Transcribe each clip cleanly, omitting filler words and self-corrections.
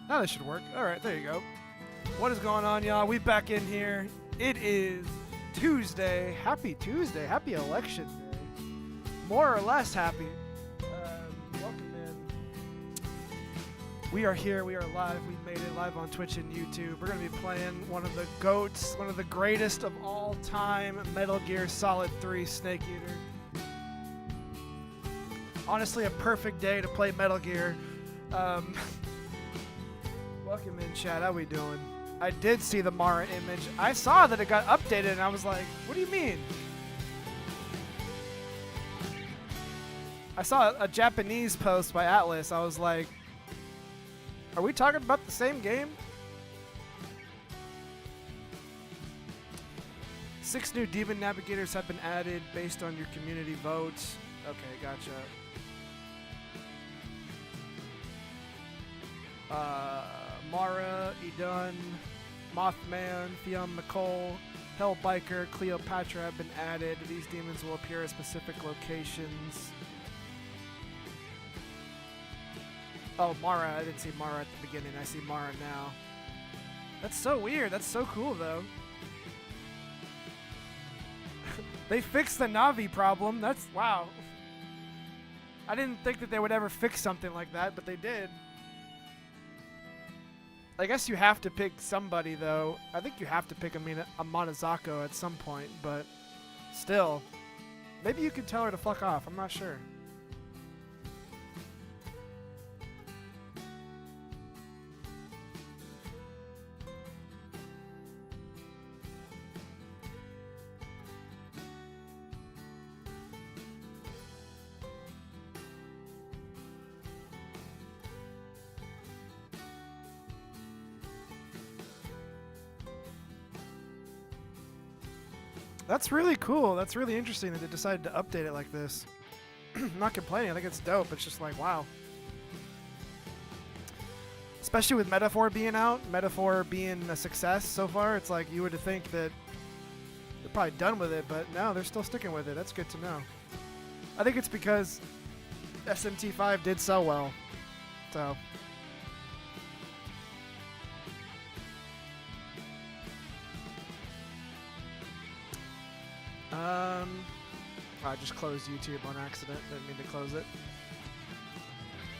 Now this should work. All right, there you go. What is going on, y'all? We back in here. It is Tuesday. Happy Tuesday. Happy election day. More or less happy. Welcome in. We are here. We are live. We made it live on Twitch and YouTube. We're going to be playing one of the GOATs, one of the greatest of all time, Metal Gear Solid 3 Snake Eater. Honestly, a perfect day to play Metal Gear. Welcome in, chat. How we doing? I did see the Mara image. I saw that it got updated, and I was like, what do you mean? I saw a Japanese post by Atlas. I was like, are we talking about the same game? 6 new Demon Navigators have been added based on your community votes. Okay, gotcha. Mara, Idun, Mothman, Theon McCall, Hellbiker, Cleopatra have been added. These demons will appear at specific locations. Oh, Mara. I didn't see Mara at the beginning. I see Mara now. That's so weird. That's so cool, though. They fixed the Navi problem. That's... wow. I didn't think that they would ever fix something like that, but they did. I guess you have to pick somebody, though. I think you have to pick a Monozako at some point, but still. Maybe you could tell her to fuck off. I'm not sure. That's really cool. That's really interesting that they decided to update it like this. I'm not complaining. I think it's dope. It's just like, wow. Especially with Metaphor being out, Metaphor being a success so far, it's like you would think that they're probably done with it, but no, they're still sticking with it. That's good to know. I think it's because SMT5 did so well. So... I just closed YouTube on accident. Didn't mean to close it.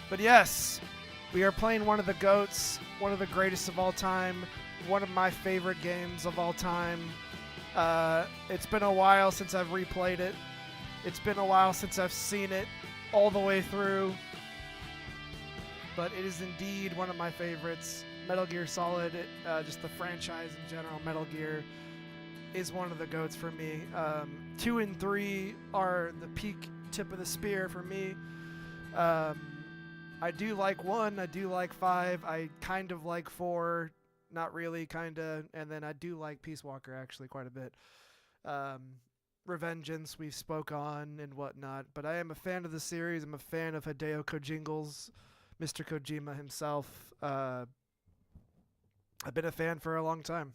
But yes, we are playing one of the GOATs, one of the greatest of all time, one of my favorite games of all time. It's been a while since I've replayed it. It's been a while since I've seen it all the way through. But it is indeed one of my favorites. Metal Gear Solid, just the franchise in general, Metal Gear, is one of the GOATs for me. 2 and 3 are the peak tip of the spear for me. I do like 1, I do like 5, I kind of like 4, not really, kinda, and then I do like Peace Walker actually quite a bit. Revengeance we spoke on and whatnot, but I am a fan of the series. I'm a fan of Hideo Kojingles, Mr. Kojima himself. I've been a fan for a long time.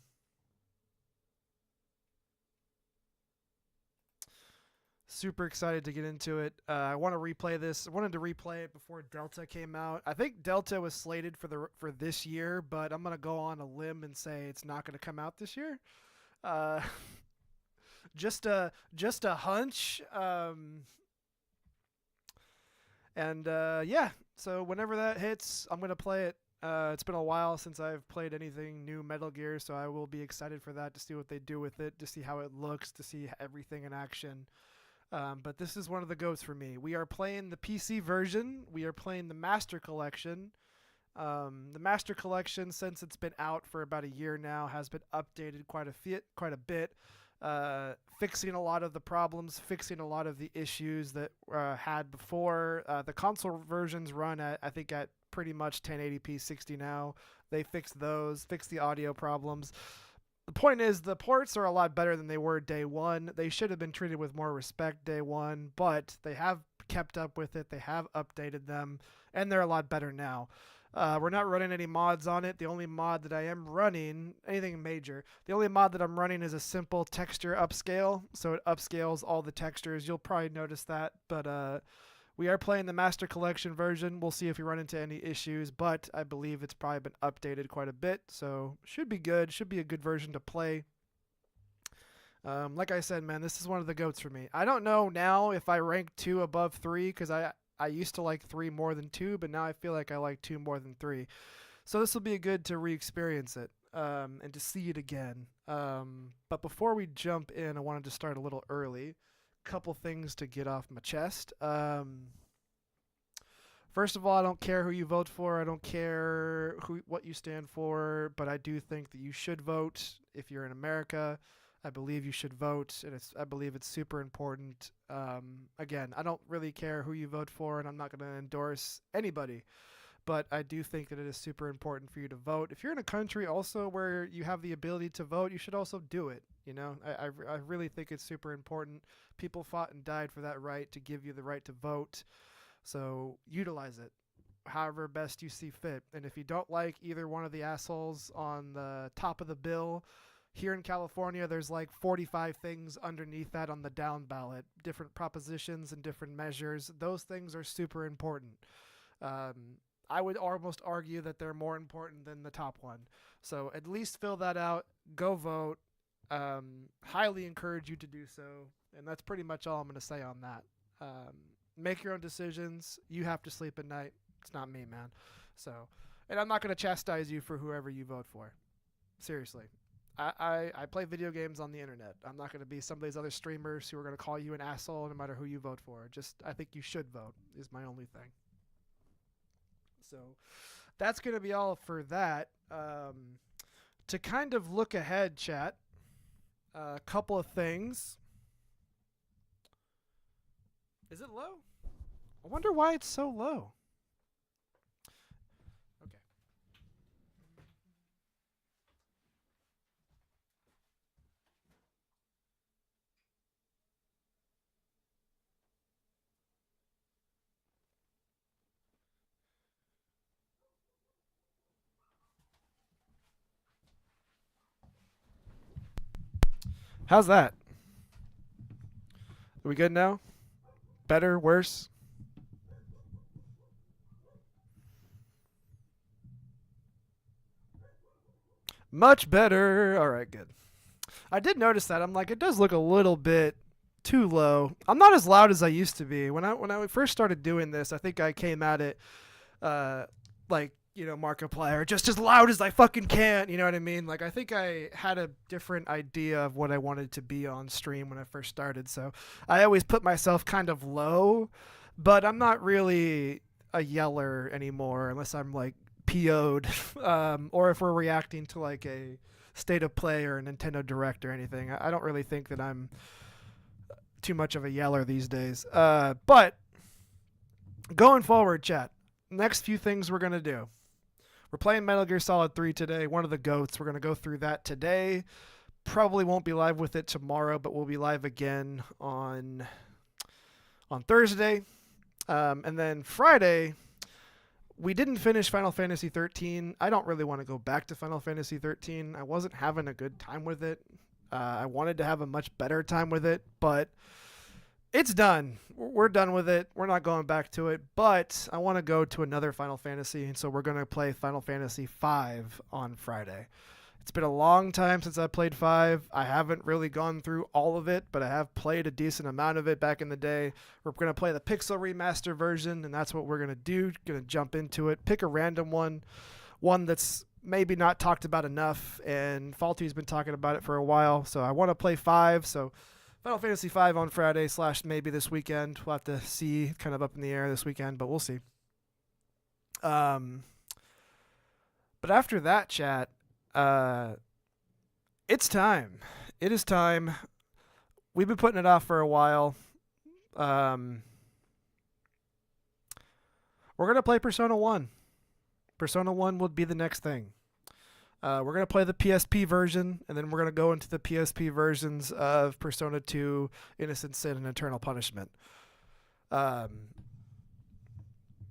Super excited to get into it. I want to replay this. I wanted to replay it before Delta came out. I think Delta was slated for this year, but I'm gonna go on a limb and say it's not gonna come out this year. Just a hunch. Yeah. So whenever that hits, I'm gonna play it. It's been a while since I've played anything new Metal Gear, so I will be excited for that, to see what they do with it, to see how it looks, to see everything in action. But this is one of the GOATs for me. We are playing the PC version. We are playing the Master Collection. The Master Collection, since it's been out for about a year now, has been updated quite a bit, fixing a lot of the problems, fixing a lot of the issues that had before. The console versions run at, I think, at pretty much 1080p 60 now. They fixed those, fixed the audio problems. The point is, the ports are a lot better than they were day one. They should have been treated with more respect day one, but they have kept up with it. They have updated them, and they're a lot better now. We're not running any mods on it. The only mod that I am running, anything major, the only mod that I'm running is a simple texture upscale. So it upscales all the textures. You'll probably notice that, but We are playing the Master Collection version. We'll see if we run into any issues, but I believe it's probably been updated quite a bit, so should be good. Should be a good version to play. Like I said, man, this is one of the GOATs for me. I don't know now if I rank 2 above 3, because I used to like 3 more than 2, but now I feel like I like 2 more than 3. So this will be good to re-experience it and to see it again. But before we jump in, I wanted to start a little early. Couple things to get off my chest. First of all, I don't care who you vote for. I don't care what you stand for, but I do think that you should vote if you're in America. I believe you should vote, and I believe it's super important. Again, I don't really care who you vote for, and I'm not going to endorse anybody, but I do think that it is super important for you to vote. If you're in a country also where you have the ability to vote, you should also do it. You know, I really think it's super important. People fought and died for that right to give you the right to vote. So utilize it however best you see fit. And if you don't like either one of the assholes on the top of the bill, here in California, there's like 45 things underneath that on the down ballot, different propositions and different measures. Those things are super important. I would almost argue that they're more important than the top one. So at least fill that out. Go vote. Highly encourage you to do so. And that's pretty much all I'm going to say on that. Make your own decisions. You have to sleep at night. It's not me, man. So, and I'm not going to chastise you for whoever you vote for. Seriously. I play video games on the internet. I'm not going to be some of these other streamers who are going to call you an asshole no matter who you vote for. Just, I think you should vote is my only thing. So that's going to be all for that. To kind of look ahead, chat, a couple of things. Is it low? I wonder why it's so low. Okay. How's that? Are we good now? Better? Worse? Much better. All right, good. I did notice that. I'm like, it does look a little bit too low. I'm not as loud as I used to be. When I first started doing this, I think I came at it like, you know, Markiplier, just as loud as I fucking can. You know what I mean? Like, I think I had a different idea of what I wanted to be on stream when I first started. So I always put myself kind of low, but I'm not really a yeller anymore unless I'm like PO'd or if we're reacting to like a state of play or a Nintendo Direct or anything. I don't really think that I'm too much of a yeller these days. But going forward, chat, next few things we're going to do. We're playing Metal Gear Solid 3 today, one of the GOATs. We're going to go through that today. Probably won't be live with it tomorrow, but we'll be live again on Thursday. And then Friday, we didn't finish Final Fantasy 13. I don't really want to go back to Final Fantasy 13. I wasn't having a good time with it. I wanted to have a much better time with it, but it's done. We're done with it. We're not going back to it, but I want to go to another Final Fantasy, and so we're going to play Final Fantasy V on Friday. It's been a long time since I played 5. I haven't really gone through all of it, but I have played a decent amount of it back in the day. We're going to play the Pixel Remaster version, and that's what we're going to do. Going to jump into it, pick a random one that's maybe not talked about enough, and Faulty's been talking about it for a while, so I want to play 5, so Final Fantasy V on Friday / maybe this weekend. We'll have to see, kind of up in the air this weekend, but we'll see. But after that, chat, it's time. It is time. We've been putting it off for a while. We're going to play Persona 1. Persona 1 will be the next thing. We're going to play the PSP version, and then we're going to go into the PSP versions of Persona 2, Innocent Sin, and Eternal Punishment.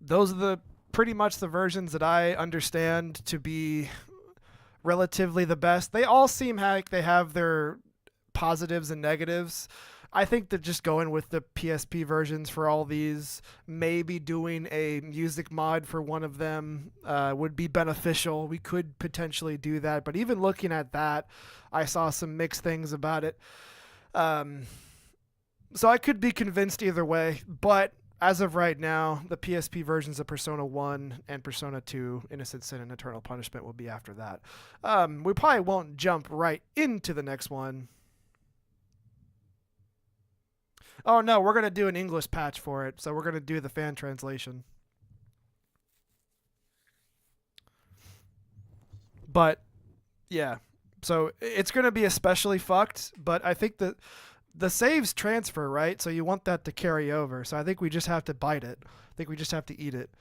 Those are pretty much the versions that I understand to be relatively the best. They all seem like they have their positives and negatives. I think that just going with the PSP versions for all these, maybe doing a music mod for one of them would be beneficial. We could potentially do that, but even looking at that, I saw some mixed things about it. So I could be convinced either way, but as of right now, the PSP versions of Persona 1 and Persona 2, Innocent Sin and Eternal Punishment will be after that. We probably won't jump right into the next one. Oh no, we're going to do an English patch for it, so we're going to do the fan translation. But, yeah. So it's going to be especially fucked, but I think that the saves transfer, right? So you want that to carry over. So I think we just have to bite it. I think we just have to eat it.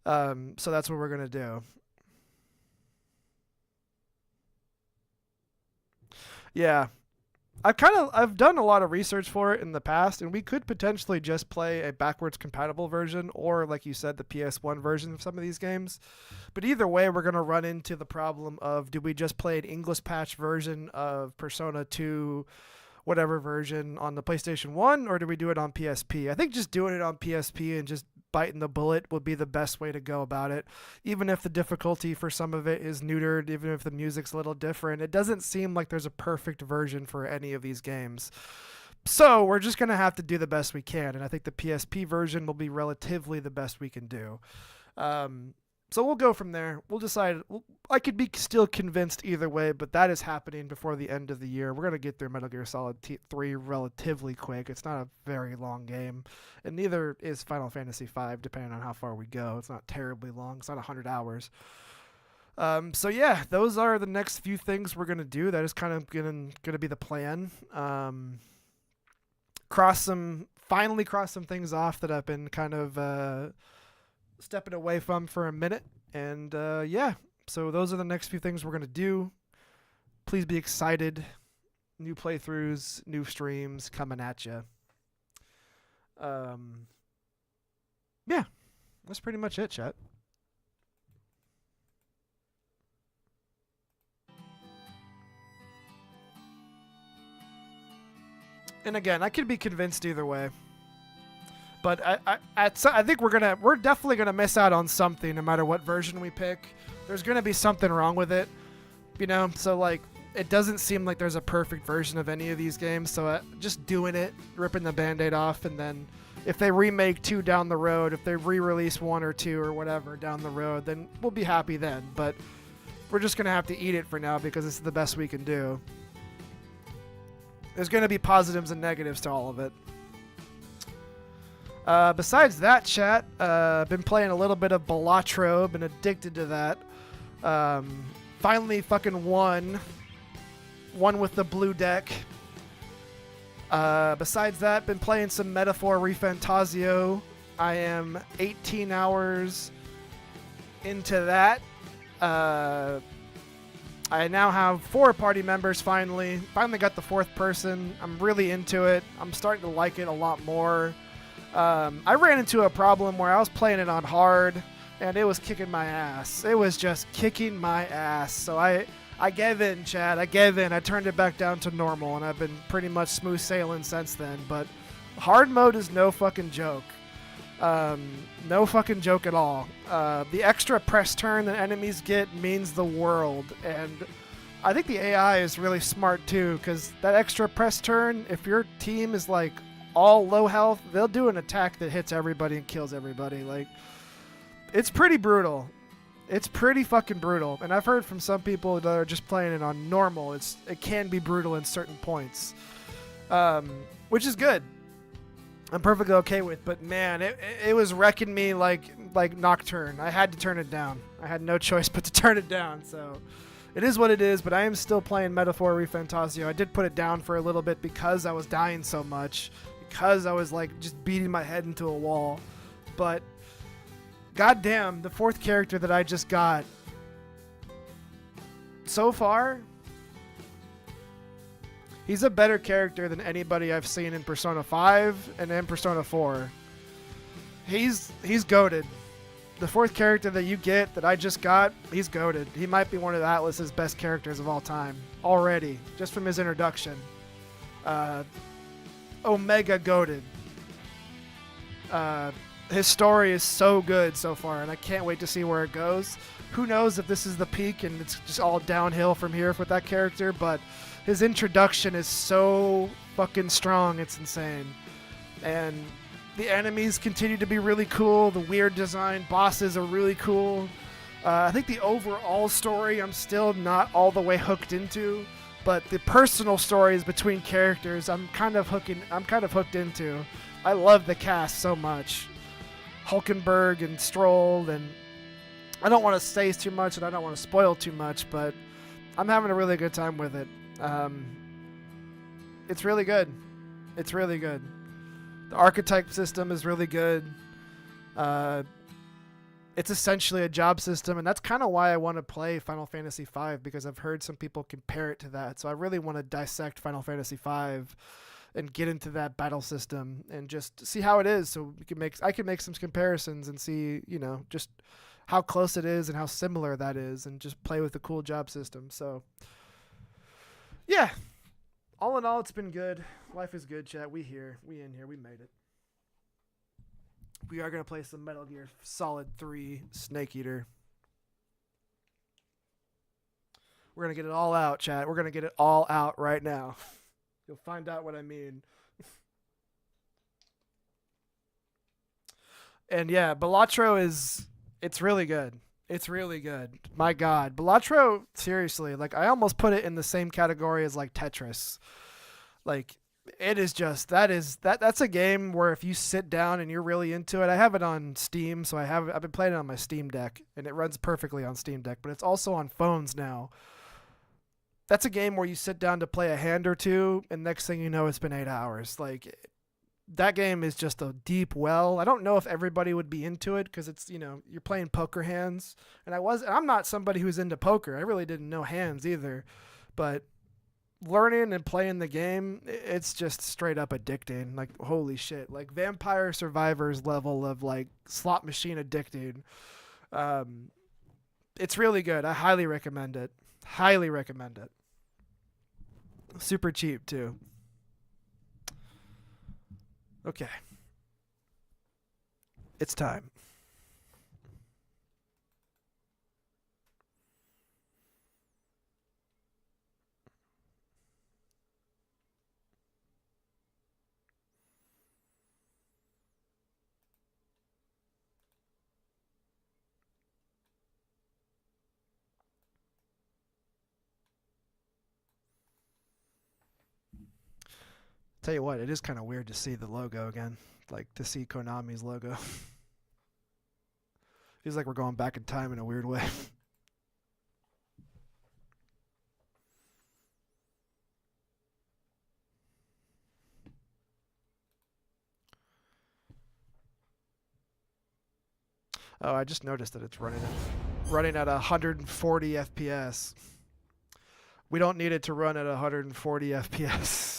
So that's what we're going to do. Yeah. I've done a lot of research for it in the past, and we could potentially just play a backwards compatible version, or like you said, the PS1 version of some of these games. But either way, we're gonna run into the problem of, do we just play an English patch version of Persona 2, whatever version, on the PlayStation 1, or do we do it on PSP? I think just doing it on PSP and just biting the bullet would be the best way to go about it. Even if the difficulty for some of it is neutered, even if the music's a little different, it doesn't seem like there's a perfect version for any of these games. So we're just going to have to do the best we can, and I think the PSP version will be relatively the best we can do. So we'll go from there. We'll decide. I could be still convinced either way, but that is happening before the end of the year. We're going to get through Metal Gear Solid 3 relatively quick. It's not a very long game, and neither is Final Fantasy V, depending on how far we go. It's not terribly long. It's not 100 hours. So yeah, those are the next few things we're going to do. That is kind of going to be the plan. Finally cross some things off that I've been kind of stepping away from for a minute. And yeah, so those are the next few things we're going to do. Please be excited. New playthroughs, new streams coming at you. Yeah, that's pretty much it, chat. And again, I could be convinced either way. But I think we're definitely gonna miss out on something no matter what version we pick. There's gonna be something wrong with it, So like, it doesn't seem like there's a perfect version of any of these games. So just doing it, ripping the Band-Aid off, and then if they remake 2 down the road, if they re-release 1 or 2 or whatever down the road, then we'll be happy then. But we're just gonna have to eat it for now because this is the best we can do. There's gonna be positives and negatives to all of it. Besides that, chat, been playing a little bit of Balatro, been addicted to that. Finally fucking won with the blue deck. Besides that, been playing some Metaphor ReFantazio. I am 18 hours into that. I now have 4 party members finally. Finally got the 4th person. I'm really into it. I'm starting to like it a lot more. I ran into a problem where I was playing it on hard, and it was kicking my ass. It was just kicking my ass. So I gave in, Chad. I gave in. I turned it back down to normal, and I've been pretty much smooth sailing since then. But hard mode is no fucking joke. No fucking joke at all. The extra press turn that enemies get means the world, and I think the AI is really smart too, because that extra press turn, if your team is like all low health, they'll do an attack that hits everybody and kills everybody. Like, it's pretty brutal. It's pretty fucking brutal. And I've heard from some people that are just playing it on normal, it can be brutal in certain points, which is good. I'm perfectly okay with, but man, it was wrecking me like Nocturne. I had to turn it down. I had no choice but to turn it down. So it is what it is, but I am still playing Metaphor ReFantazio. I did put it down for a little bit because I was dying so much, because I was like just beating my head into a wall. But goddamn, the 4th character that I just got so far, he's a better character than anybody I've seen in Persona 5 and in Persona 4. He's goated. The 4th character that you get, that I just got, he's goated. He might be one of Atlus's best characters of all time already, just from his introduction. Omega goated. His story is so good so far, and I can't wait to see where it goes. Who knows if this is the peak and it's just all downhill from here with that character, but his introduction is so fucking strong, it's insane. And the enemies continue to be really cool. The weird design bosses are really cool. I think the overall story I'm still not all the way hooked into, but the personal stories between characters I'm kind of hooked into. I love the cast so much. Hulkenberg and Stroll, and I don't want to say too much and I don't want to spoil too much, but I'm having a really good time with it. It's really good. It's really good. The archetype system is really good. It's essentially a job system, and that's kind of why I want to play Final Fantasy V, because I've heard some people compare it to that. So I really want to dissect Final Fantasy V and get into that battle system and just see how it is. So I can make some comparisons and see, just how close it is and how similar that is, and just play with the cool job system. So yeah, all in all, it's been good. Life is good, chat. We in here. We made it. We are going to play some Metal Gear Solid 3 Snake Eater. We're going to get it all out, chat. We're going to get it all out right now. You'll find out what I mean. And yeah, Balatro it's really good. It's really good. My God. Balatro, seriously, I almost put it in the same category as Tetris. It is just, that's a game where if you sit down and you're really into it, I have it on Steam, so I've been playing it on my Steam Deck, and it runs perfectly on Steam Deck, but it's also on phones now. That's a game where you sit down to play a hand or two, and next thing you know, it's been 8 hours. That game is just a deep well. I don't know if everybody would be into it, because it's, you're playing poker hands, and I'm not somebody who's into poker. I really didn't know hands either, but learning and playing the game, it's just straight up addicting. Holy shit. Vampire Survivors level of slot machine addicting. It's really good. I highly recommend it. Highly recommend it. Super cheap too. Okay. It's time. Tell you what, it is kind of weird to see the logo again. To see Konami's logo. Feels like we're going back in time in a weird way. Oh, I just noticed that it's running at 140 FPS. We don't need it to run at 140 FPS.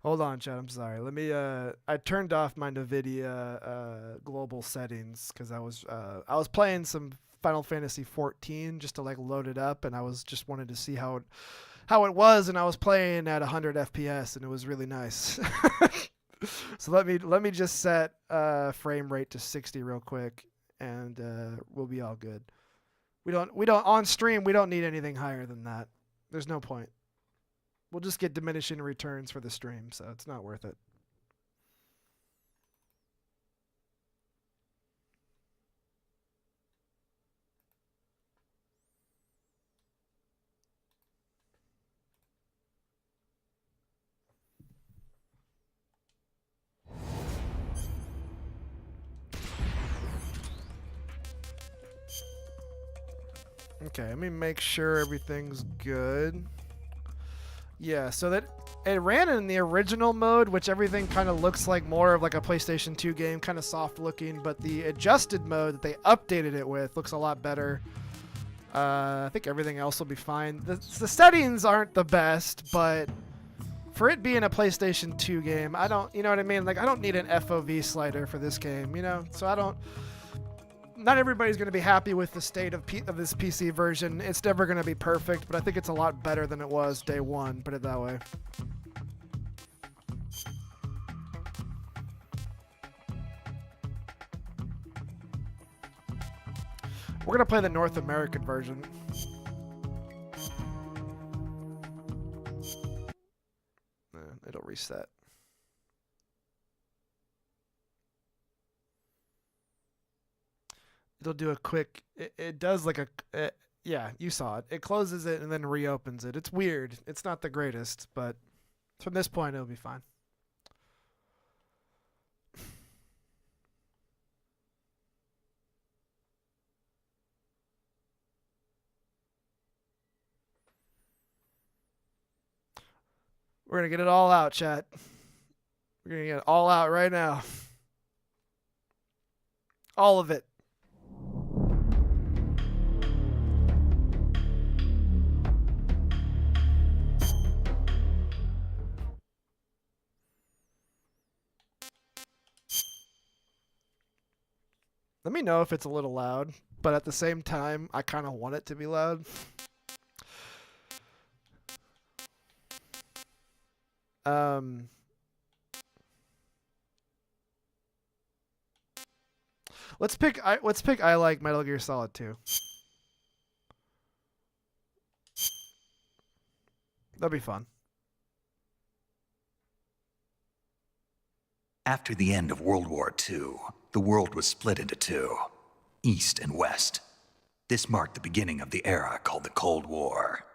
Hold on, chat. I'm sorry. Let me. I turned off my NVIDIA global settings because I was playing some Final Fantasy 14 just to load it up, and I was just wanted to see how it was, and I was playing at 100 FPS, and it was really nice. So let me just set frame rate to 60 real quick, and we'll be all good. We don't on stream. We don't need anything higher than that. There's no point. We'll just get diminishing returns for the stream, so it's not worth it. Okay, let me make sure everything's good. Yeah, so that it ran in the original mode, which everything kind of looks like more of a PlayStation 2 game, kind of soft looking, but the adjusted mode that they updated it with looks a lot better. I think everything else will be fine. The settings aren't the best, but for it being a PlayStation 2 game, I don't, you know what I mean? I don't need an FOV slider for this game, so not everybody's going to be happy with the state of this PC version. It's never going to be perfect, but I think it's a lot better than it was day one, put it that way. We're gonna play the North American version. It'll reset. It'll do a quick. It does like a. Yeah, you saw it. It closes it and then reopens it. It's weird. It's not the greatest, but from this point, it'll be fine. We're going to get it all out, chat. We're going to get it all out right now. All of it. Let me know if it's a little loud, but at the same time, I kind of want it to be loud. Let's pick I like Metal Gear Solid 2. That'd be fun. After the end of World War II, the world was split into two, East and West. This marked the beginning of the era called the Cold War.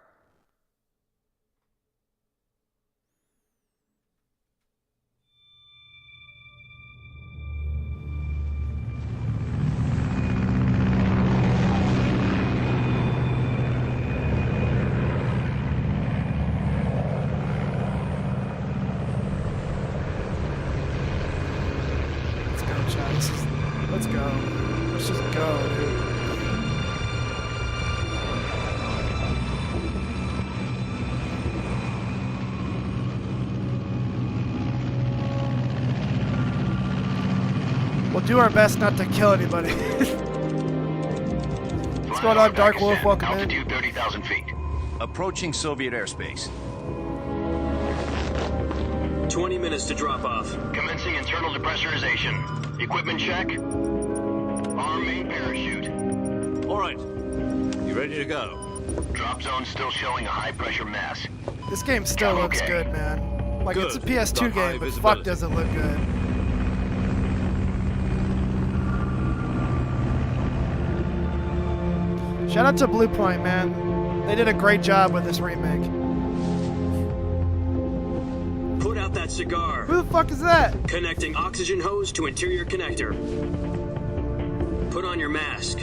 Let's go. Let's just go, dude. We'll do our best not to kill anybody. What's going on, Dark Wolf? Welcome in. Altitude 30,000 feet. Approaching Soviet airspace. 20 minutes to drop off. Commencing internal depressurization. Equipment check. Arm main parachute. All right. You ready to go? Drop zone still showing a high pressure mass. This game still looks good, man. Like, Good. it's a PS2 Got high game, but visibility. fuck does it look good. Shout out to Bluepoint, man. They did a great job with this remake. Put out that cigar. Who the fuck is that? Connecting oxygen hose to interior connector. Put on your mask.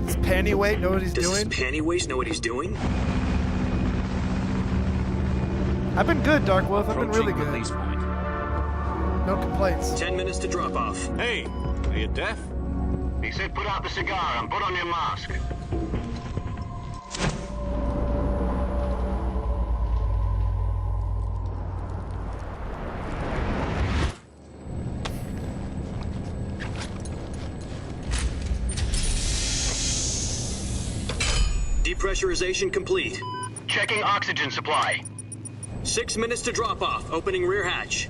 Does Pantyweight know what he's Does doing? this pantywaist know what he's doing? I've been good, Dark Wolf. I've been really Approaching good. release point. No complaints. 10 minutes to drop off. Hey, are you deaf? He said put out the cigar and put on your mask. Depressurization complete. Checking oxygen supply. 6 minutes to drop off. Opening rear hatch.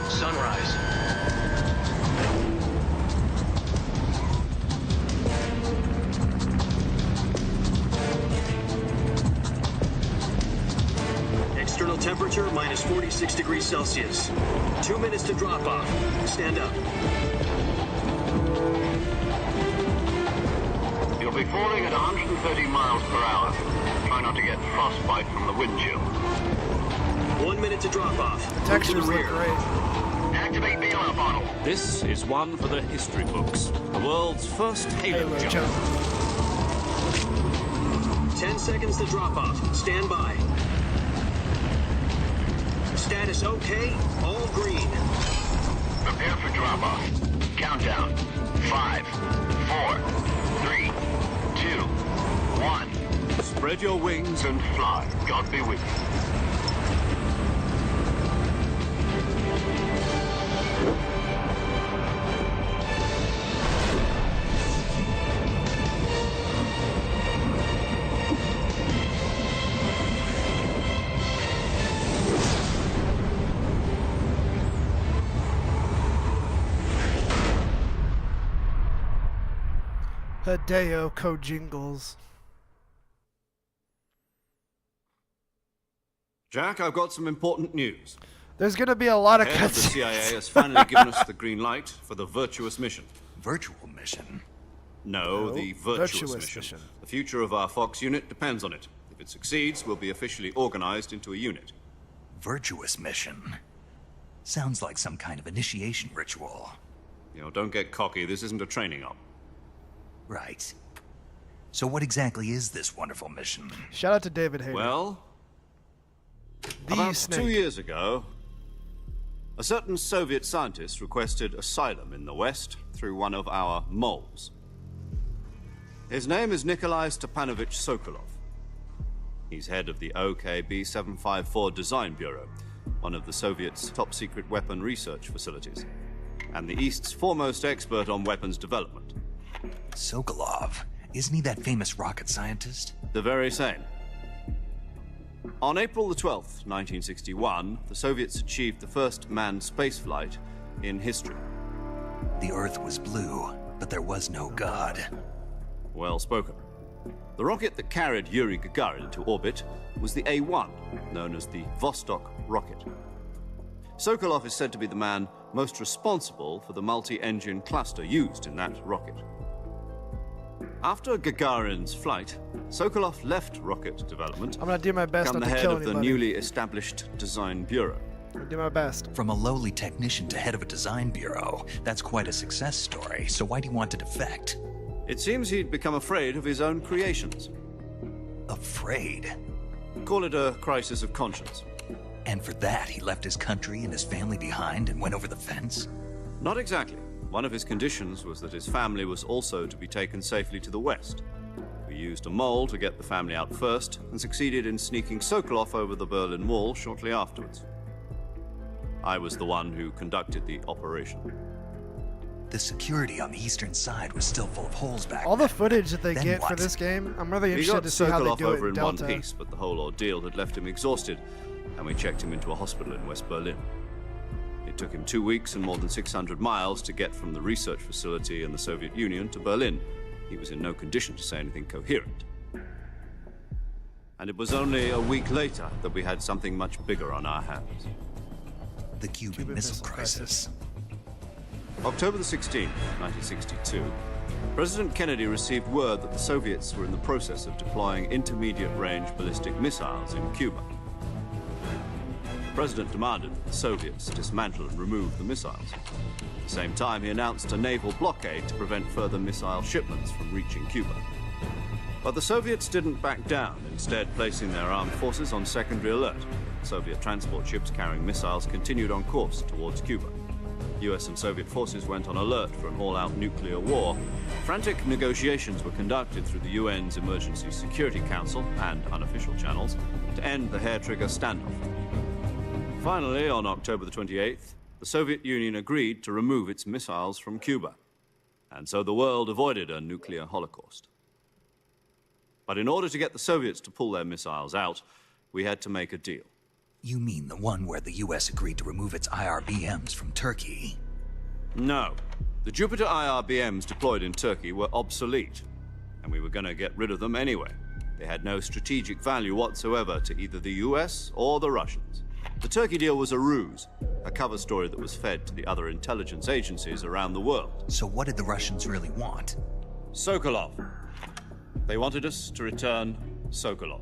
Sunrise. External temperature minus 46 degrees Celsius. 2 minutes to drop off. Stand up. You'll be falling at 130 miles per hour. Try not to get frostbite from the wind chill. 1 minute to drop off. The Move to textures the look rear. great. Activate bailout bottle. This is one for the history books. The world's first Halo, Halo jump. jump. 10 seconds to drop off. Stand by. Status okay. All green. Prepare for drop off. Countdown. 5, 4, 3, 2, 1. Spread your wings And fly. God be with you. Hideo Kojingles. Jack, I've got some important news. There's gonna be a lot of Head of the cutscenes. CIA has finally given us the green light for the Virtuous mission. Virtual mission? No, the Virtuous Virtuous mission. mission. The future of our Fox unit depends on it. If it succeeds, we'll be officially organized into a unit. Virtuous mission? Sounds like some kind of initiation ritual. You know, don't get cocky. This isn't a training op. Right. So what exactly is this wonderful mission? Shout out to David Hayter. Well, the about Snake. 2 years ago, a certain Soviet scientist requested asylum in the West through one of our moles. His name is Nikolai Stepanovich Sokolov. He's head of the OKB-754 Design Bureau, one of the Soviets' top-secret weapon research facilities, and the East's foremost expert on weapons development. Sokolov. Isn't he that famous rocket scientist? The very same. On April the 12th, 1961, the Soviets achieved the first manned spaceflight in history. The Earth was blue, but there was no God. Well spoken. The rocket that carried Yuri Gagarin into orbit was the A-1, known as the Vostok rocket. Sokolov is said to be the man most responsible for the multi-engine cluster used in that rocket. After Gagarin's flight, Sokolov left rocket development, I'm gonna do my best become not the to head kill of the anybody. newly established Design Bureau. I'm gonna do my best. From a lowly technician to head of a design bureau, that's quite a success story. So why do you want to defect? It seems he'd become afraid of his own creations. Afraid. Call it a crisis of conscience. And for that, he left his country and his family behind and went over the fence? Not exactly. One of his conditions was that his family was also to be taken safely to the West. We used a mole to get the family out first and succeeded in sneaking Sokolov over the Berlin Wall shortly afterwards. I was the one who conducted the operation. The security on the eastern side was still full of holes back All the then. footage that they Then get for what? this game, I'm really We interested got to see how they Sokolov do it over in in one Delta. piece, but the whole ordeal had left him exhausted, and we checked him into a hospital in West Berlin. It took him 2 weeks and more than 600 miles to get from the research facility in the Soviet Union to Berlin. He was in no condition to say anything coherent. And it was only a week later that we had something much bigger on our hands. The Cuban Missile Crisis. October the 16th, 1962, President Kennedy received word that the Soviets were in the process of deploying intermediate-range ballistic missiles in Cuba. The President demanded that the Soviets dismantle and remove the missiles. At the same time, he announced a naval blockade to prevent further missile shipments from reaching Cuba. But the Soviets didn't back down, instead placing their armed forces on secondary alert. Soviet transport ships carrying missiles continued on course towards Cuba. US and Soviet forces went on alert for an all-out nuclear war. Frantic negotiations were conducted through the UN's Emergency Security Council and unofficial channels to end the hair-trigger standoff. Finally, on October the 28th, the Soviet Union agreed to remove its missiles from Cuba. And so the world avoided a nuclear holocaust. But in order to get the Soviets to pull their missiles out, we had to make a deal. You mean the one where the US agreed to remove its IRBMs from Turkey? No. The Jupiter IRBMs deployed in Turkey were obsolete, and we were going to get rid of them anyway. They had no strategic value whatsoever to either the US or the Russians. The Turkey deal was a ruse, a cover story that was fed to the other intelligence agencies around the world. So what did the Russians really want? Sokolov. They wanted us to return Sokolov.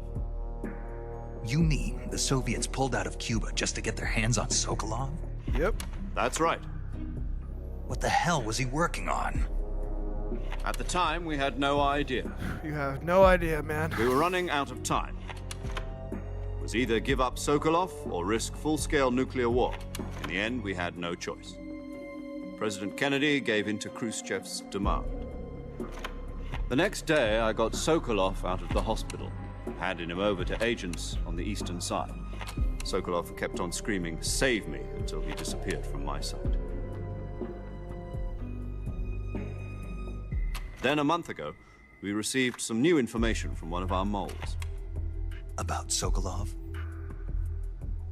You mean the Soviets pulled out of Cuba just to get their hands on Sokolov? Yep. That's right. What the hell was he working on? At the time, we had no idea. You have no idea, man. We were running out of time. It was either give up Sokolov or risk full-scale nuclear war. In the end, we had no choice. President Kennedy gave in to Khrushchev's demand. The next day, I got Sokolov out of the hospital, handing him over to agents on the eastern side. Sokolov kept on screaming, "Save me," until he disappeared from my sight. Then a month ago, we received some new information from one of our moles. About Sokolov?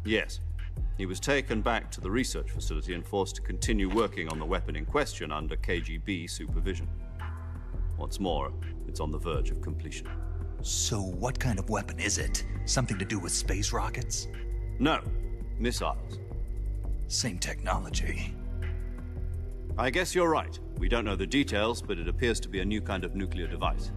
Yes. He was taken back to the research facility and forced to continue working on the weapon in question under KGB supervision. What's more, it's on the verge of completion. So, what kind of weapon is it? Something to do with space rockets? No, missiles. Same technology. I guess you're right. We don't know the details, but it appears to be a new kind of nuclear device.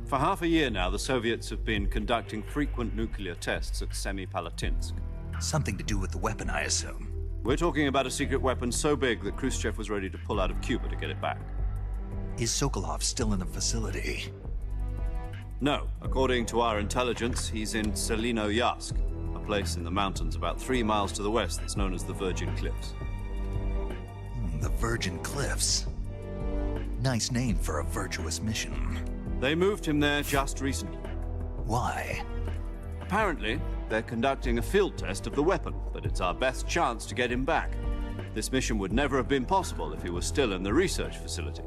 For half a year now, the Soviets have been conducting frequent nuclear tests at Semipalatinsk. Something to do with the weapon, I assume. We're talking about a secret weapon so big that Khrushchev was ready to pull out of Cuba to get it back. Is Sokolov still in the facility? No, according to our intelligence, he's in Selino-Yarsk, a place in the mountains about 3 miles to the west that's known as the Virgin Cliffs. The Virgin Cliffs. Nice name for a virtuous mission. They moved him there just recently. Why? Apparently, they're conducting a field test of the weapon, but it's our best chance to get him back. This mission would never have been possible if he was still in the research facility.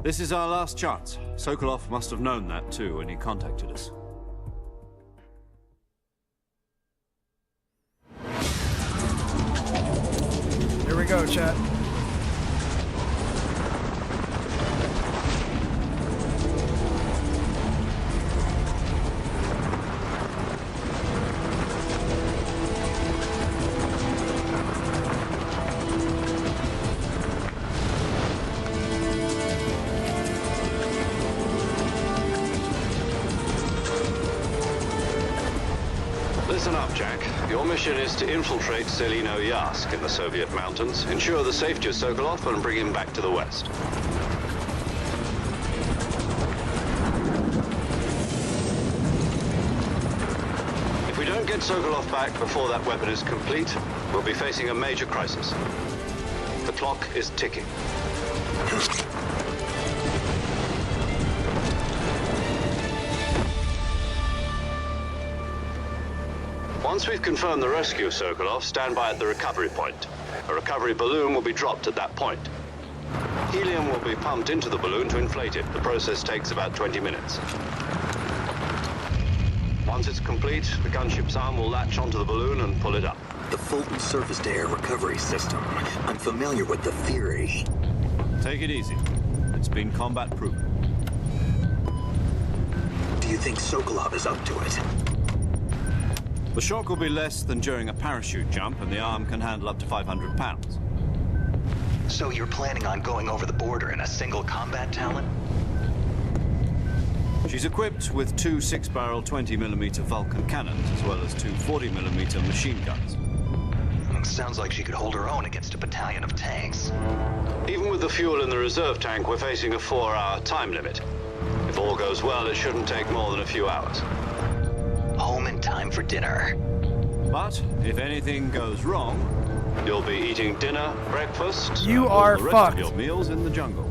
This is our last chance. Sokolov must have known that too when he contacted us. Here we go, chat. Listen up, Jack. Your mission is to infiltrate Selino-Yarsk in the Soviet mountains, ensure the safety of Sokolov, and bring him back to the West. If we don't get Sokolov back before that weapon is complete, we'll be facing a major crisis. The clock is ticking. Once we've confirmed the rescue of Sokolov, stand by at the recovery point. A recovery balloon will be dropped at that point. Helium will be pumped into the balloon to inflate it. The process takes about 20 minutes. Once it's complete, the gunship's arm will latch onto the balloon and pull it up. The Fulton surface-to-air recovery system. I'm familiar with the theory. Take it easy. It's been combat-proven. Do you think Sokolov is up to it? The shock will be less than during a parachute jump, and the arm can handle up to 500 pounds. So you're planning on going over the border in a single combat talon? She's equipped with 2 6-barrel 20mm Vulcan cannons, as well as 2 40mm machine guns. Sounds like she could hold her own against a battalion of tanks. Even with the fuel in the reserve tank, we're facing a 4-hour time limit. If all goes well, it shouldn't take more than a few hours. Home in time for dinner. But if anything goes wrong, You'll be eating dinner, breakfast, You and all are the rest fucked. of your meals in the jungle.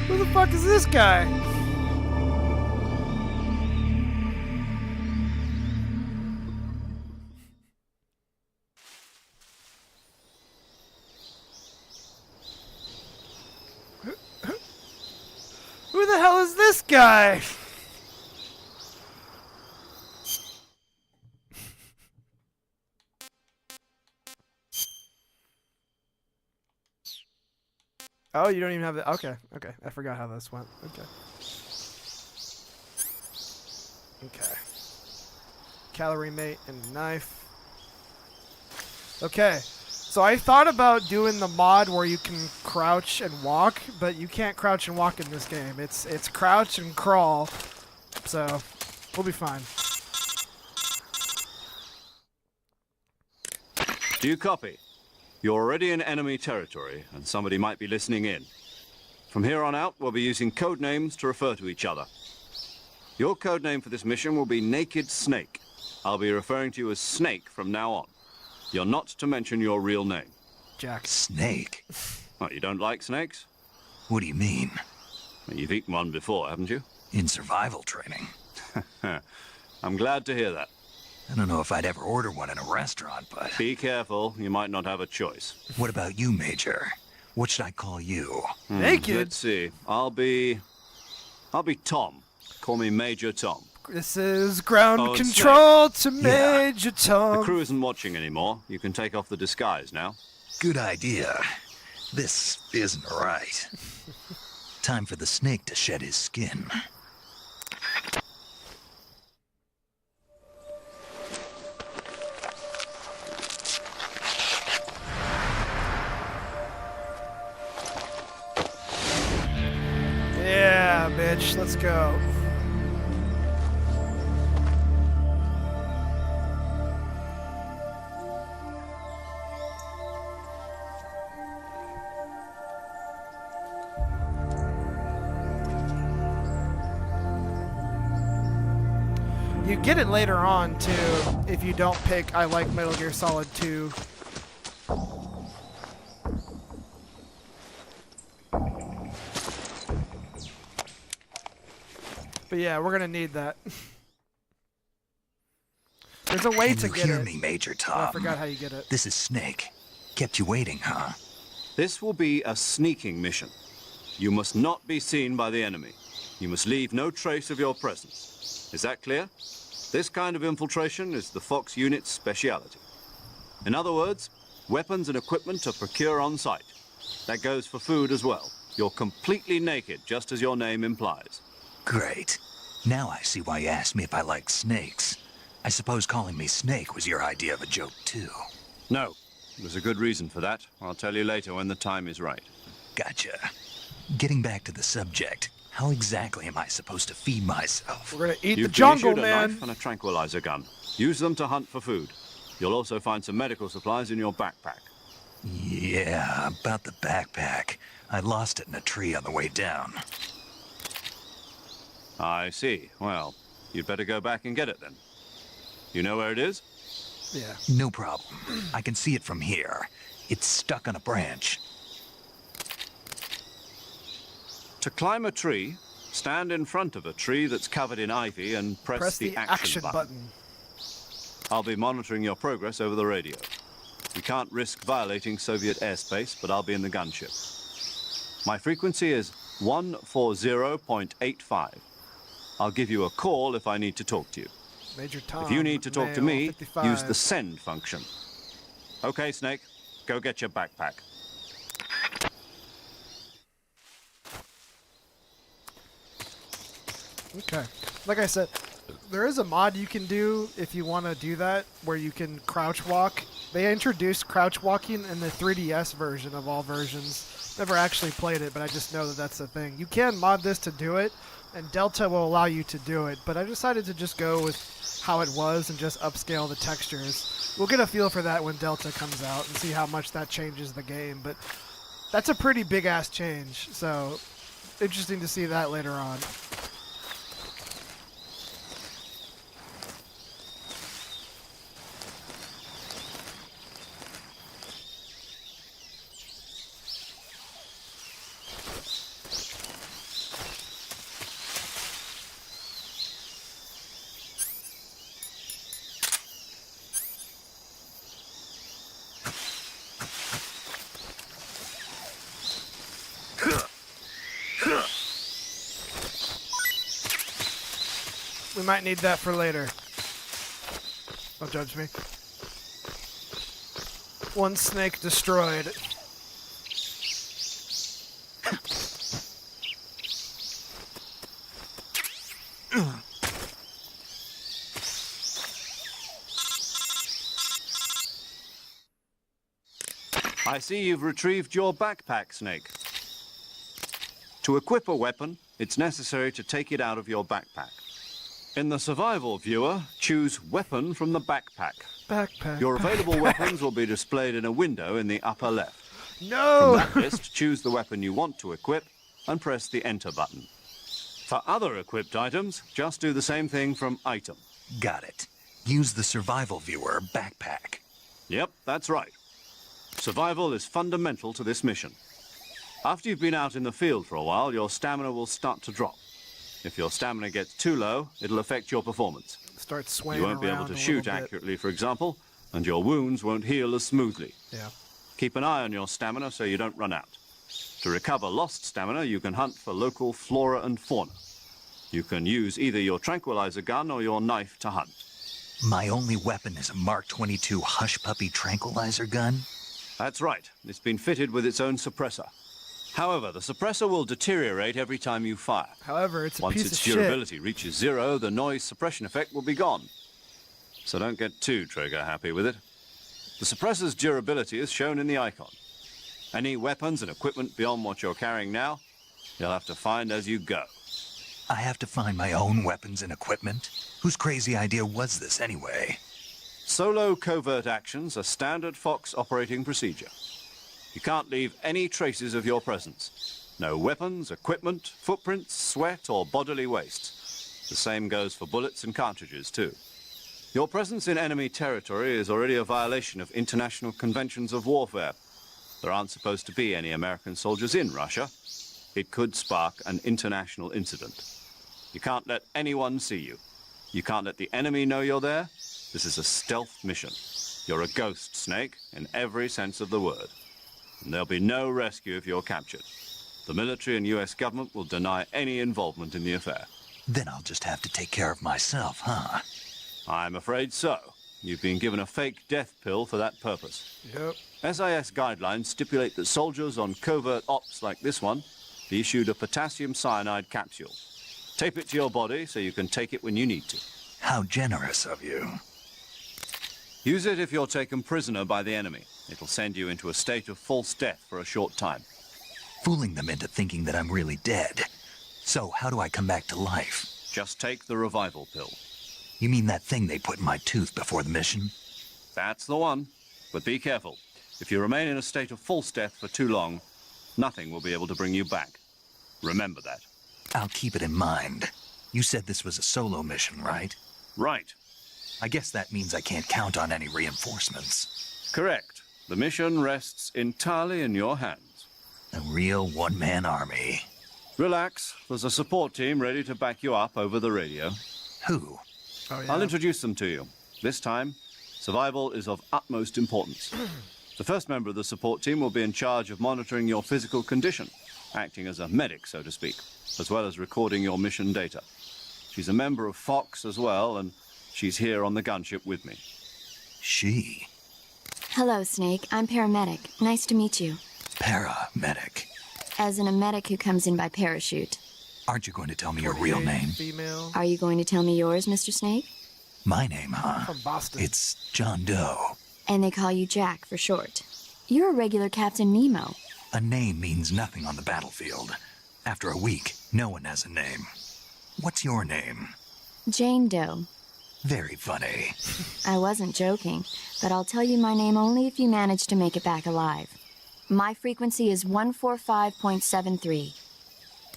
Who the fuck is this guy? Who the hell is this guy? Oh, you don't even have the. Okay, okay. I forgot how this went. Okay. Okay. Calorie mate and knife. Okay. So I thought about doing the mod where you can crouch and walk, but you can't crouch and walk in this game. It's crouch and crawl. So we'll be fine. Do you copy? You're already in enemy territory, and somebody might be listening in. From here on out, we'll be using code names to refer to each other. Your code name for this mission will be Naked Snake. I'll be referring to you as Snake from now on. You're not to mention your real name. Jack. Snake? What, you don't like snakes? What do you mean? Well, you've eaten one before, haven't you? In survival training. I'm glad to hear that. I don't know if I'd ever order one in a restaurant, but... Be careful, you might not have a choice. What about you, Major? What should I call you? Naked? Let's see. I'll be Tom. Call me Major Tom. This is ground Oh, and control to Yeah. Major Tom. The crew isn't watching anymore. You can take off the disguise now. Good idea. This isn't right. Time for the snake to shed his skin. Yeah, bitch. Let's go. You get it later on too if you don't pick I like Metal Gear Solid 2. But yeah, we're gonna need that. There's a way Can to you get hear it. me, Major Oh, Tom? I forgot how you get it. This is Snake. Kept you waiting, huh? This will be a sneaking mission. You must not be seen by the enemy. You must leave no trace of your presence. Is that clear? This kind of infiltration is the Fox unit's speciality. In other words, weapons and equipment to procure on site. That goes for food as well. You're completely naked, just as your name implies. Great. Now I see why you asked me if I like snakes. I suppose calling me Snake was your idea of a joke, too. No, there's a good reason for that. I'll tell you later when the time is right. Gotcha. Getting back to the subject, how exactly am I supposed to feed myself? We're gonna eat You've the jungle, been issued a man. knife and a tranquilizer gun. Use them to hunt for food. You'll also find some medical supplies in your backpack. Yeah, about the backpack. I lost it in a tree on the way down. I see. Well, you'd better go back and get it then. You know where it is? Yeah. No problem. I can see it from here. It's stuck on a branch. To climb a tree, stand in front of a tree that's covered in ivy and press the action button. I'll be monitoring your progress over the radio. We can't risk violating Soviet airspace, but I'll be in the gunship. My frequency is 140.85. I'll give you a call if I need to talk to you. Major Tom. If you need to talk to male, me, 55. use the send function. Okay, Snake, go get your backpack. Okay. Like I said, there is a mod you can do if you want to do that, where you can crouch walk. They introduced crouch walking in the 3DS version of all versions. Never actually played it, but I just know that that's the thing. You can mod this to do it, and Delta will allow you to do it, but I decided to just go with how it was and just upscale the textures. We'll get a feel for that when Delta comes out and see how much that changes the game, but that's a pretty big-ass change, so interesting to see that later on. We might need that for later. Don't judge me. One snake destroyed. I see you've retrieved your backpack, Snake. To equip a weapon, it's necessary to take it out of your backpack. In the survival viewer, choose Weapon from the backpack. Backpack. Your available weapons will be displayed in a window in the upper left. No! From that list, choose the weapon you want to equip and press the Enter button. For other equipped items, just do the same thing from Item. Got it. Use the survival viewer backpack. Yep, that's right. Survival is fundamental to this mission. After you've been out in the field for a while, your stamina will start to drop. If your stamina gets too low, it'll affect your performance. Start swaying You won't be able around to a shoot little bit. accurately, for example, and your wounds won't heal as smoothly. Yeah. Keep an eye on your stamina so you don't run out. To recover lost stamina, you can hunt for local flora and fauna. You can use either your tranquilizer gun or your knife to hunt. My only weapon is a Mark 22 Hush Puppy tranquilizer gun? That's right. It's been fitted with its own suppressor. However, the suppressor will deteriorate every time you fire. However, it's a Once piece its of shit. durability reaches 0, the noise suppression effect will be gone. So don't get too trigger-happy with it. The suppressor's durability is shown in the icon. Any weapons and equipment beyond what you're carrying now, you'll have to find as you go. I have to find my own weapons and equipment? Whose crazy idea was this anyway? Solo covert actions are standard Fox operating procedure. You can't leave any traces of your presence. No weapons, equipment, footprints, sweat, or bodily waste. The same goes for bullets and cartridges, too. Your presence in enemy territory is already a violation of international conventions of warfare. There aren't supposed to be any American soldiers in Russia. It could spark an international incident. You can't let anyone see you. You can't let the enemy know you're there. This is a stealth mission. You're a ghost, Snake, in every sense of the word. And there'll be no rescue if you're captured. The military and US government will deny any involvement in the affair. Then I'll just have to take care of myself, huh? I'm afraid so. You've been given a fake death pill for that purpose. Yep. SIS guidelines stipulate that soldiers on covert ops like this one be issued a potassium cyanide capsule. Tape it to your body so you can take it when you need to. How generous of you. Use it if you're taken prisoner by the enemy. It'll send you into a state of false death for a short time. Fooling them into thinking that I'm really dead. So how do I come back to life? Just take the revival pill. You mean that thing they put in my tooth before the mission? That's the one. But be careful. If you remain in a state of false death for too long, nothing will be able to bring you back. Remember that. I'll keep it in mind. You said this was a solo mission, right? Right. I guess that means I can't count on any reinforcements. Correct. The mission rests entirely in your hands. A real one-man army. Relax. There's a support team ready to back you up over the radio. Who? Oh, yeah. I'll introduce them to you. This time, survival is of utmost importance. The first member of the support team will be in charge of monitoring your physical condition, acting as a medic, so to speak, as well as recording your mission data. She's a member of Fox as well, and she's here on the gunship with me. She. Hello, Snake. I'm paramedic. Nice to meet you. Paramedic. As in a medic who comes in by parachute. Aren't you going to tell me your real 28 name? Female. Are you going to tell me yours, Mr. Snake? My name, huh? From Boston. It's John Doe. And they call you Jack for short. You're a regular Captain Nemo. A name means nothing on the battlefield. After a week, no one has a name. What's your name? Jane Doe. Very funny. I wasn't joking, but I'll tell you my name only if you manage to make it back alive. My frequency is 145.73.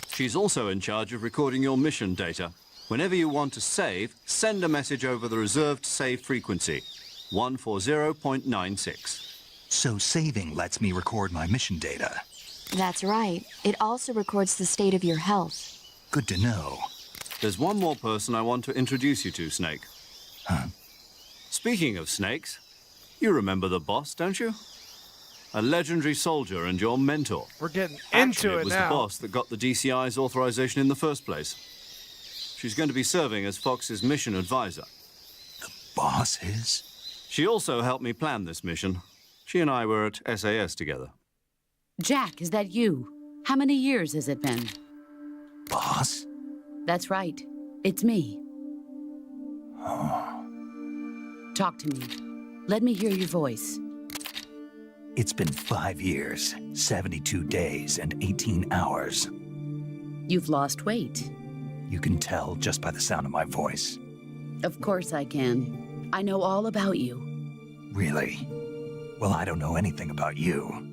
She's also in charge of recording your mission data. Whenever you want to save, send a message over the reserved save frequency, 140.96. So saving lets me record my mission data. That's right. It also records the state of your health. Good to know. There's one more person I want to introduce you to, Snake. Huh? Speaking of snakes, you remember the boss, don't you? A legendary soldier and your mentor. We're getting Actually, into it it was now. the boss that got the DCI's authorization in the first place. She's going to be serving as Fox's mission advisor. Boss is? She also helped me plan this mission. She and I were at SAS together. Jack, is that you? How many years has it been? Boss? That's right. It's me. Talk to me. Let me hear your voice. It's been 5 years, 72 days, and 18 hours. You've lost weight. You can tell just by the sound of my voice. Of course I can. I know all about you. Really? Well, I don't know anything about you.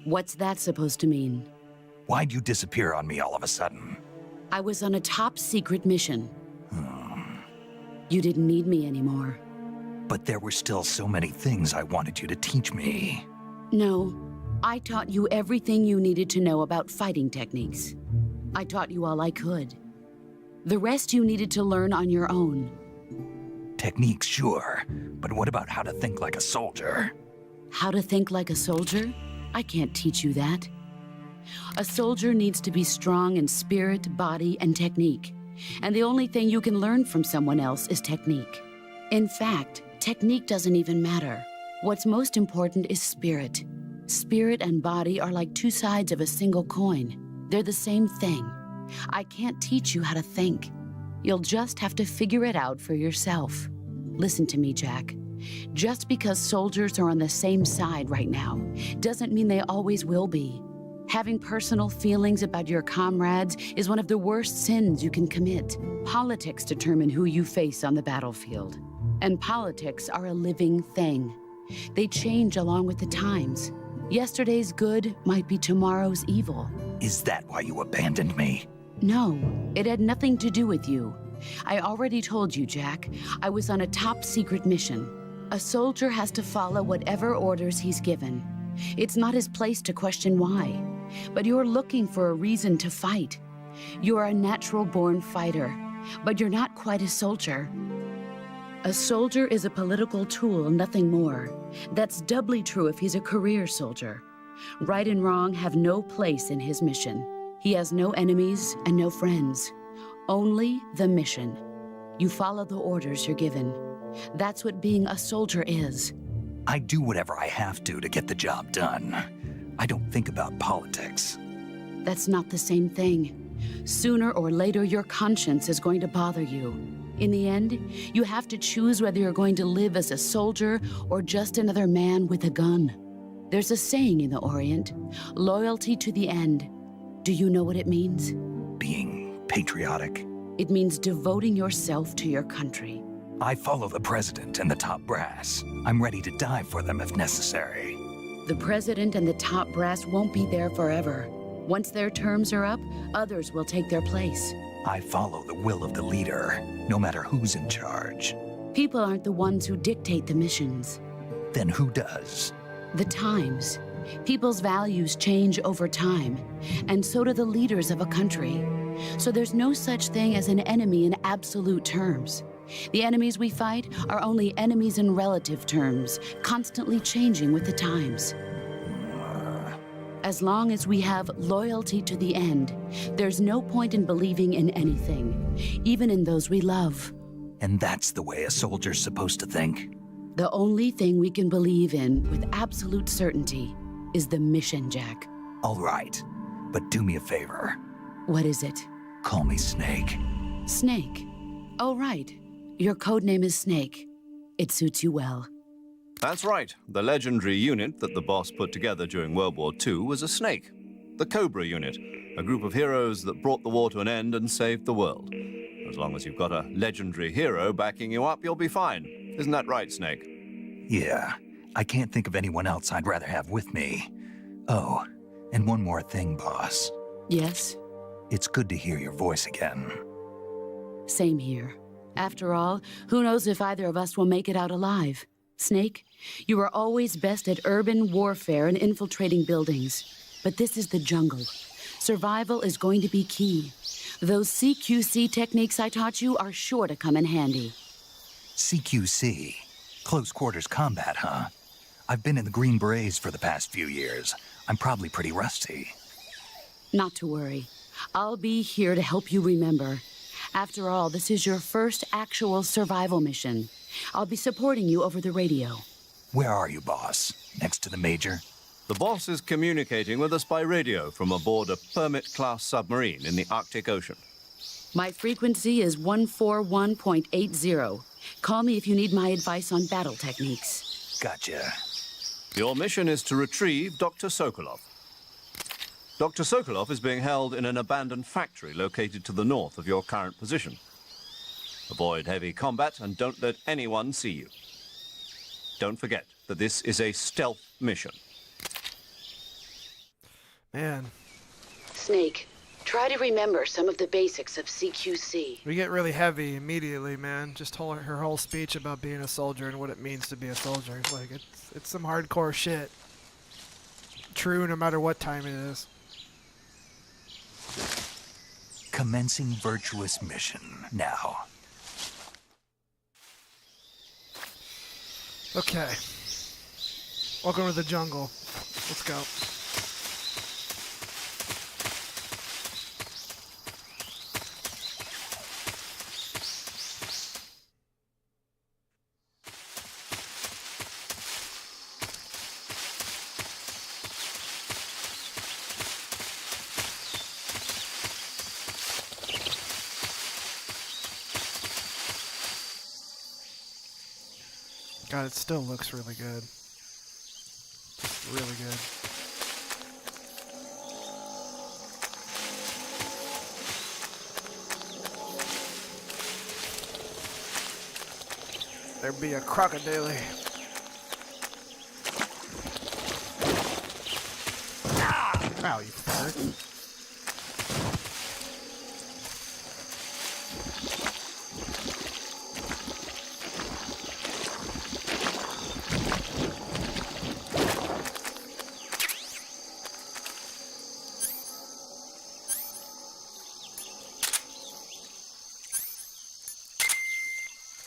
What's that supposed to mean? Why'd you disappear on me all of a sudden? I was on a top-secret mission. You didn't need me anymore. But there were still so many things I wanted you to teach me. No, I taught you everything you needed to know about fighting techniques. I taught you all I could. The rest you needed to learn on your own. Techniques, sure. But what about how to think like a soldier? How to think like a soldier? I can't teach you that. A soldier needs to be strong in spirit, body, and technique. And the only thing you can learn from someone else is technique. In fact, technique doesn't even matter. What's most important is spirit. Spirit and body are like two sides of a single coin. They're the same thing. I can't teach you how to think. You'll just have to figure it out for yourself. Listen to me, Jack. Just because soldiers are on the same side right now doesn't mean they always will be. Having personal feelings about your comrades is one of the worst sins you can commit. Politics determine who you face on the battlefield. And politics are a living thing. They change along with the times. Yesterday's good might be tomorrow's evil. Is that why you abandoned me? No, it had nothing to do with you. I already told you, Jack. I was on a top-secret mission. A soldier has to follow whatever orders he's given. It's not his place to question why. But you're looking for a reason to fight. You're a natural-born fighter, but you're not quite a soldier. A soldier is a political tool, nothing more. That's doubly true if he's a career soldier. Right and wrong have no place in his mission. He has no enemies and no friends. Only the mission. You follow the orders you're given. That's what being a soldier is. I do whatever I have to get the job done. I don't think about politics. That's not the same thing. Sooner or later, your conscience is going to bother you. In the end, you have to choose whether you're going to live as a soldier or just another man with a gun. There's a saying in the Orient, loyalty to the end. Do you know what it means? Being patriotic. It means devoting yourself to your country. I follow the president and the top brass. I'm ready to die for them if necessary. The president and the top brass won't be there forever. Once their terms are up, others will take their place. I follow the will of the leader, no matter who's in charge. People aren't the ones who dictate the missions. Then who does? The times. People's values change over time, and so do the leaders of a country. So there's no such thing as an enemy in absolute terms. The enemies we fight are only enemies in relative terms, constantly changing with the times. As long as we have loyalty to the end, there's no point in believing in anything, even in those we love. And that's the way a soldier's supposed to think? The only thing we can believe in with absolute certainty is the mission, Jack. All right, but do me a favor. What is it? Call me Snake. Snake. Oh, right. Your codename is Snake. It suits you well. That's right. The legendary unit that the boss put together during World War II was a snake. The Cobra unit, a group of heroes that brought the war to an end and saved the world. As long as you've got a legendary hero backing you up, you'll be fine. Isn't that right, Snake? Yeah, I can't think of anyone else I'd rather have with me. Oh, and one more thing, boss. Yes? It's good to hear your voice again. Same here. After all, who knows if either of us will make it out alive? Snake, you are always best at urban warfare and infiltrating buildings. But this is the jungle. Survival is going to be key. Those CQC techniques I taught you are sure to come in handy. CQC? Close quarters combat, huh? I've been in the Green Berets for the past few years. I'm probably pretty rusty. Not to worry. I'll be here to help you remember. After all, this is your first actual survival mission. I'll be supporting you over the radio. Where are you, boss? Next to the Major? The boss is communicating with us by radio from aboard a Permit-class submarine in the Arctic Ocean. My frequency is 141.80. Call me if you need my advice on battle techniques. Gotcha. Your mission is to retrieve Dr. Sokolov. Dr. Sokolov is being held in an abandoned factory located to the north of your current position. Avoid heavy combat and don't let anyone see you. Don't forget that this is a stealth mission. Man, Snake, try to remember some of the basics of CQC. we get really heavy immediately, man. Just her whole speech about being a soldier and what it means to be a soldier. Like, it's some hardcore shit. True no matter what time it is. Commencing virtuous mission now. Okay. Welcome to the jungle. Let's go. God, it still looks really good. Really good. There be a crocodile. Ow, you fuck.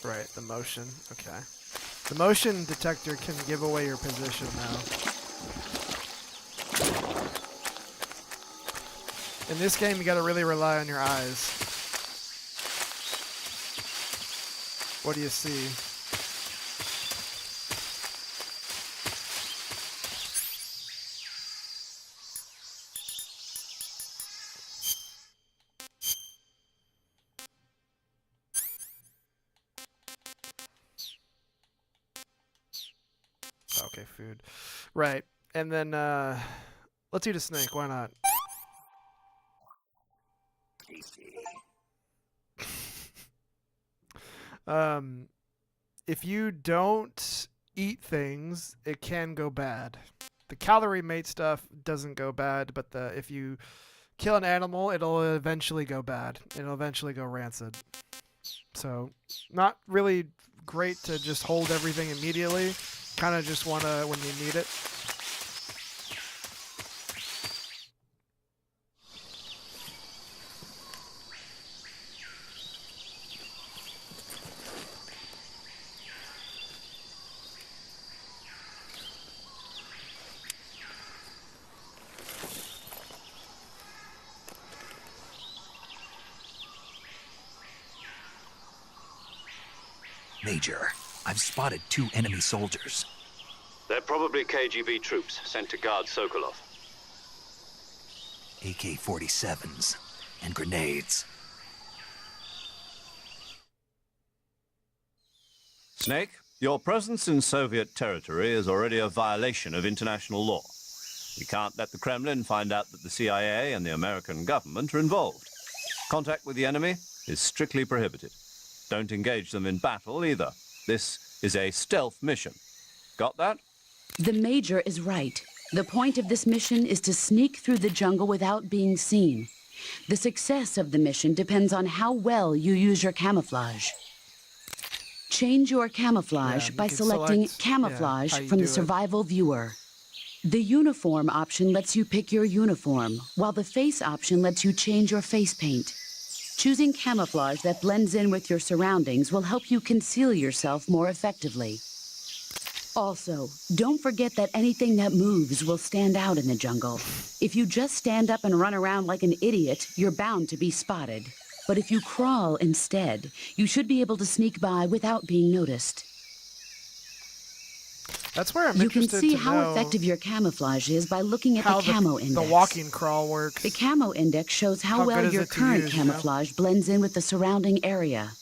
Right, the motion. Okay. The motion detector can give away your position now. In this game, you gotta really rely on your eyes. What do you see? Okay, food. Right. And then, let's eat a snake. Why not? If you don't eat things, it can go bad. The calorie mate stuff doesn't go bad, but if you kill an animal, it'll eventually go bad. It'll eventually go rancid. So, not really great to just hold everything immediately. Kind of just want to when you need it. Major, I've spotted 2 enemy soldiers. They're probably KGB troops sent to guard Sokolov. AK-47s and grenades. Snake, your presence in Soviet territory is already a violation of international law. We can't let the Kremlin find out that the CIA and the American government are involved. Contact with the enemy is strictly prohibited. Don't engage them in battle either. This is a stealth mission. Got that? The Major is right. The point of this mission is to sneak through the jungle without being seen. The success of the mission depends on how well you use your camouflage. Change your camouflage by selecting Camouflage from the Survival Viewer. The Uniform option lets you pick your uniform, while the Face option lets you change your face paint. Choosing camouflage that blends in with your surroundings will help you conceal yourself more effectively. Also, don't forget that anything that moves will stand out in the jungle. If you just stand up and run around like an idiot, you're bound to be spotted. But if you crawl instead, you should be able to sneak by without being noticed. That's where I'm You can interested see to how know effective your camouflage is by looking at how the camo index. the walking crawl works. The camo index shows how How well good is your it to current use, you know? camouflage blends in with the surrounding area.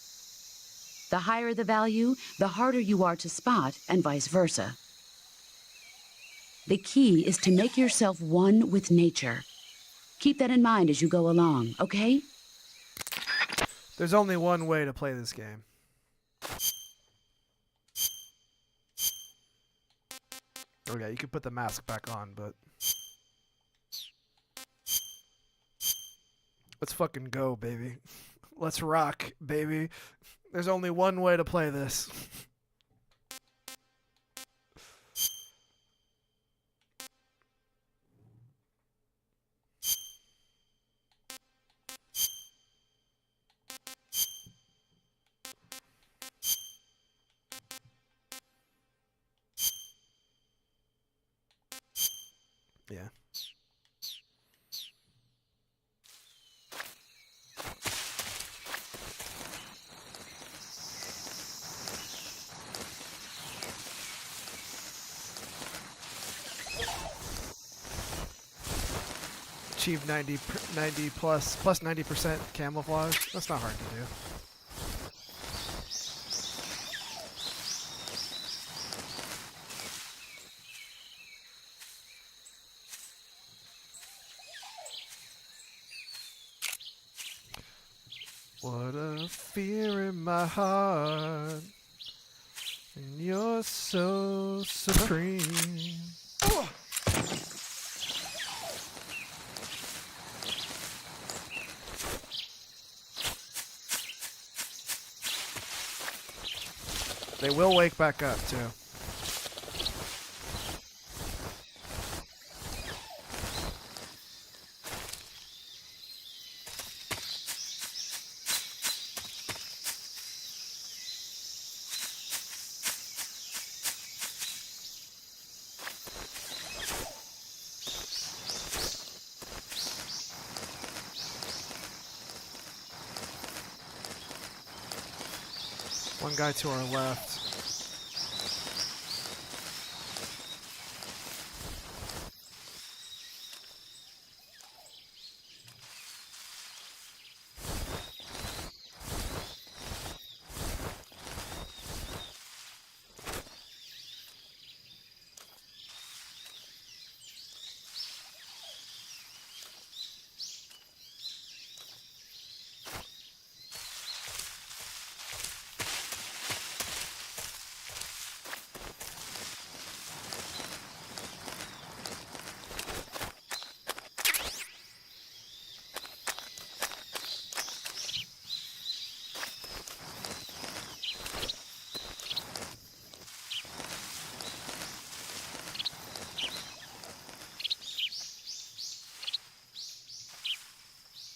The higher the value, the harder you are to spot, and vice versa. The key is to make yourself one with nature. Keep that in mind as you go along, okay? There's only one way to play this game. Okay, you can put the mask back on, but let's fucking go, baby. Let's rock, baby. There's only one way to play this. Yeah. Achieve 90 plus 90% camouflage. That's not hard to do. What a fear in my heart, and you're so supreme. They will wake back up, too. One guy to our left.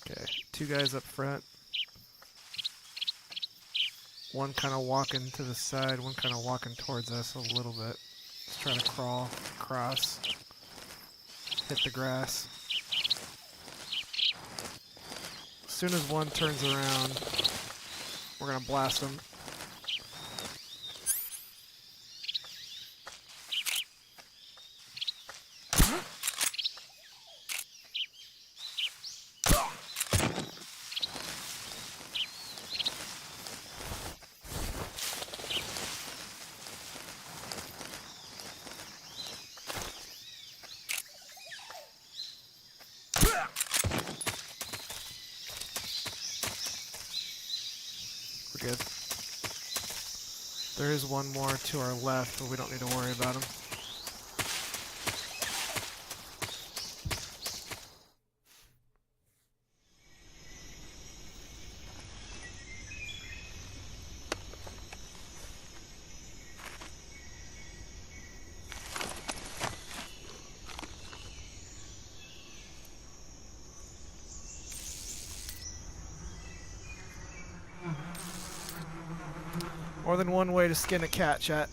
Okay, two guys up front. One kind of walking to the side, one kind of walking towards us a little bit. Just trying to crawl across, hit the grass. As soon as one turns around, we're gonna blast him. We're good. There is one more to our left, but we don't need to worry about him. More than one way to skin a cat, chat.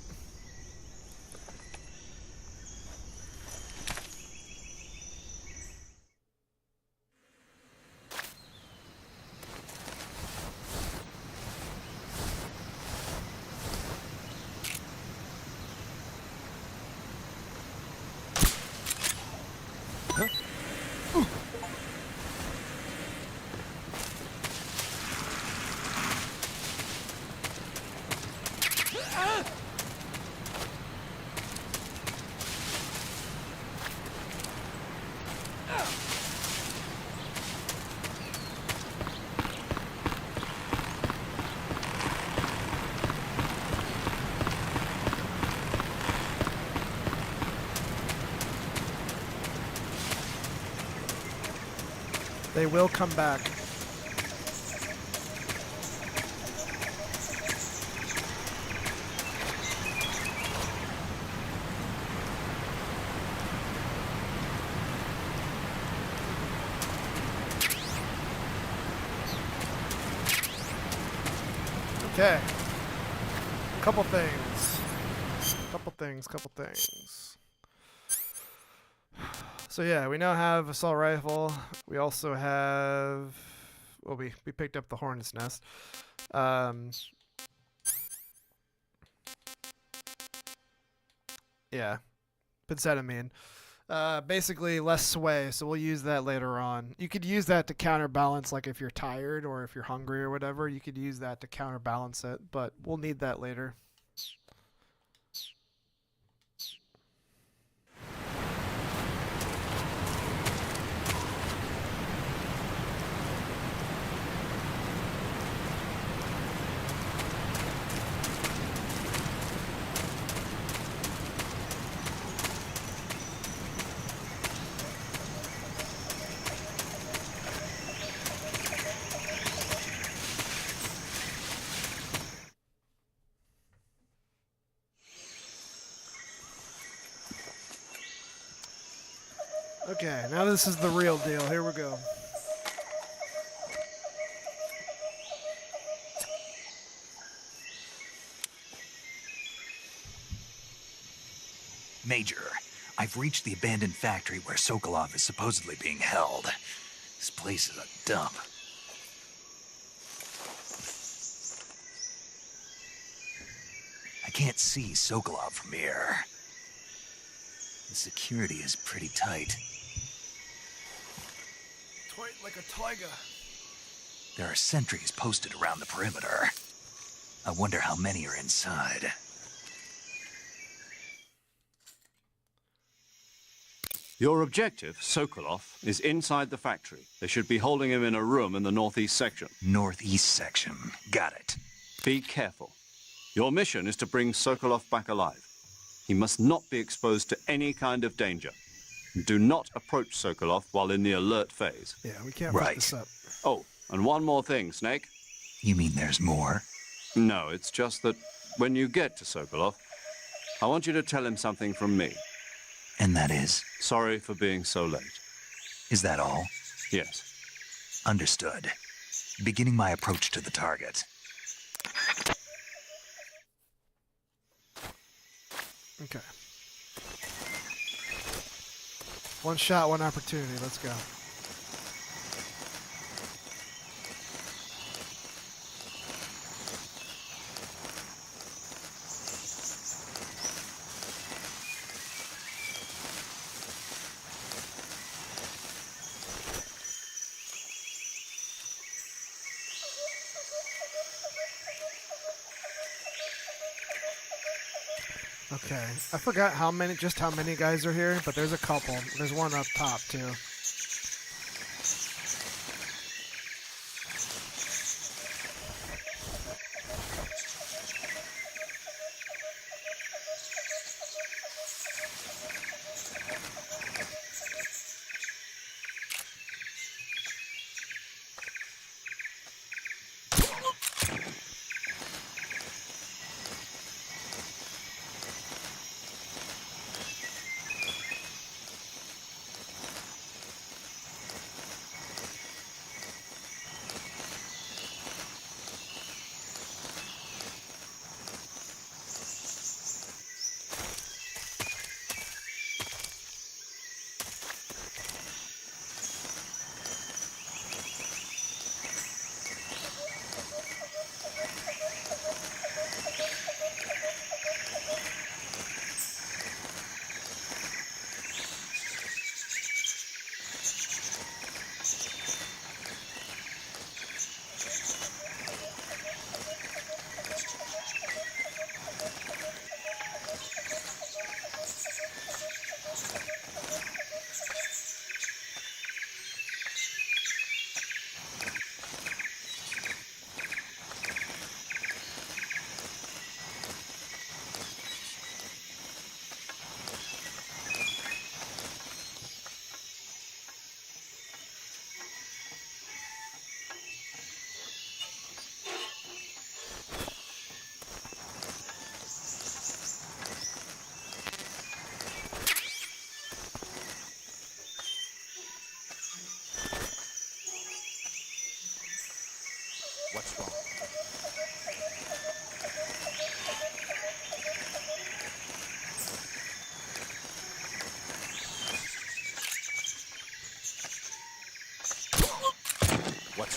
They will come back. Okay. Couple things. So yeah, we now have assault rifle. We also have, well, we picked up the hornet's nest. Yeah, pencetamine. Basically less sway, so we'll use that later on. You could use that to counterbalance, like if you're tired or if you're hungry or whatever, you could use that to counterbalance it, but we'll need that later. Okay, now this is the real deal. Here we go. Major, I've reached the abandoned factory where Sokolov is supposedly being held. This place is a dump. I can't see Sokolov from here. The security is pretty tight. Tight like a tiger. There are sentries posted around the perimeter. I wonder how many are inside. Your objective, Sokolov, is inside the factory. They should be holding him in a room in the northeast section. Northeast section. Got it. Be careful. Your mission is to bring Sokolov back alive. He must not be exposed to any kind of danger. Do not approach Sokolov while in the alert phase. Yeah, we can't Right. fuck this up. Oh, and one more thing, Snake. You mean there's more? No, it's just that when you get to Sokolov, I want you to tell him something from me. And that is? Sorry for being so late. Is that all? Yes. Understood. Beginning my approach to the target. Okay. One shot, one opportunity. Let's go. Okay, I forgot how many guys are here, but there's a couple. There's one up top too.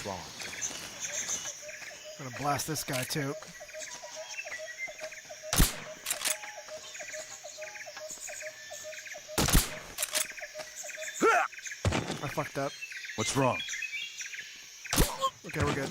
wrong? I'm gonna blast this guy too. I fucked up. What's wrong? Okay, we're good.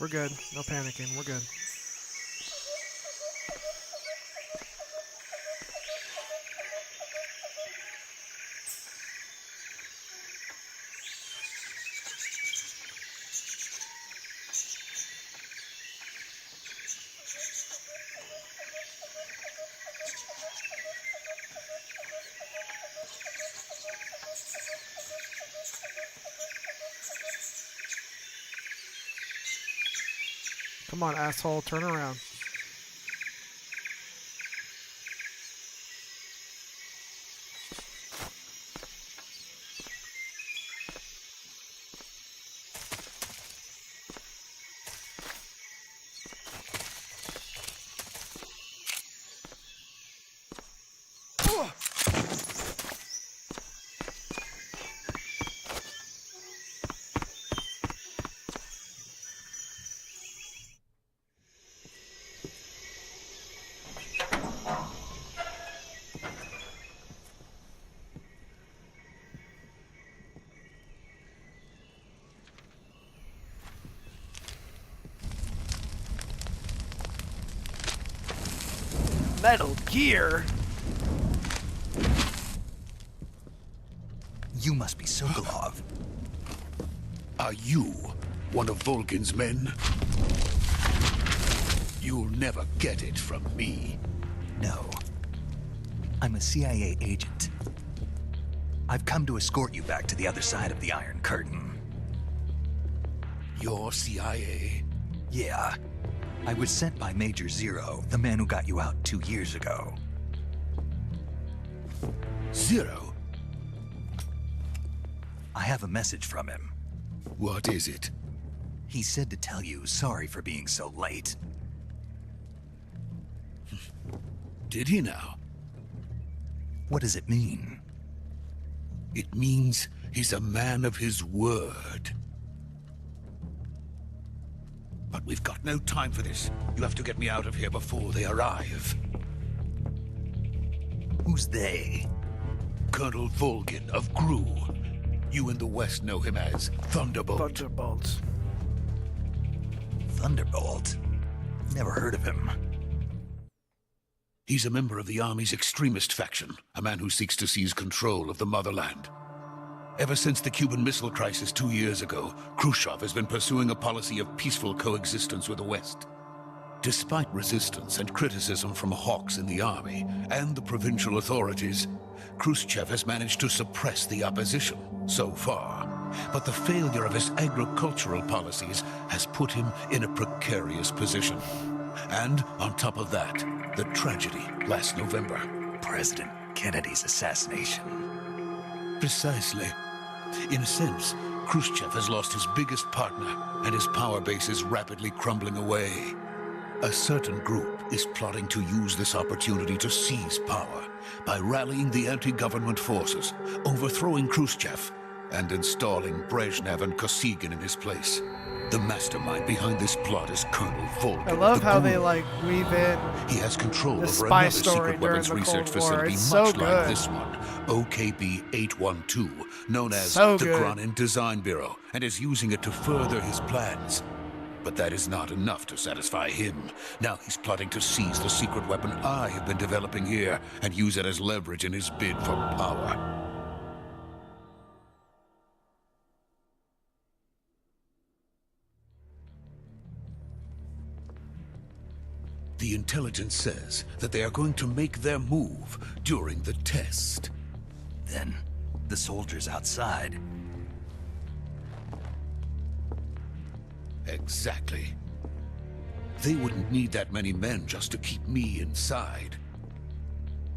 We're good. No panicking. We're good. Come on, asshole. Turn around. Metal Gear? You must be Sokolov. Are you one of Volgin's men? You'll never get it from me. No. I'm a CIA agent. I've come to escort you back to the other side of the Iron Curtain. You're CIA? Yeah. I was sent by Major Zero, the man who got you out 2 years ago. Zero? I have a message from him. What is it? He said to tell you sorry for being so late. Did he now? What does it mean? It means he's a man of his word. But we've got no time for this. You have to get me out of here before they arrive. Who's they? Colonel Volgin of GRU. You in the West know him as Thunderbolt. Thunderbolt. Thunderbolt? Never heard of him. He's a member of the Army's extremist faction, a man who seeks to seize control of the motherland. Ever since the Cuban Missile Crisis 2 years ago, Khrushchev has been pursuing a policy of peaceful coexistence with the West. Despite resistance and criticism from hawks in the army and the provincial authorities, Khrushchev has managed to suppress the opposition so far. But the failure of his agricultural policies has put him in a precarious position. And on top of that, the tragedy last November. President Kennedy's assassination. Precisely. In a sense, Khrushchev has lost his biggest partner, and his power base is rapidly crumbling away. A certain group is plotting to use this opportunity to seize power by rallying the anti-government forces, overthrowing Khrushchev, and installing Brezhnev and Kosygin in his place. The mastermind behind this plot is Colonel Volgin. I love the how GRU. they like weave in He has control the over spy another story secret during weapons the research Cold War. facility It's much so like good. this one, OKB-812, known as So the good. Granin Design Bureau, and is using it to further his plans. But that is not enough to satisfy him. Now he's plotting to seize the secret weapon I have been developing here and use it as leverage in his bid for power. The intelligence says that they are going to make their move during the test. Then, the soldiers outside. Exactly. They wouldn't need that many men just to keep me inside.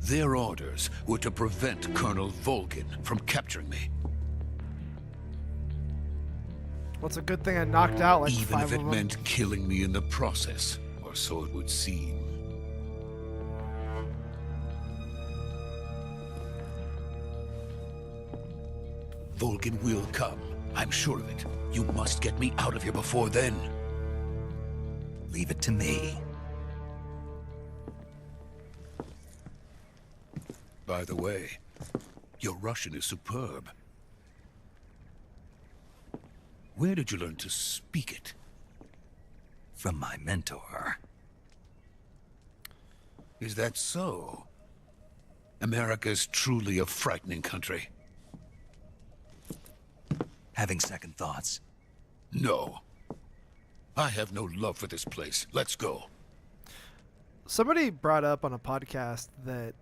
Their orders were to prevent Colonel Volgin from capturing me. Well, it's a good thing I knocked out like Even 5 if of it them. meant killing me in the process, or so it would seem. Volgin will come. I'm sure of it. You must get me out of here before then. Leave it to me. By the way, your Russian is superb. Where did you learn to speak it? From my mentor. Is that so? America's truly a frightening country. Having second thoughts. No. I have no love for this place. Let's go. Somebody brought up on a podcast that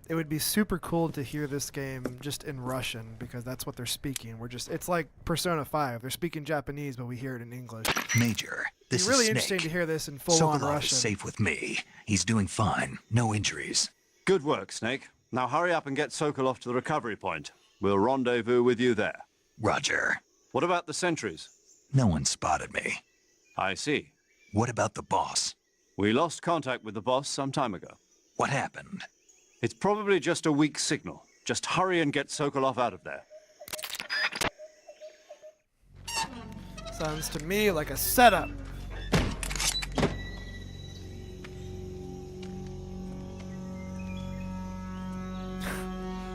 it would be super cool to hear this game just in Russian because that's what they're speaking. It's like Persona 5. They're speaking Japanese, but we hear it in English. Major, this It'd be really is interesting Snake. to hear this in full-on Sokolov Russian. is safe with me. He's doing fine. No injuries. Good work, Snake. Now hurry up and get Sokolov to the recovery point. We'll rendezvous with you there. Roger. What about the sentries? No one spotted me. I see. What about the boss? We lost contact with the boss some time ago. What happened? It's probably just a weak signal. Just hurry and get Sokolov out of there. Sounds to me like a setup.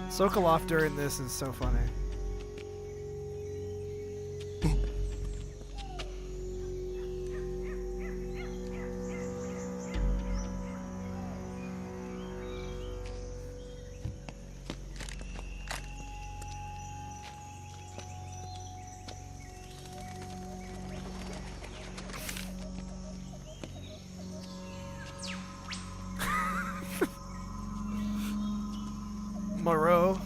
Sokolov during this is so funny. Moreau.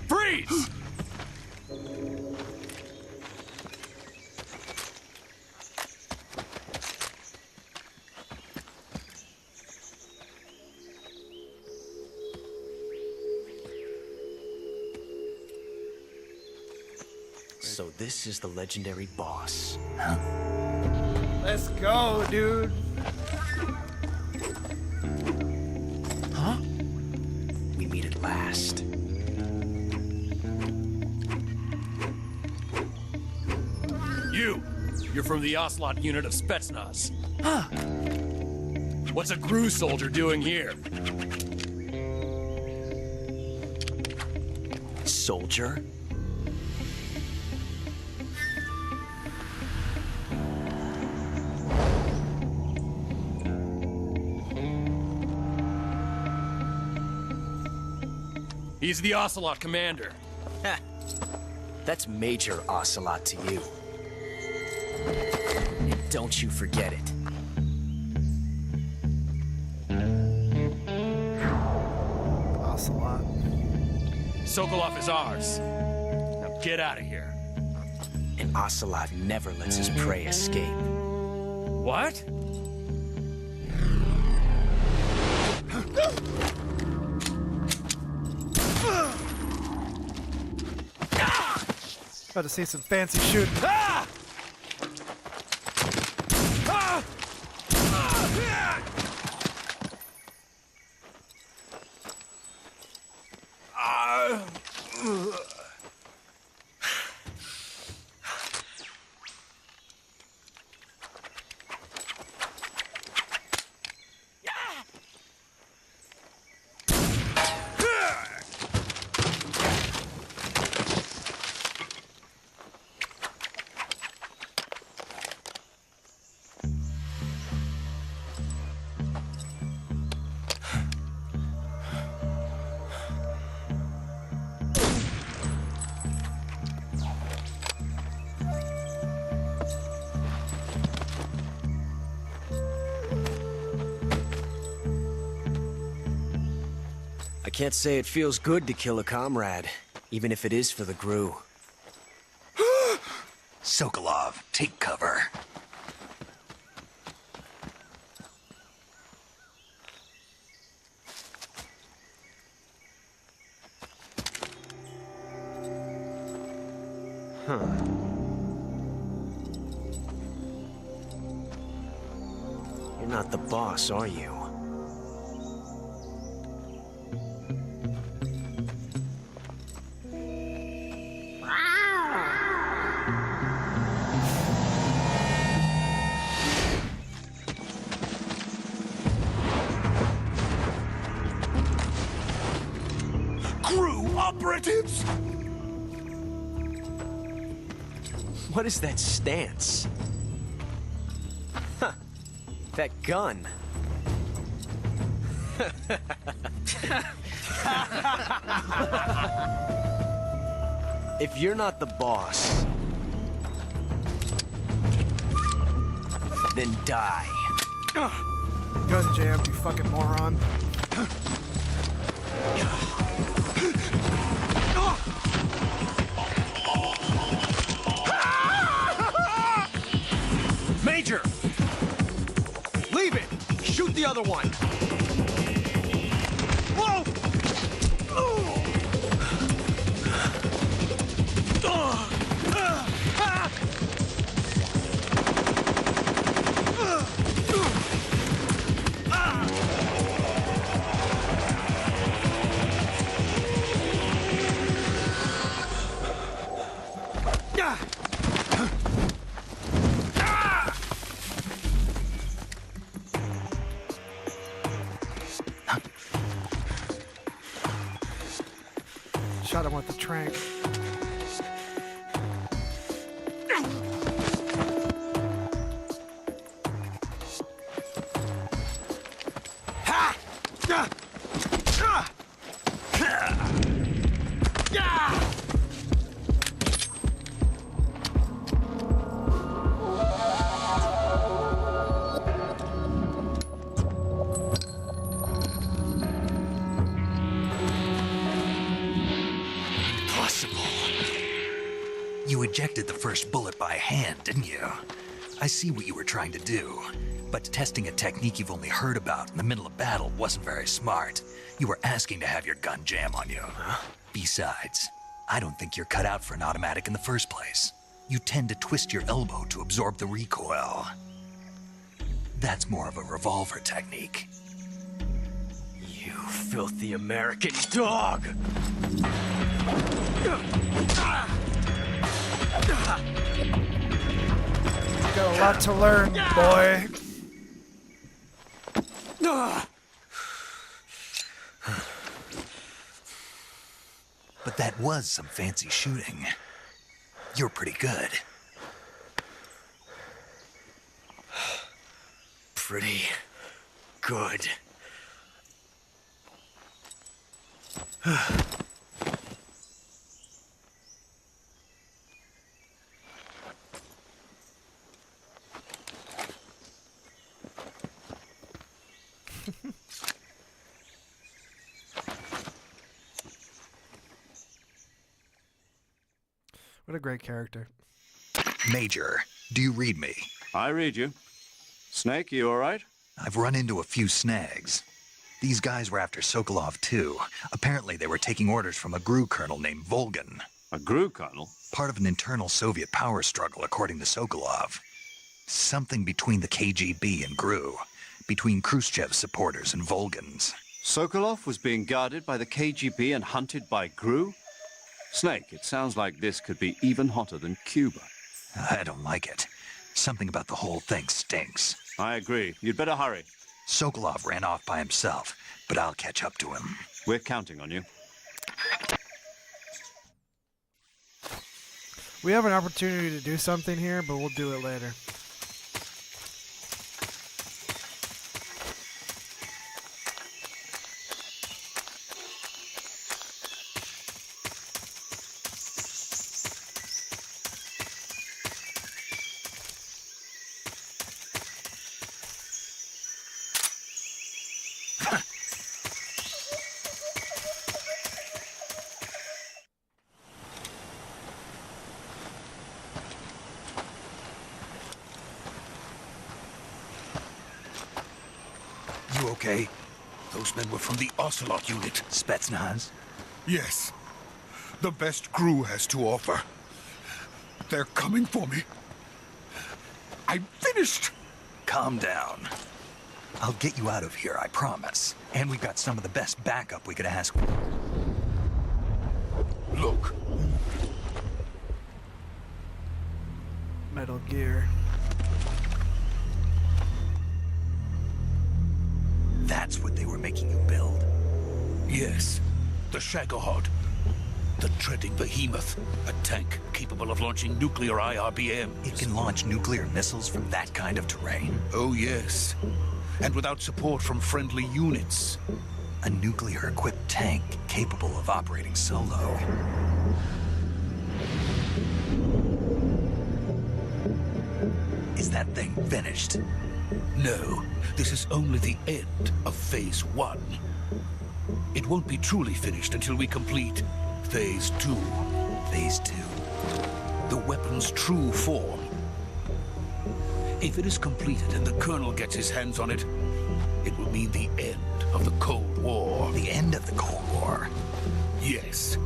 Freeze! So this is the legendary boss. Let's go, dude. Huh? We meet at last. You're from the Ocelot unit of Spetsnaz. Huh. What's a GRU soldier doing here? Soldier? He's the Ocelot commander. Heh. That's Major Ocelot to you. And don't you forget it. Ocelot. Sokolov is ours. Now get out of here. And Ocelot never lets his prey escape. What? About to see some fancy shooting. Ah! Ah! can't say it feels good to kill a comrade, even if it is for the GRU. Sokolov, take cover. You're not the boss, are you? GRU operatives! What is that stance? Huh. That gun. If you're not the boss, then die. Gun jam, you fucking moron. Major! Leave it! Shoot the other one! Whoa! Shot him with the trank. You ejected the first bullet by hand, didn't you? I see what you were trying to do, but testing a technique you've only heard about in the middle of battle wasn't very smart. You were asking to have your gun jam on you. Besides, I don't think you're cut out for an automatic in the first place. You tend to twist your elbow to absorb the recoil. That's more of a revolver technique. You filthy American dog! Got a lot to learn, boy. But that was some fancy shooting. You're pretty good. Pretty good. What a great character. Major, do you read me? I read you. Snake, you all right? I've run into a few snags. These guys were after Sokolov too. Apparently they were taking orders from a GRU colonel named Volgin. A GRU colonel? Part of an internal Soviet power struggle, according to Sokolov. Something between the KGB and GRU. Between Khrushchev's supporters and Volgin's. Sokolov was being guarded by the KGB and hunted by GRU? Snake, it sounds like this could be even hotter than Cuba. I don't like it. Something about the whole thing stinks. I agree. You'd better hurry. Sokolov ran off by himself, but I'll catch up to him. We're counting on you. We have an opportunity to do something here, but we'll do it later. You okay? Those men were from the Ocelot unit. Spetsnaz? Yes. The best crew has to offer. They're coming for me. I'm finished! Calm down. I'll get you out of here, I promise. And we've got some of the best backup we could ask for. Look. Metal Gear. That's what they were making you build? Yes. The Shagohod. The treading behemoth. A tank capable of launching nuclear IRBMs. It can launch nuclear missiles from that kind of terrain? Oh, yes. And without support from friendly units. A nuclear-equipped tank capable of operating solo. Is that thing finished? No, this is only the end of Phase 1. It won't be truly finished until we complete Phase 2. Phase 2? The weapon's true form. If it is completed and the Colonel gets his hands on it, it will mean the end of the Cold War. The end of the Cold War? Yes.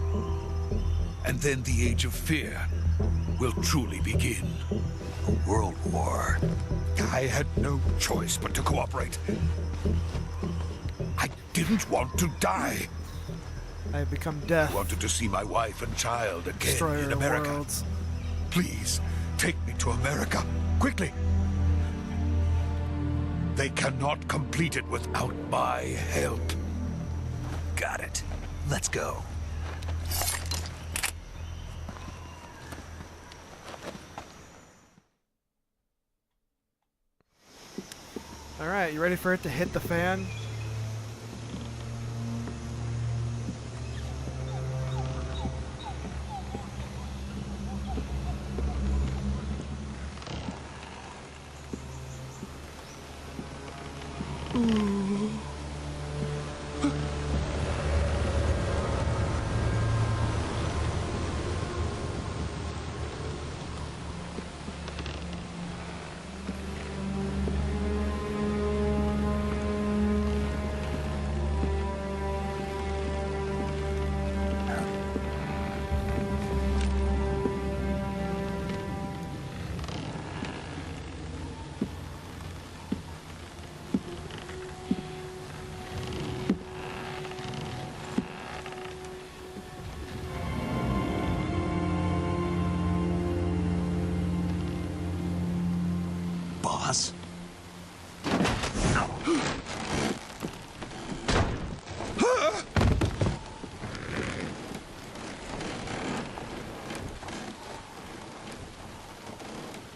And then the Age of Fear will truly begin. A world war? I had no choice but to cooperate. I didn't want to die. I have become death. I wanted to see my wife and child again Destroyer in of America. worlds. Please, take me to America, quickly. They cannot complete it without my help. Got it. Let's go. Alright, you ready for it to hit the fan? Boss?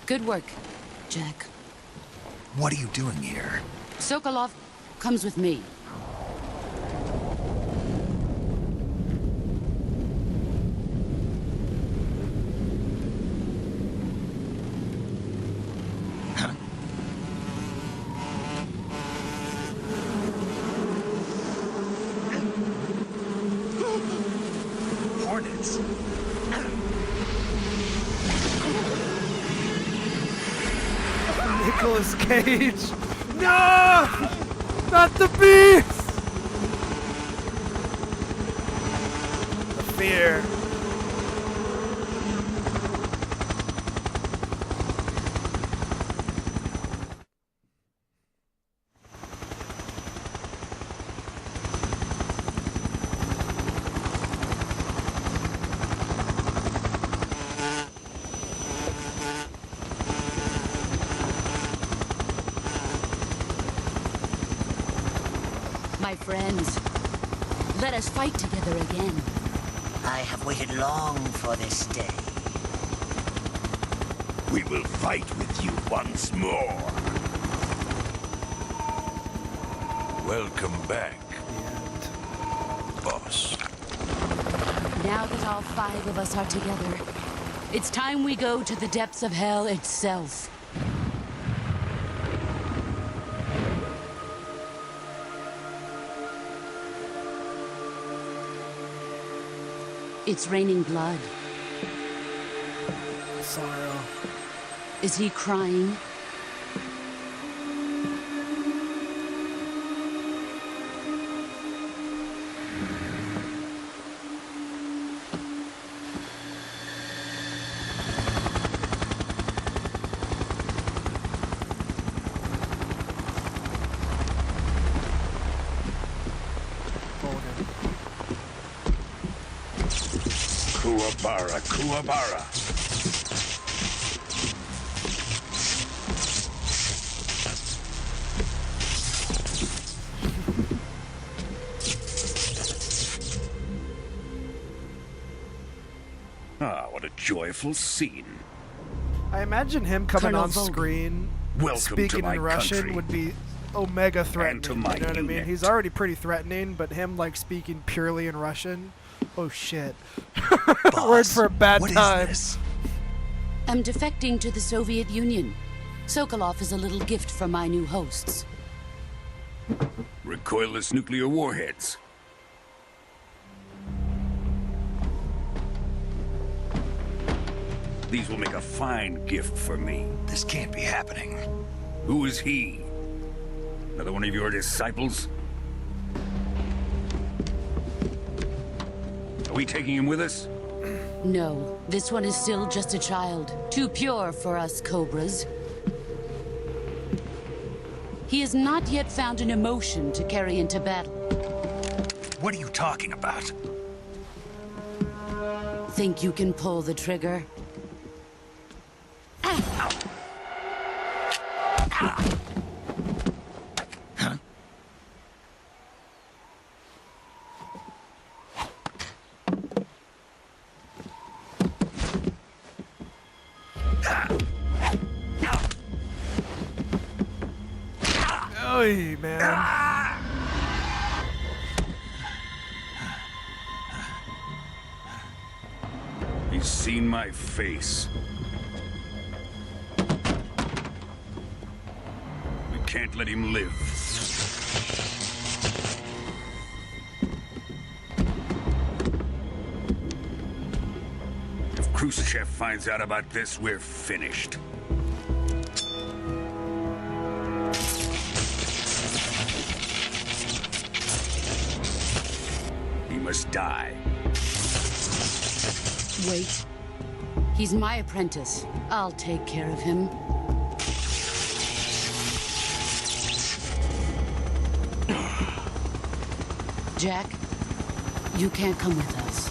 Good work, Jack. What are you doing here? Sokolov comes with me. Hornets? Nicolas Cage! No! Not the beast! The fear. My friends, let us fight together again. I have waited long for this day. We will fight with you once more. Welcome back, boss. Now that all 5 of us are together, it's time we go to the depths of hell itself. It's raining blood. Sorrow. Is he crying? Kuwabara, Kuwabara. Ah, what a joyful scene. I imagine him coming Colonel on Vogel. screen, Welcome speaking to my in Russian country. would be omega threatening. to my you know what I mean? unit. He's already pretty threatening, but him like speaking purely in Russian. Oh shit! Boss, Word for a bad what is time. this? I'm defecting to the Soviet Union. Sokolov is a little gift from my new hosts. Recoilless nuclear warheads. These will make a fine gift for me. This can't be happening. Who is he? Another one of your disciples? Are we taking him with us? No, this one is still just a child. Too pure for us Cobras. He has not yet found an emotion to carry into battle. What are you talking about? Think you can pull the trigger? Huh? Oy, man. He's seen my face. We can't let him live. If Khrushchev finds out about this, we're finished. He must die. Wait. He's my apprentice. I'll take care of him. Jack, you can't come with us.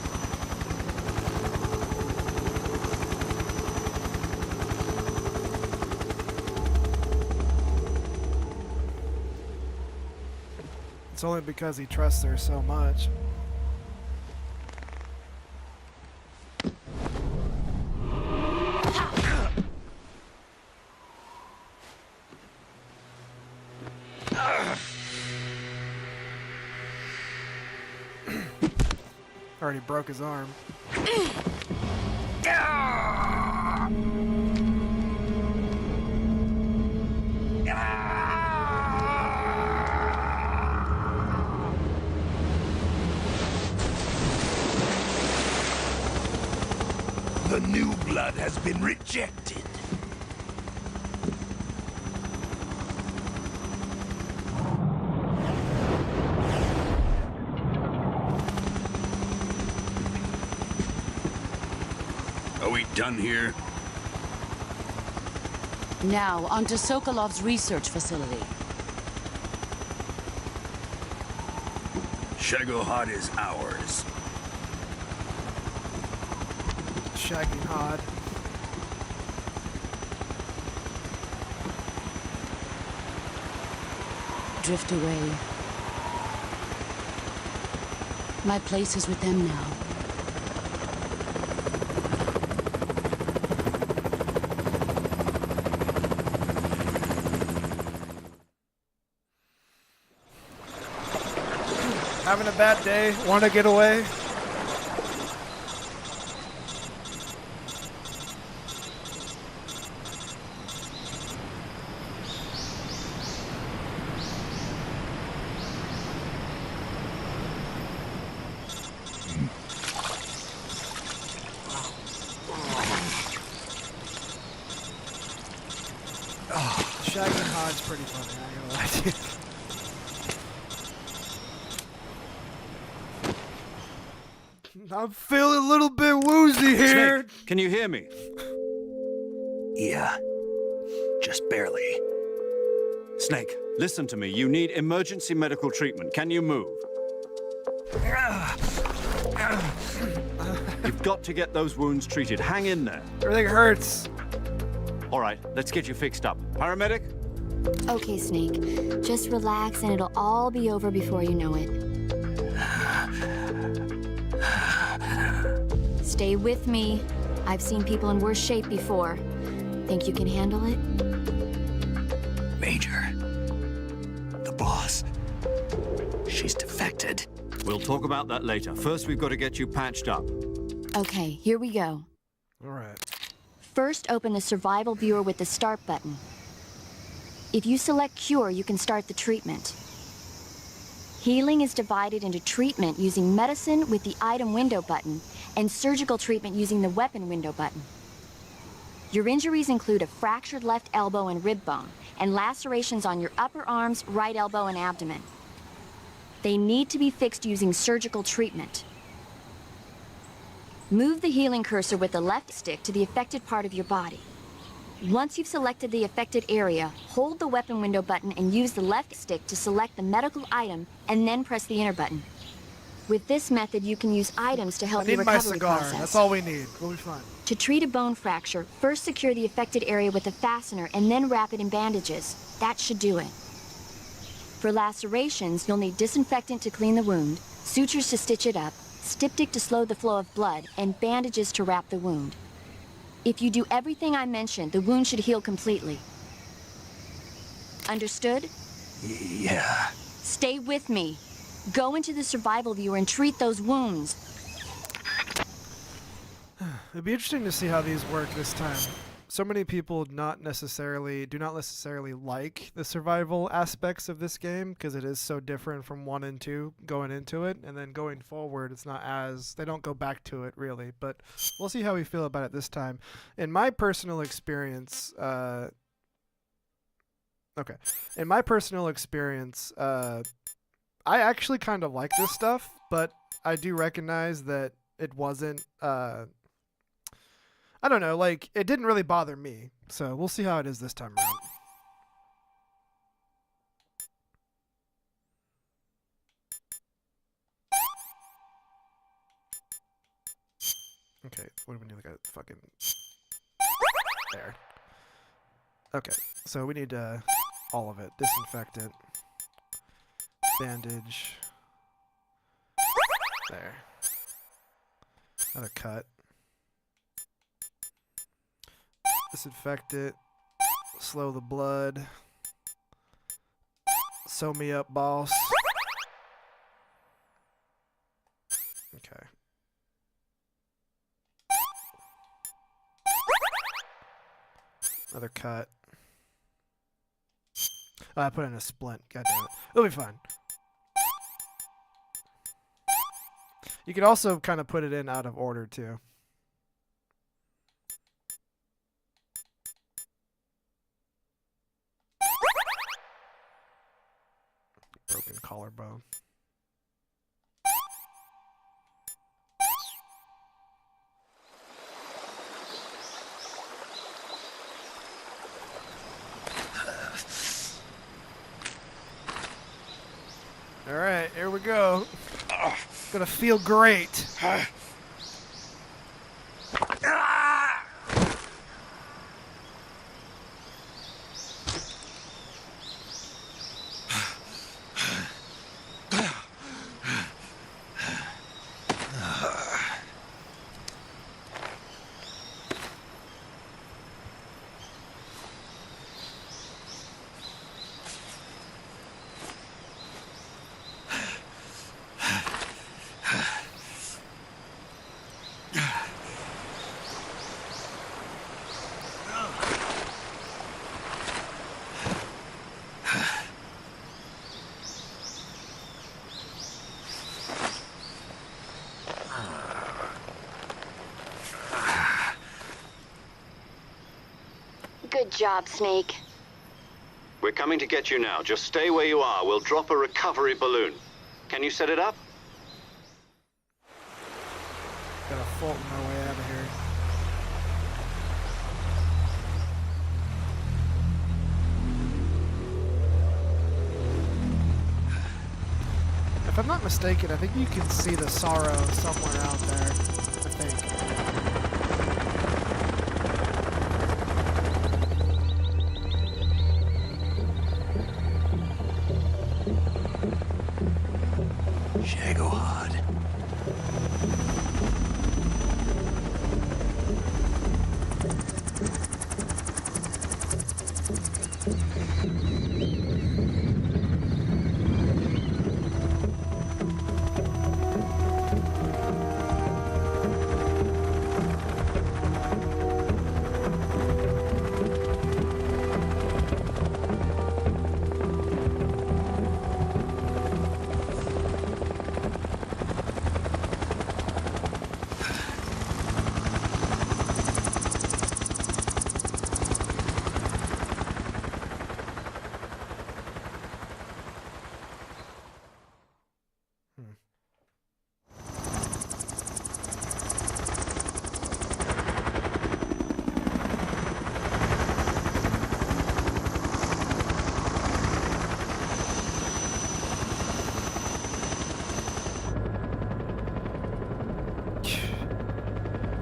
It's only because he trusts her so much. Already broke his arm. The new blood has been rejected. Are we done here? Now, onto Sokolov's research facility. Shagohod is ours. Shagging hard. Drift away. My place is with them now. Having a bad day? Want to get away? Shagging Hod's pretty funny, I ain't gonna lie to you. I'm feeling a little bit woozy here. Snake, can you hear me? Yeah. Just barely. Snake, listen to me. You need emergency medical treatment. Can you move? You've got to get those wounds treated. Hang in there. Everything hurts. All right, let's get you fixed up. Paramedic? Okay, Snake. Just relax and it'll all be over before you know it. Stay with me. I've seen people in worse shape before. Think you can handle it? Major. The boss. She's defected. We'll talk about that later. First, we've got to get you patched up. Okay, here we go. All right. First, open the survival viewer with the start button. If you select cure, you can start the treatment. Healing is divided into treatment using medicine with the item window button and surgical treatment using the weapon window button. Your injuries include a fractured left elbow and rib bone and lacerations on your upper arms, right elbow, and abdomen. They need to be fixed using surgical treatment. Move the healing cursor with the left stick to the affected part of your body. Once you've selected the affected area, hold the weapon window button and use the left stick to select the medical item and then press the enter button. With this method, you can use items to help I your need my recovery cigar. process. That's all we need. We'll be fine. To treat a bone fracture, first secure the affected area with a fastener and then wrap it in bandages. That should do it. For lacerations, you'll need disinfectant to clean the wound, sutures to stitch it up, styptic to slow the flow of blood, and bandages to wrap the wound. If you do everything I mentioned, the wound should heal completely. Understood? Yeah. Stay with me. Go into the survival viewer and treat those wounds. It'd be interesting to see how these work this time. So many people do not necessarily like the survival aspects of this game because it is so different from 1 and 2 going into it, and then going forward it's not as, they don't go back to it really, but we'll see how we feel about it this time. In my personal experience, I actually kind of like this stuff, but I do recognize that it wasn't I don't know, like, it didn't really bother me. So we'll see how it is this time around. Okay, what do we need? Like a fucking... There. Okay, so we need all of it. Disinfectant. Bandage. There. Another cut. Disinfect it. Slow the blood. Sew me up, boss. Okay. Another cut. Oh, I put in a splint. God damn it. It'll be fine. You could also kind of put it in out of order, too. Broken collarbone. All right, here we go. It's gonna feel great. Good job, Snake. We're coming to get you now. Just stay where you are. We'll drop a recovery balloon. Can you set it up? Gotta Fulton our way out of here. I If I'm not mistaken, I think you can see the Sorrow somewhere out there. I think. Shagohod.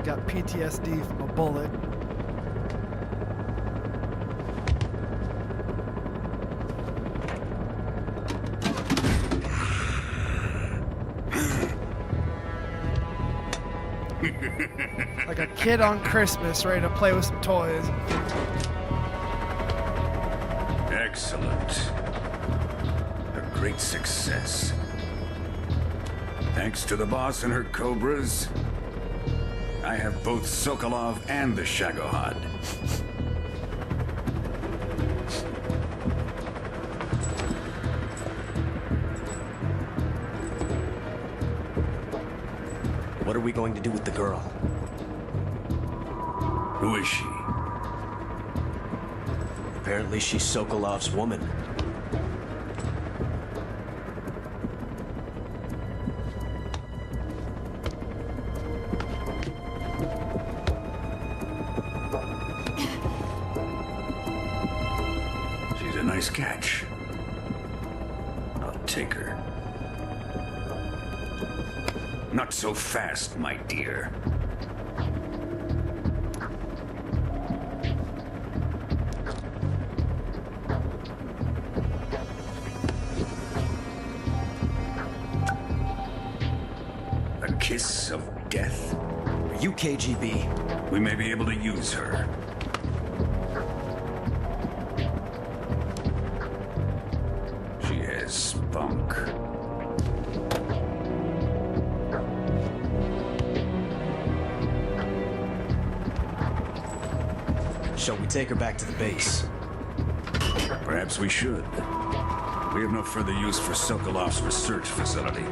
Got PTSD from a bullet. Like a kid on Christmas ready to play with some toys. Excellent. A great success. Thanks to the boss and her cobras, I have both Sokolov and the Shagohod. What are we going to do with the girl? Who is she? Apparently she's Sokolov's woman. She's a nice catch. I'll take her. Not so fast, my dear. A kiss of death? Are you KGB? We may be able to use her. She has spunk. Shall we take her back to the base? Perhaps we should. We have no further use for Sokolov's research facility.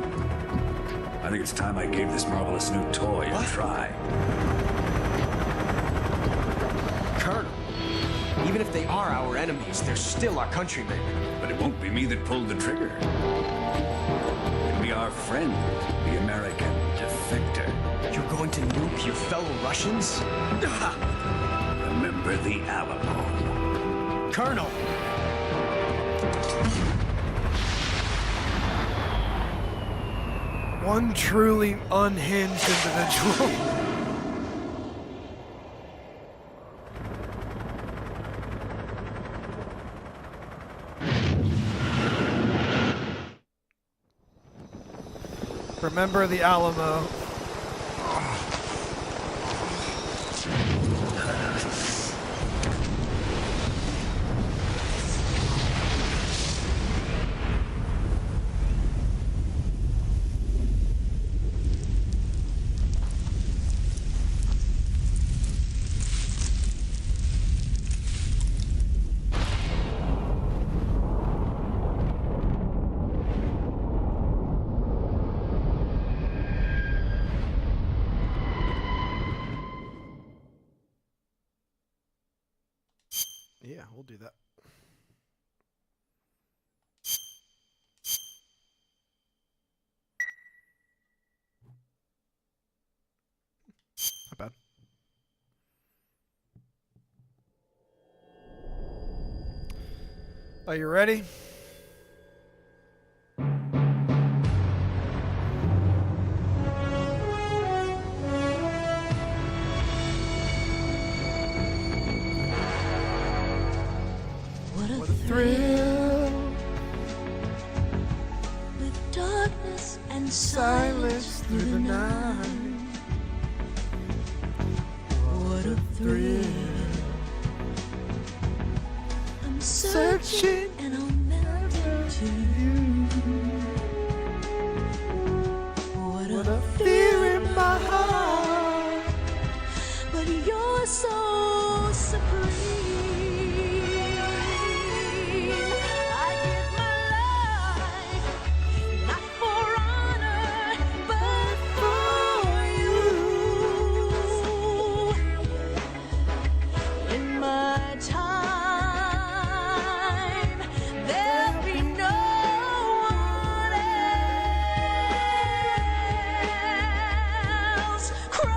I think it's time I gave this marvelous new toy a try. Colonel, even if they are our enemies, they're still our countrymen. But it won't be me that pulled the trigger. It'll be our friend, the American defector. You're going to nuke your fellow Russians? Remember the Alamo. Colonel! One truly unhinged individual. Remember the Alamo. Yeah, we'll do that. Not bad. Are you ready? thrill. With darkness and Silence through the night. What a thrill. I'm searching and I'm melting to you. What a fear in my heart. But you're so supreme. I give my life, not for honor, but for you. In my time, there'll be no one else. Crime,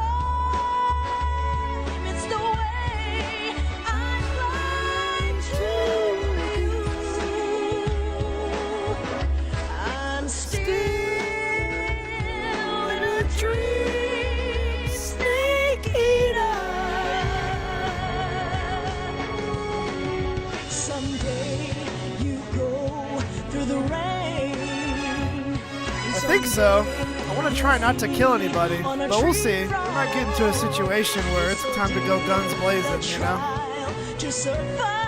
it's the way I fly to you. I'm still in a dream, snake eater. Someday you go through the rain. I think so. I want to try not to kill anybody, but we'll see. I might get into a situation where it's time to go guns blazing, you know? To survive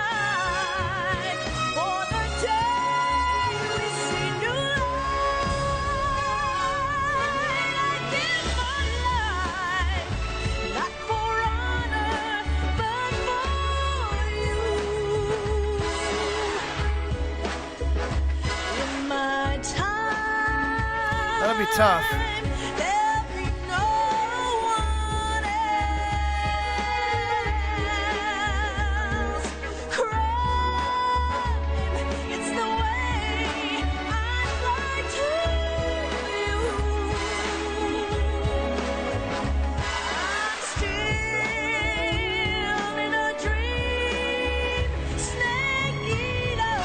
for the day we see new light. I give my life, not for honor, but for you. In my time, That'll be tough. there'll be no one else. Crime, it's the way I fly to you. I'm still in a dream, snake eater.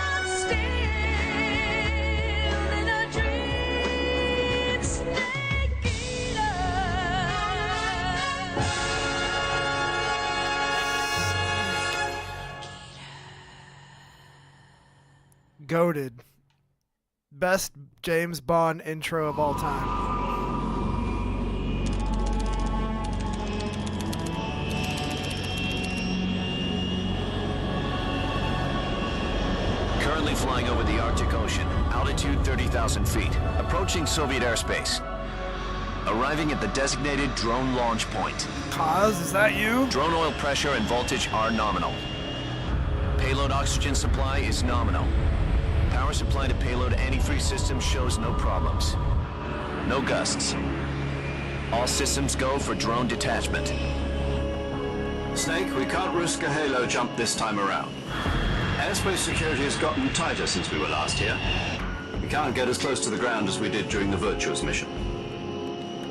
I'm still in a dream, snake eater. Goated. Best James Bond intro of all time. Currently flying over the Arctic Ocean, altitude 30,000 feet, approaching Soviet airspace. Arriving at the designated drone launch point. Kaz, is that you? Drone oil pressure and voltage are nominal. Payload oxygen supply is nominal. Power supply to payload antifreeze system shows no problems. No gusts. All systems go for drone detachment. Snake, we can't risk a halo jump this time around. Airspace security has gotten tighter since we were last here. We can't get as close to the ground as we did during the Virtuous mission.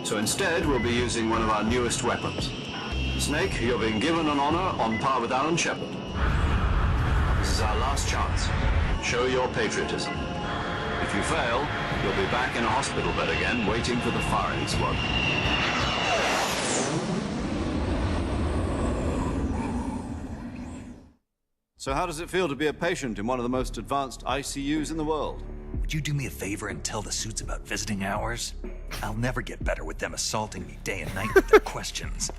So instead, we'll be using one of our newest weapons. Snake, you're being given an honor on par with Alan Shepard. This is our last chance. Show your patriotism. If you fail, you'll be back in a hospital bed again, waiting for the firing squad. So how does it feel to be a patient in one of the most advanced ICUs in the world? Would you do me a favor and tell the suits about visiting hours? I'll never get better with them assaulting me day and night with their questions.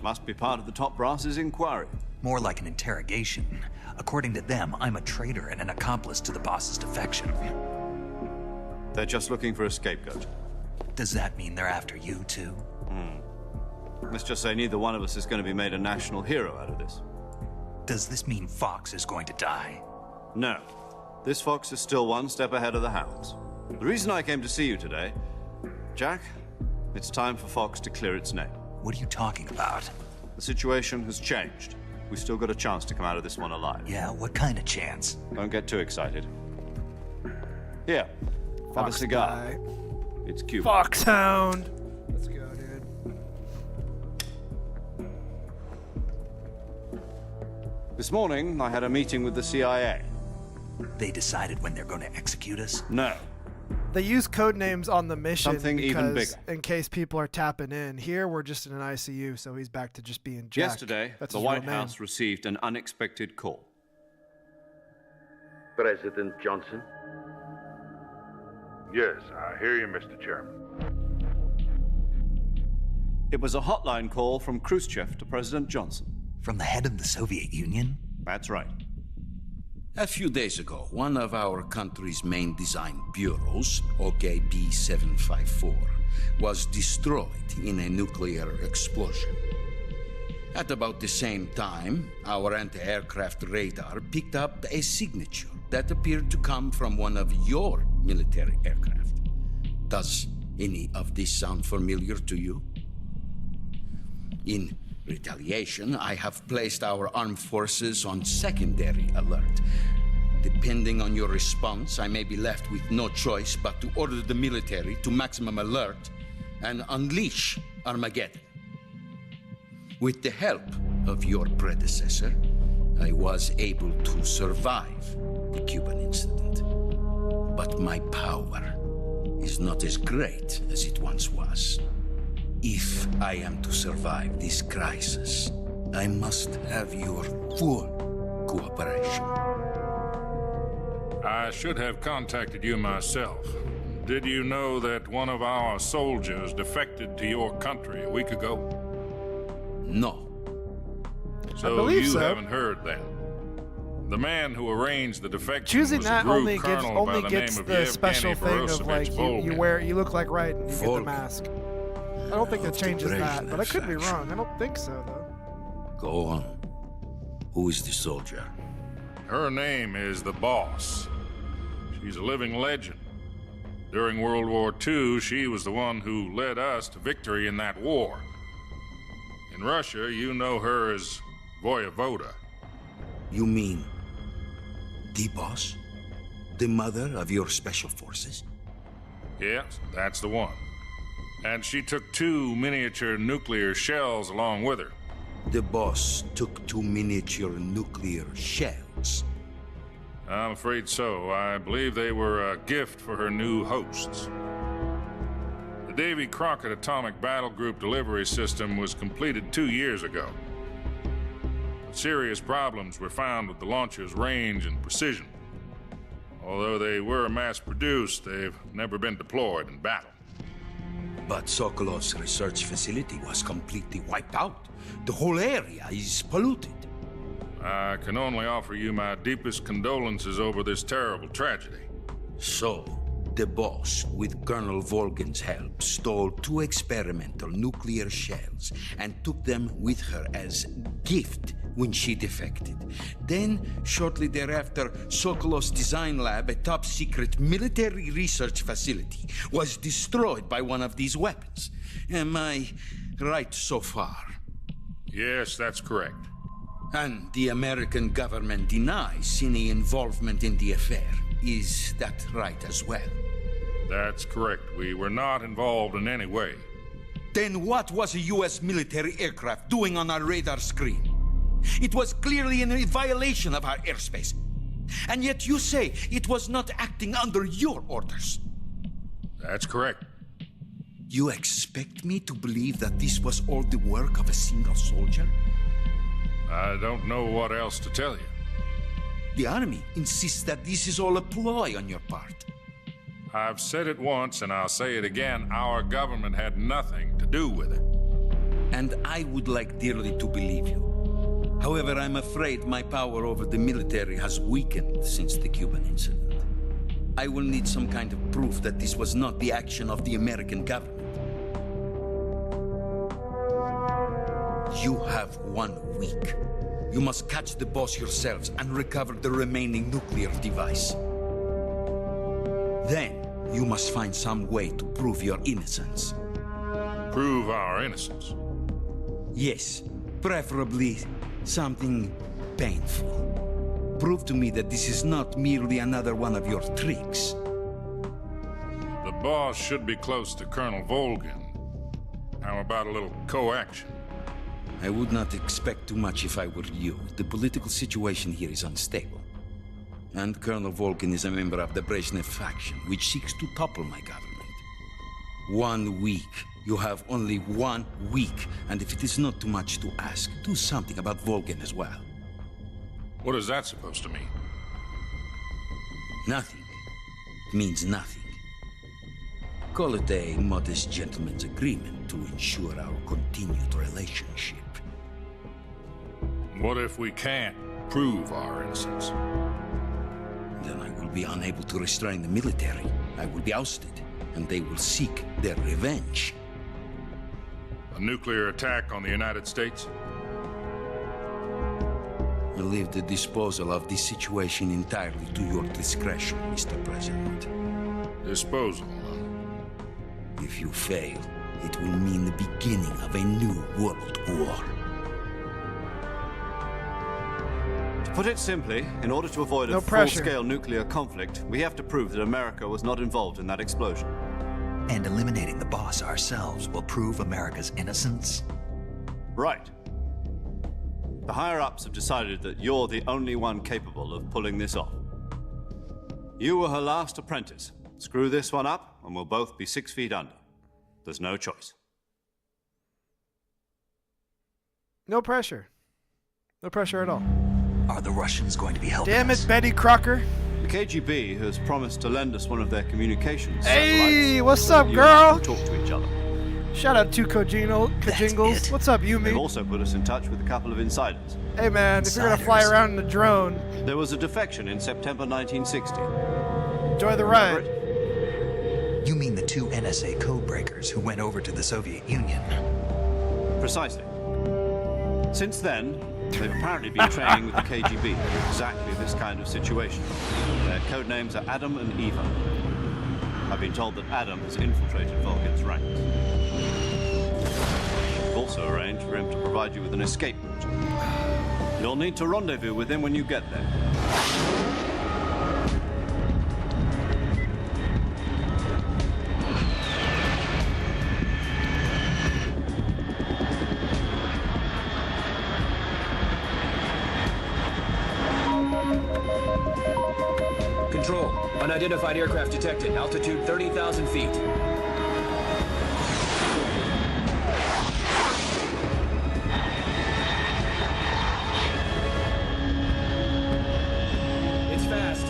Must be part of the top brass's inquiry. More like an interrogation. According to them, I'm a traitor and an accomplice to the boss's defection. They're just looking for a scapegoat. Does that mean they're after you, too? Let's just say neither one of us is going to be made a national hero out of this. Does this mean Fox is going to die? No. This fox is still one step ahead of the hounds. The reason I came to see you today, Jack, it's time for Fox to clear its name. What are you talking about? The situation has changed. We've still got a chance to come out of this one alive. Yeah, what kind of chance? Don't get too excited. Here, have a cigar. Die. It's Cuba. Foxhound. Let's go, dude. This morning, I had a meeting with the CIA. They decided when they're going to execute us? No. They use code names on the mission Something even because bigger. in case people are tapping in. Here, we're just in an ICU, so he's back to just being Jack. Yesterday, That's the his real White name. House received an unexpected call. President Johnson? Yes, I hear you, Mr. Chairman. It was a hotline call from Khrushchev to President Johnson. From the head of the Soviet Union? That's right. A few days ago, one of our country's main design bureaus, OKB 754, was destroyed in a nuclear explosion. At about the same time, our anti-aircraft radar picked up a signature that appeared to come from one of your military aircraft. Does any of this sound familiar to you? In retaliation, I have placed our armed forces on secondary alert. Depending on your response, I may be left with no choice but to order the military to maximum alert and unleash Armageddon. With the help of your predecessor, I was able to survive the Cuban incident. But my power is not as great as it once was. If I am to survive this crisis, I must have your full cooperation. I should have contacted you myself. Did you know that one of our soldiers defected to your country a week ago? No. So you haven't heard then. The man who arranged the defection Choosing was a that group only gets colonel by the gets name of the Yevgeny special thing of like Borosovich you look like right and you get the Volgin. mask. I don't think that changes that, Brezhnev but I could be faction. wrong. I don't think so though. Go on. Who is the soldier? Her name is the Boss. She's a living legend. During World War II, she was the one who led us to victory in that war. In Russia, you know her as Voyevoda. You mean the boss? The mother of your special forces? Yes, that's the one. And she took 2 miniature nuclear shells along with her. The boss took 2 miniature nuclear shells. I'm afraid so. I believe they were a gift for her new hosts. The Davy Crockett Atomic Battle Group delivery system was completed 2 years ago. But serious problems were found with the launcher's range and precision. Although they were mass-produced, they've never been deployed in battle. But Sokolov's research facility was completely wiped out. The whole area is polluted. I can only offer you my deepest condolences over this terrible tragedy. So, the boss, with Colonel Volgin's help, stole 2 experimental nuclear shells and took them with her as gift when she defected. Then, shortly thereafter, Sokolov's design lab, a top-secret military research facility, was destroyed by one of these weapons. Am I right so far? Yes, that's correct. And the American government denies any involvement in the affair. Is that right as well? That's correct. We were not involved in any way. Then what was a U.S. military aircraft doing on our radar screen? It was clearly in violation of our airspace. And yet you say it was not acting under your orders. That's correct. You expect me to believe that this was all the work of a single soldier? I don't know what else to tell you. The Army insists that this is all a ploy on your part. I've said it once and I'll say it again. Our government had nothing to do with it. And I would like dearly to believe you. However, I'm afraid my power over the military has weakened since the Cuban incident. I will need some kind of proof that this was not the action of the American government. You have 1 week. You must catch the boss yourselves and recover the remaining nuclear device. Then, you must find some way to prove your innocence. Prove our innocence? Yes, preferably something painful. Prove to me that this is not merely another one of your tricks. The boss should be close to Colonel Volgin. How about a little co-action? I would not expect too much if I were you. The political situation here is unstable. And Colonel Volgin is a member of the Brezhnev faction, which seeks to topple my government. 1 week. You have only 1 week. And if it is not too much to ask, do something about Volgin as well. What is that supposed to mean? Nothing. It means nothing. Call it a modest gentleman's agreement to ensure our continued relationship. What if we can't prove our innocence? Then I will be unable to restrain the military. I will be ousted, and they will seek their revenge. A nuclear attack on the United States? I leave the disposal of this situation entirely to your discretion, Mr. President. Disposal, If you fail, it will mean the beginning of a new world war. To put it simply, in order to avoid a full-scale nuclear conflict, we have to prove that America was not involved in that explosion. And eliminating the boss ourselves will prove America's innocence? Right. The higher-ups have decided that you're the only one capable of pulling this off. You were her last apprentice. Screw this one up, and we'll both be 6 feet under. There's no choice. No pressure. No pressure at all. Are the Russians going to be helping Damn us? it, Betty Crocker. The KGB has promised to lend us one of their communications Hey, satellites what's so up, that you girl? can talk to each other. Shout out to Kajingles. What's up, Yumi? They've also put us in touch with a couple of insiders. Hey, man, if you're gonna fly around in a drone, There was a defection in September 1960. enjoy the ride. You mean the 2 NSA codebreakers who went over to the Soviet Union? Precisely. Since then, they've apparently been training with the KGB for exactly this kind of situation. Their code names are Adam and Eva. I've been told that Adam has infiltrated Volgin's ranks. We've also arranged for him to provide you with an escape route. You'll need to rendezvous with him when you get there. Control. Unidentified aircraft detected. Altitude 30,000 feet. It's fast.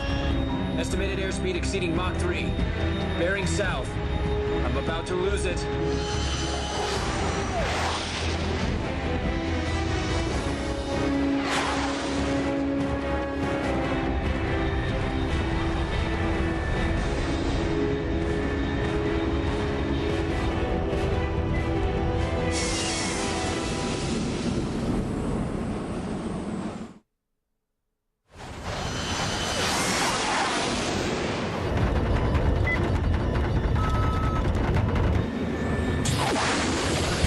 Estimated airspeed exceeding Mach 3. Bearing south. I'm about to lose it.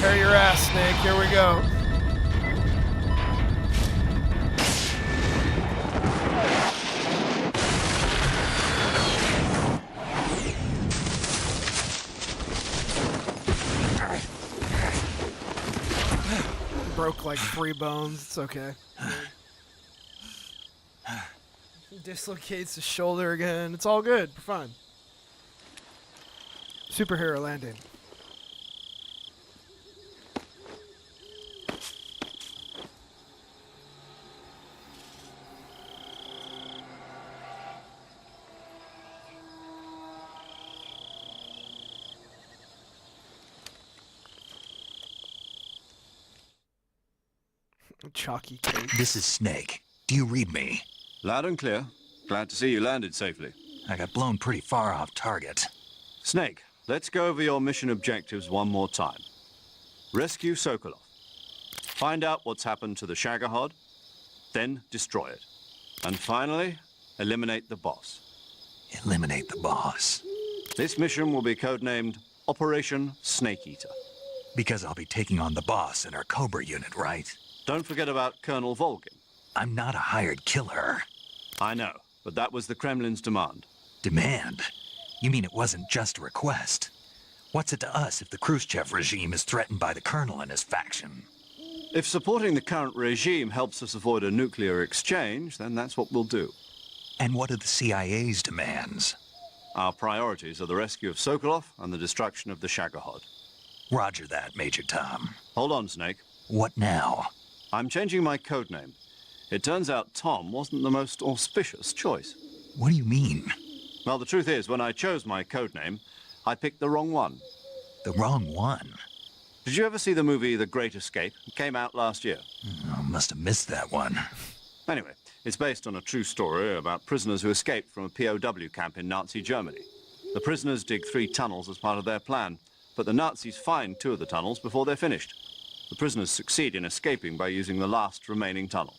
Prepare your ass, Snake. Here we go. Broke like 3 bones. It's okay. Dislocates his shoulder again. It's all good. We're fine. Superhero landing. Chalky cake. This is Snake. Do you read me? Loud and clear. Glad to see you landed safely. I got blown pretty far off target. Snake, let's go over your mission objectives one more time. Rescue Sokolov. Find out what's happened to the Shagohod, then destroy it. And finally, eliminate the boss. Eliminate the boss. This mission will be codenamed Operation Snake Eater. Because I'll be taking on the boss in our Cobra unit, right? Don't forget about Colonel Volgin. I'm not a hired killer. I know, but that was the Kremlin's demand. Demand? You mean it wasn't just a request? What's it to us if the Khrushchev regime is threatened by the Colonel and his faction? If supporting the current regime helps us avoid a nuclear exchange, then that's what we'll do. And what are the CIA's demands? Our priorities are the rescue of Sokolov and the destruction of the Shagohod. Roger that, Major Tom. Hold on, Snake. What now? I'm changing my codename. It turns out Tom wasn't the most auspicious choice. What do you mean? Well, the truth is, when I chose my codename, I picked the wrong one. The wrong one? Did you ever see the movie The Great Escape? It came out last year. I must have missed that one. Anyway, it's based on a true story about prisoners who escaped from a POW camp in Nazi Germany. The prisoners dig 3 tunnels as part of their plan, but the Nazis find 2 of the tunnels before they're finished. The prisoners succeed in escaping by using the last remaining tunnel.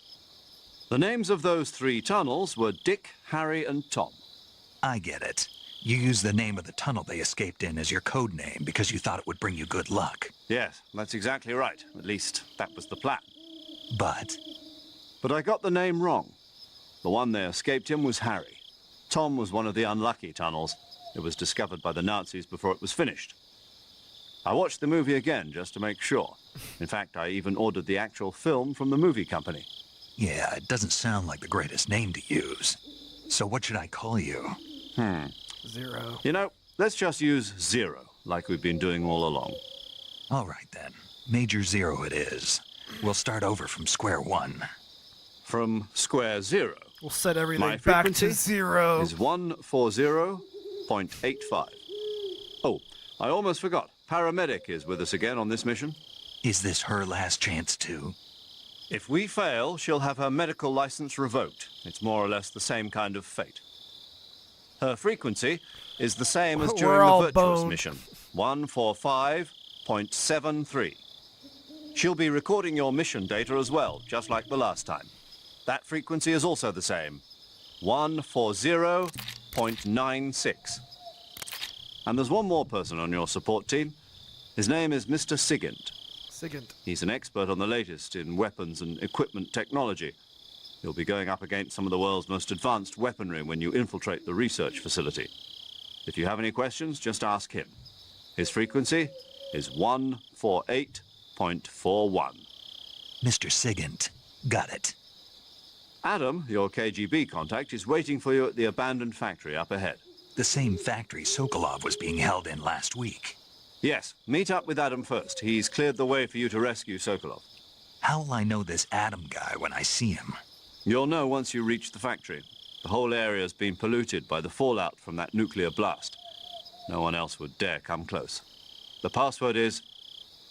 The names of those 3 tunnels were Dick, Harry, and Tom. I get it. You used the name of the tunnel they escaped in as your code name because you thought it would bring you good luck. Yes, that's exactly right. At least, that was the plan. But I got the name wrong. The one they escaped in was Harry. Tom was one of the unlucky tunnels. It was discovered by the Nazis before it was finished. I watched the movie again just to make sure. In fact, I even ordered the actual film from the movie company. yeah, it doesn't sound like the greatest name to use. So what should I call you? Zero. You know, let's just use Zero, like we've been doing all along. All right, then. Major Zero it is. We'll start over from square one. From square zero. We'll set everything My back to frequency zero. is 140.85. Oh, I almost forgot. Paramedic is with us again on this mission. Is this her last chance, too? If we fail, she'll have her medical license revoked. It's more or less the same kind of fate. Her frequency is the same as We're during the all Virtuous boned. mission, 145.73. She'll be recording your mission data as well, just like the last time. That frequency is also the same, 140.96. And there's one more person on your support team. His name is Mr. Sigint. Sigint. He's an expert on the latest in weapons and equipment technology. You'll be going up against some of the world's most advanced weaponry when you infiltrate the research facility. If you have any questions, just ask him. His frequency is 148.41. Mr. Sigint. Got it. Adam, your KGB contact, is waiting for you at the abandoned factory up ahead. The same factory Sokolov was being held in last week. Yes, meet up with Adam first. He's cleared the way for you to rescue Sokolov. How will I know this Adam guy when I see him? You'll know once you reach the factory. The whole area's been polluted by the fallout from that nuclear blast. No one else would dare come close. The password is,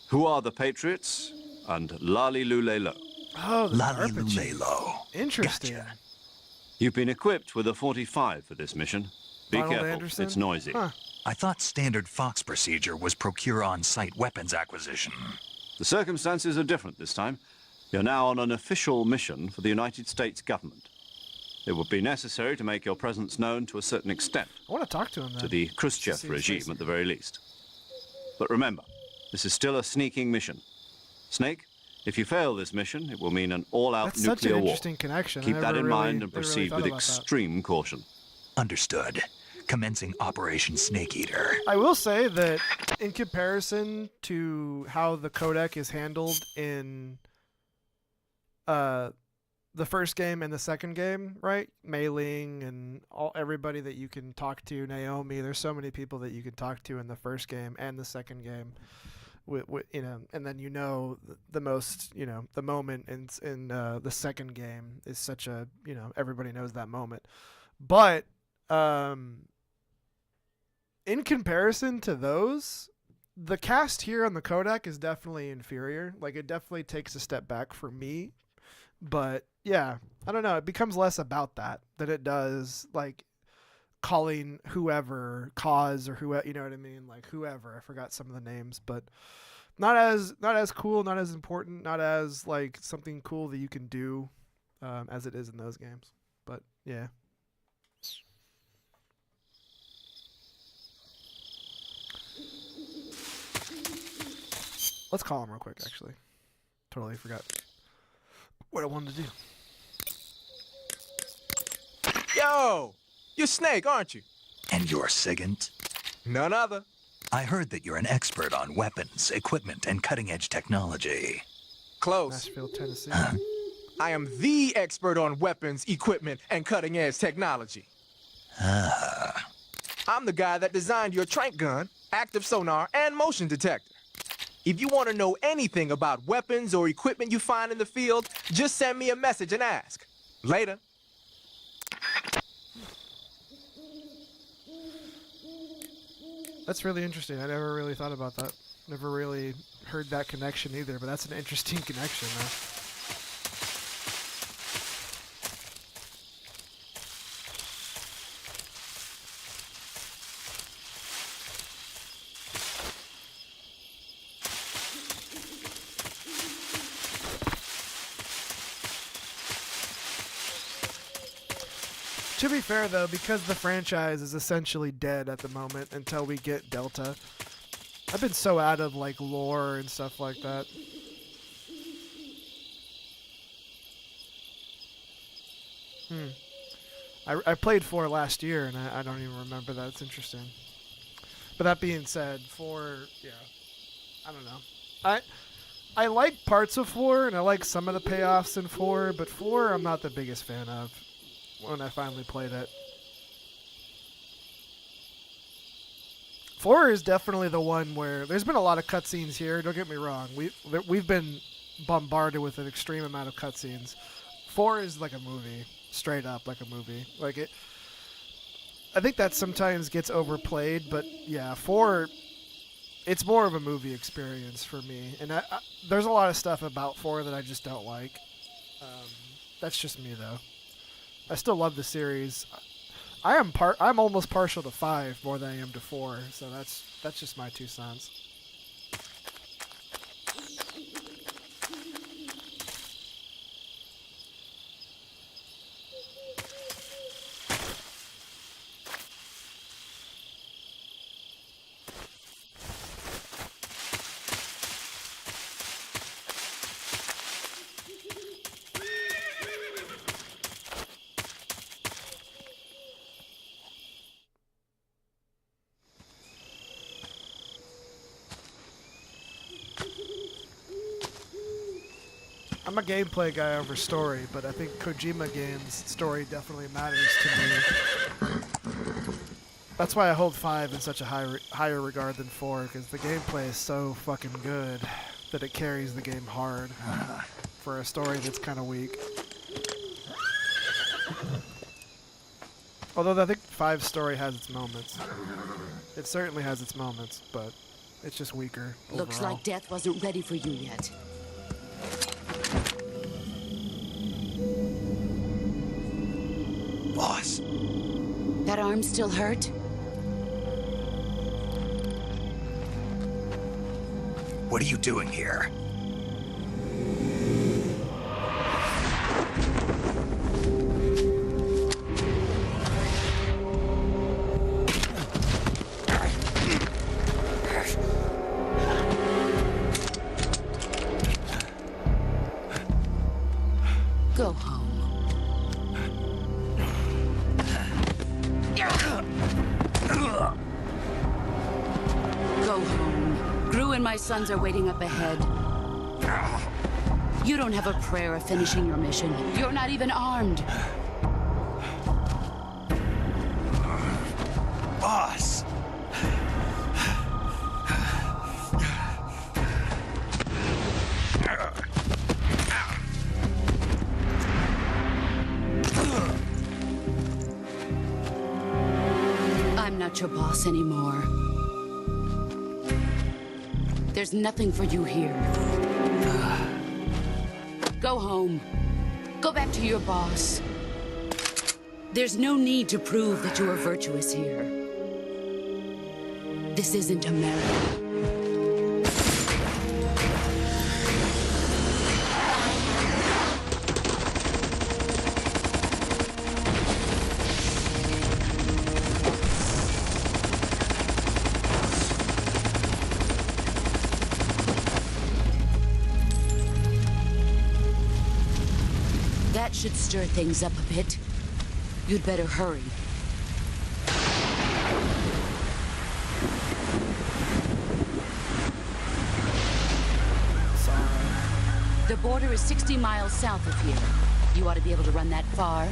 "Who are the Patriots?" and "Lali Lulelo." Oh, the Lali carpet chase. Lulelo. Interesting. Gotcha. You've been equipped with a 45 for this mission. Be Donald careful, Anderson? it's noisy. Huh. I thought standard Fox procedure was procure on-site weapons acquisition. The circumstances are different this time. You're now on an official mission for the United States government. It would be necessary to make your presence known to a certain extent, I want to talk to him, to then. the See Khrushchev his face. regime at the very least. But remember, this is still a sneaking mission. Snake, if you fail this mission, it will mean an all-out That's such nuclear an war. interesting connection. I Keep that never in really- mind and never really proceed thought with about that. extreme caution. Understood. Commencing Operation Snake Eater. I will say that in comparison to how the codec is handled in the first game and the second game, right? Mei Ling and everybody that you can talk to, Naomi, there's so many people that you can talk to in the first game and the second game. You know, and then the most, the moment in the second game is such a, everybody knows that moment. But in comparison to those, the cast here on the codec is definitely inferior. Like, it definitely takes a step back for me. But yeah, I don't know. It becomes less about that than it does like calling whoever cause or whoever, you know what I mean? Like whoever. I forgot some of the names, but not as cool, not as important, not as like something cool that you can do as it is in those games. But yeah. Let's call him real quick, actually. Totally forgot what I wanted to do. Yo! You're Snake, aren't you? And you're Sigint? None other. I heard that you're an expert on weapons, equipment, and cutting-edge technology. Close. Nashville, Tennessee. I am the expert on weapons, equipment, and cutting-edge technology. I'm the guy that designed your trank gun, active sonar, and motion detector. If you want to know anything about weapons or equipment you find in the field, just send me a message and ask. Later. That's really interesting. I never really thought about that. Never really heard that connection either, but that's an interesting connection, though. To be fair, though, because the franchise is essentially dead at the moment until we get Delta, I've been so out of, like, lore and stuff like that. I played 4 last year, and I don't even remember that. It's interesting. But that being said, 4, yeah, I don't know. I like parts of 4, and I like some of the payoffs in 4, but 4 I'm not the biggest fan of when I finally played it. 4 is definitely the one where there's been a lot of cutscenes here. Don't get me wrong. We've been bombarded with an extreme amount of cutscenes. 4 is like a movie, straight up like a movie. Like it. I think that sometimes gets overplayed, but yeah, 4. It's more of a movie experience for me, and there's a lot of stuff about 4 that I just don't like. That's just me though. I still love the series. I'm almost partial to 5 more than I am to 4, so that's just my 2 cents. I'm a gameplay guy over story, but I think Kojima games' story definitely matters to me. That's why I hold 5 in such a higher regard than 4, because the gameplay is so fucking good that it carries the game hard for a story that's kind of weak. Although I think 5's story has its moments. It certainly has its moments, but it's just weaker overall. Looks like death wasn't ready for you yet. Boss. That arm still hurt? What are you doing here? Go home. Go home. Gru and my sons are waiting up ahead. You don't have a prayer of finishing your mission. You're not even armed. Boss. I'm not your boss anymore. There's nothing for you here. Go home. Go back to your boss. There's no need to prove that you are virtuous here. This isn't America. That should stir things up a bit. You'd better hurry. The border is 60 miles south of here. You ought to be able to run that far.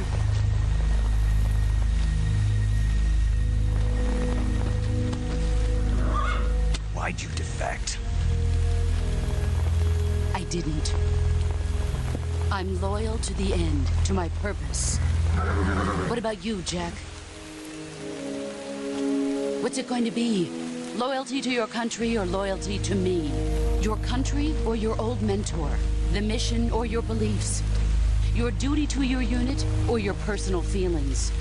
Why'd you defect? I didn't. I'm loyal to the end, to my purpose. What about you, Jack? What's it going to be? Loyalty to your country or loyalty to me? Your country or your old mentor? The mission or your beliefs? Your duty to your unit or your personal feelings?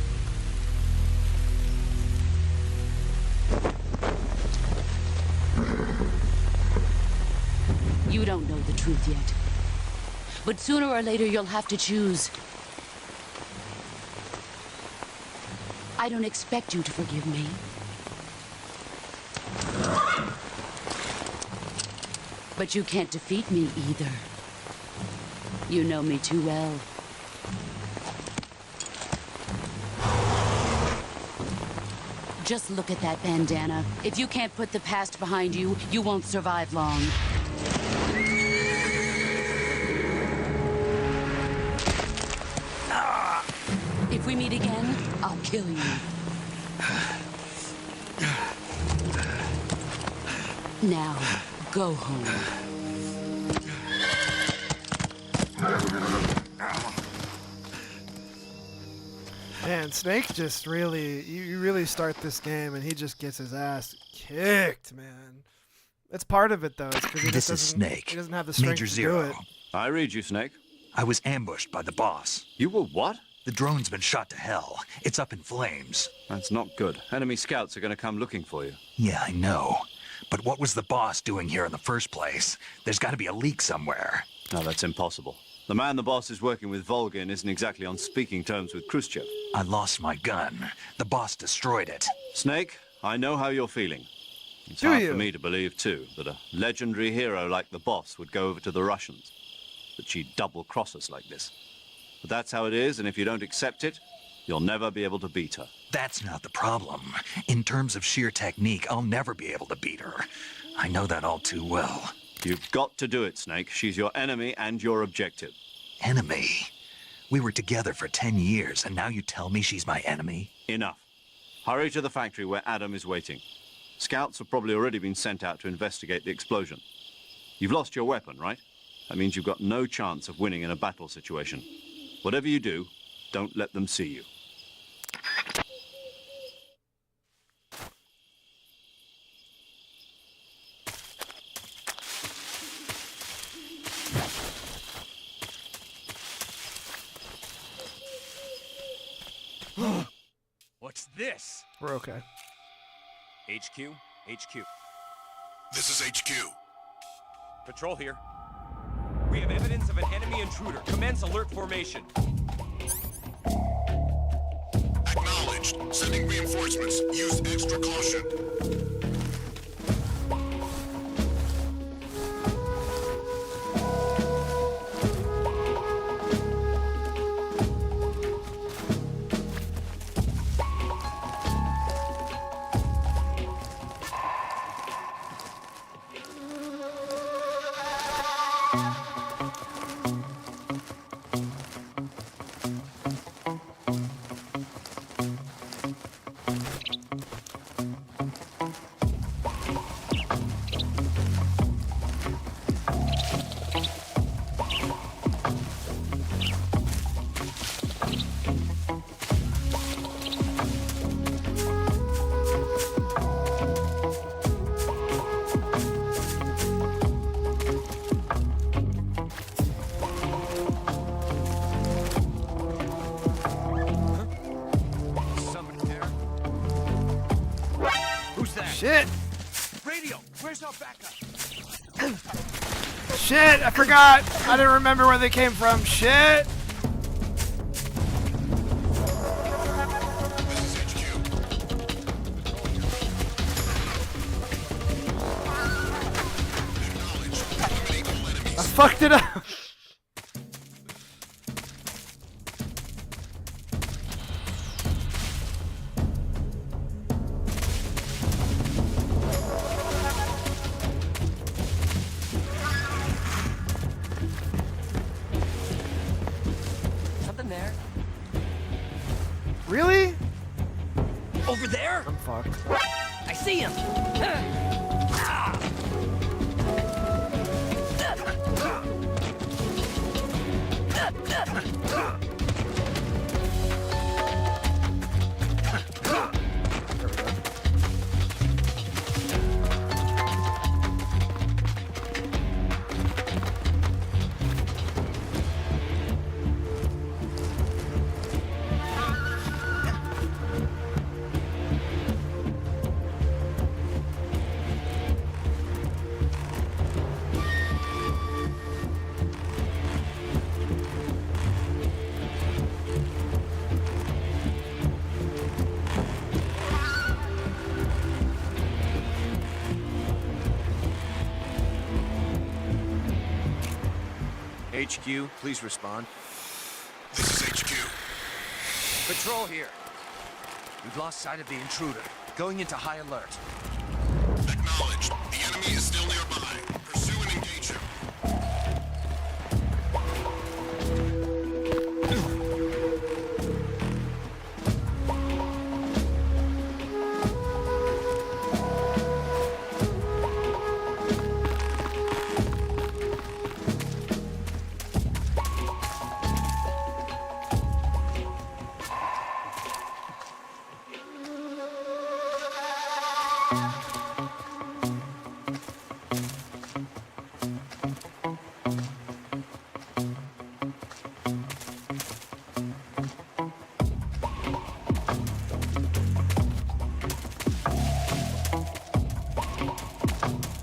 You don't know the truth yet. But sooner or later you'll have to choose. I don't expect you to forgive me. But you can't defeat me either. You know me too well. Just look at that bandana. If you can't put the past behind you, you won't survive long. If we meet again, I'll kill you. Now, go home. Man, Snake just really, you really start this game and he just gets his ass kicked, man. That's part of it though. It's 'cause he This just is doesn't- Snake. He doesn't have the strength Major to Zero. do it. I read you, Snake. I was ambushed by the boss. You were what? The drone's been shot to hell. It's up in flames. That's not good. Enemy scouts are going to come looking for you. Yeah, I know. But what was the boss doing here in the first place? There's got to be a leak somewhere. No, that's impossible. The man the boss is working with, Volgin, isn't exactly on speaking terms with Khrushchev. I lost my gun. The boss destroyed it. Snake, I know how you're feeling. It's Do hard you? for me to believe, too, that a legendary hero like the boss would go over to the Russians. That she'd double-cross us like this. But that's how it is, and if you don't accept it, you'll never be able to beat her. That's not the problem. In terms of sheer technique, I'll never be able to beat her. I know that all too well. You've got to do it, Snake. She's your enemy and your objective. Enemy? We were together for 10 years, and now you tell me she's my enemy? Enough. Hurry to the factory where Adam is waiting. Scouts have probably already been sent out to investigate the explosion. You've lost your weapon, right? That means you've got no chance of winning in a battle situation. Whatever you do, don't let them see you. What's this? We're okay. HQ? HQ. This is HQ. Patrol here. We have evidence of an enemy intruder. Commence alert formation. Acknowledged. Sending reinforcements. Use extra caution. Shit! Radio, where's our backup? Shit! I forgot! I didn't remember where they came from. Shit! I fucked it up! HQ, please respond. This is HQ. Patrol here. We've lost sight of the intruder. Going into high alert. Acknowledged. The enemy is still nearby. Pursue and engage him.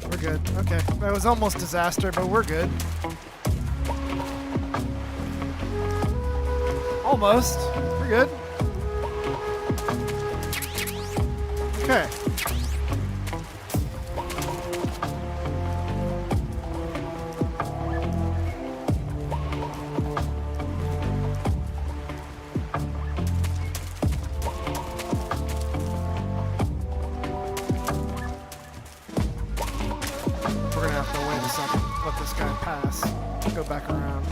We're good. Okay. That was almost disaster, but we're good. Almost. We're good. Okay. We're gonna have to wait a second. Let this guy pass. Go back around.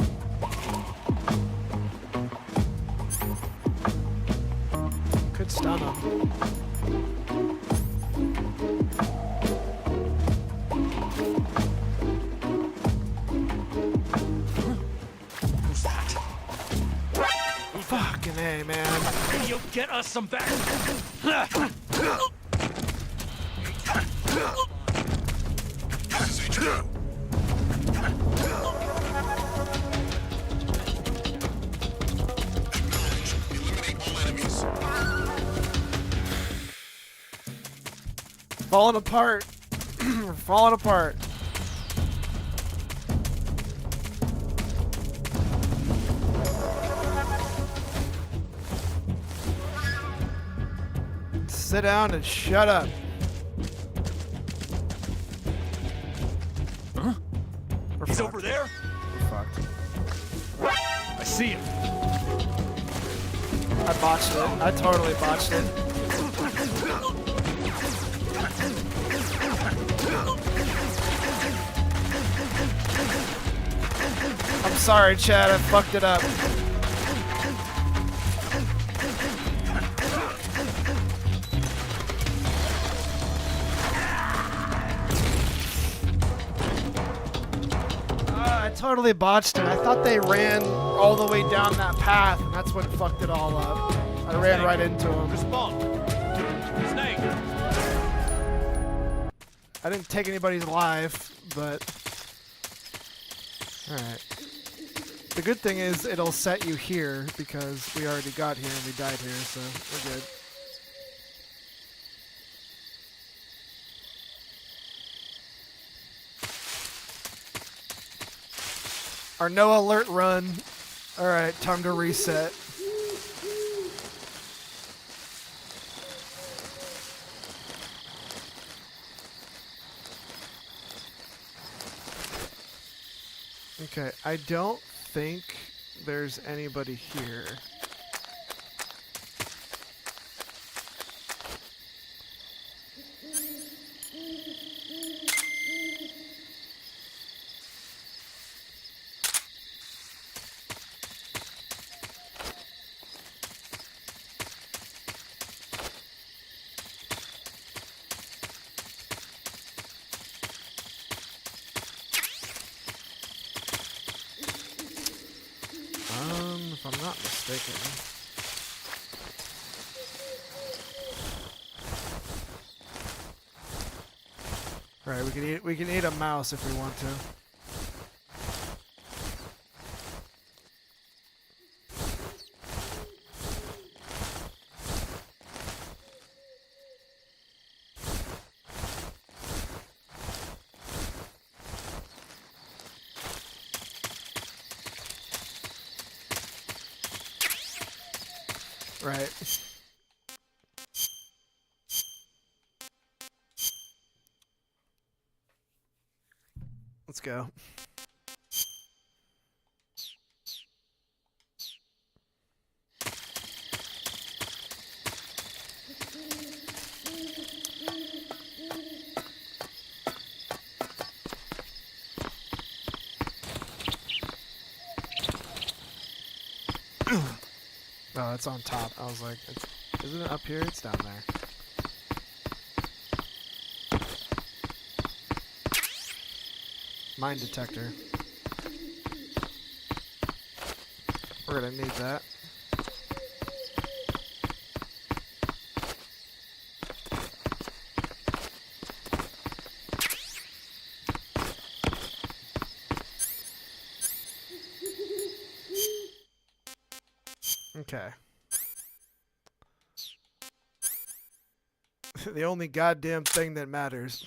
Could stun him. Who's that? Fucking A, man. You'll get us some back. This is HQ. Acknowledged. Eliminate all enemies. Falling apart. We're falling apart. Sit down and shut up. Huh? We're He's fucked. over there? We're fucked. I see him. I botched it. I totally botched it. I'm sorry, Chad. I fucked it up. I totally botched it. I thought they ran all the way down that path, and that's what fucked it all up. I ran right into him. Respond. Snake. I didn't take anybody's life, but... Alright. The good thing is it'll set you here, because we already got here and we died here, so we're good. Our no alert run. Alright, time to reset. Okay, I don't think there's anybody here. If I'm not mistaken. Right, we can eat a mouse if we want to. Right. Let's go. it's on top. I was like, isn't it up here? It's down there. Mine detector. We're gonna need that. Okay. The only goddamn thing that matters.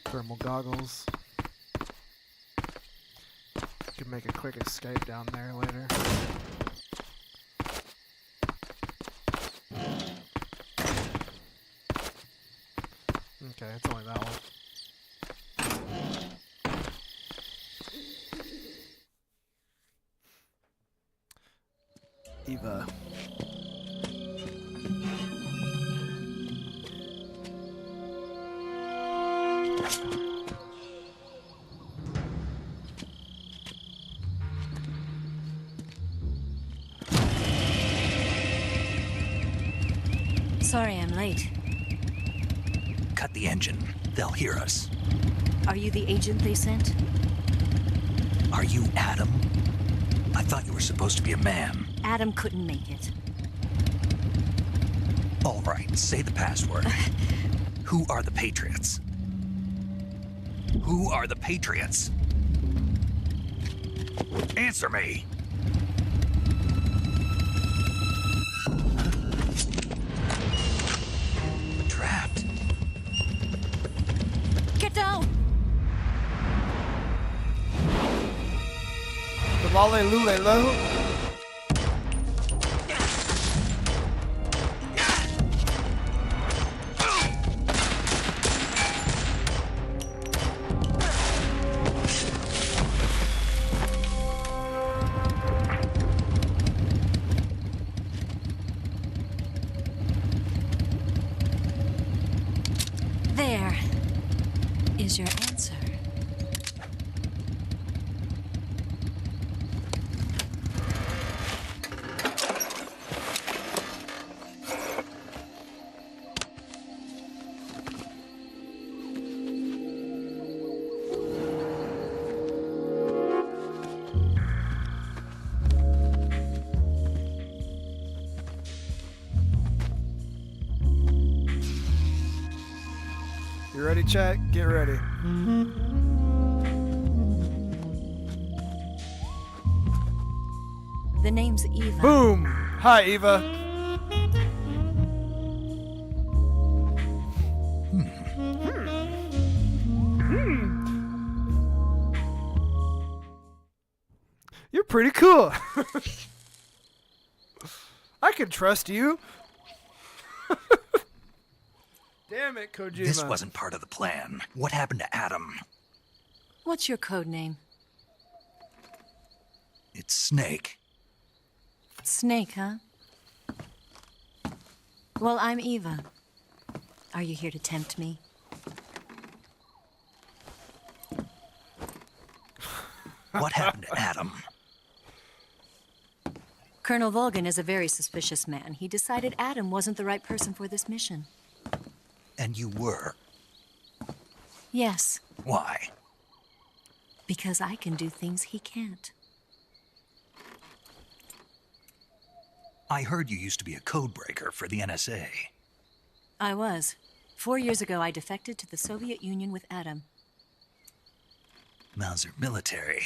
Thermal goggles. Could make a quick escape down there later. Okay, it's only that one. Eva. Sorry I'm late. Cut the engine. They'll hear us. Are you the agent they sent? Are you Adam? I thought you were supposed to be a man. Adam couldn't make it. All right, say the password. Who are the Patriots? Who are the Patriots? Answer me! Trapped. Get down! The lolly lule lo. There is your answer. You ready, chat? Get ready. The name's Eva. Boom! Hi, Eva. You're pretty cool. I can trust you. Damn it, Kojima. This wasn't part of the plan. What happened to Adam? What's your code name? It's Snake. Snake, huh? Well, I'm Eva. Are you here to tempt me? What happened to Adam? Colonel Volgin is a very suspicious man. He decided Adam wasn't the right person for this mission. And you were. Yes, Why? because I can do things he can't. I heard you used to be a codebreaker for the NSA. I was. 4 years ago, I defected to the Soviet Union with Adam. Mauser military.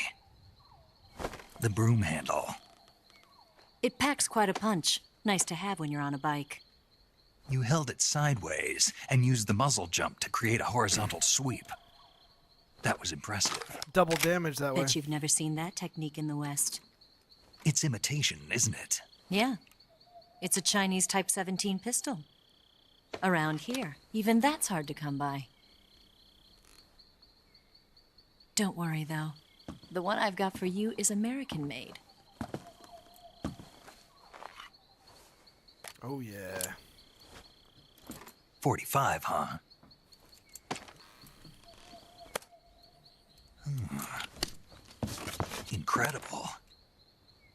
The broom handle. It packs quite a punch. Nice to have when you're on a bike. You held it sideways and used the muzzle jump to create a horizontal sweep. That was impressive. Double damage that way. Bet you've never seen that technique in the West. It's imitation, isn't it? Yeah. It's a Chinese Type 17 pistol. Around here, even that's hard to come by. Don't worry, though. The one I've got for you is American-made. Oh, yeah. 45, huh? Incredible.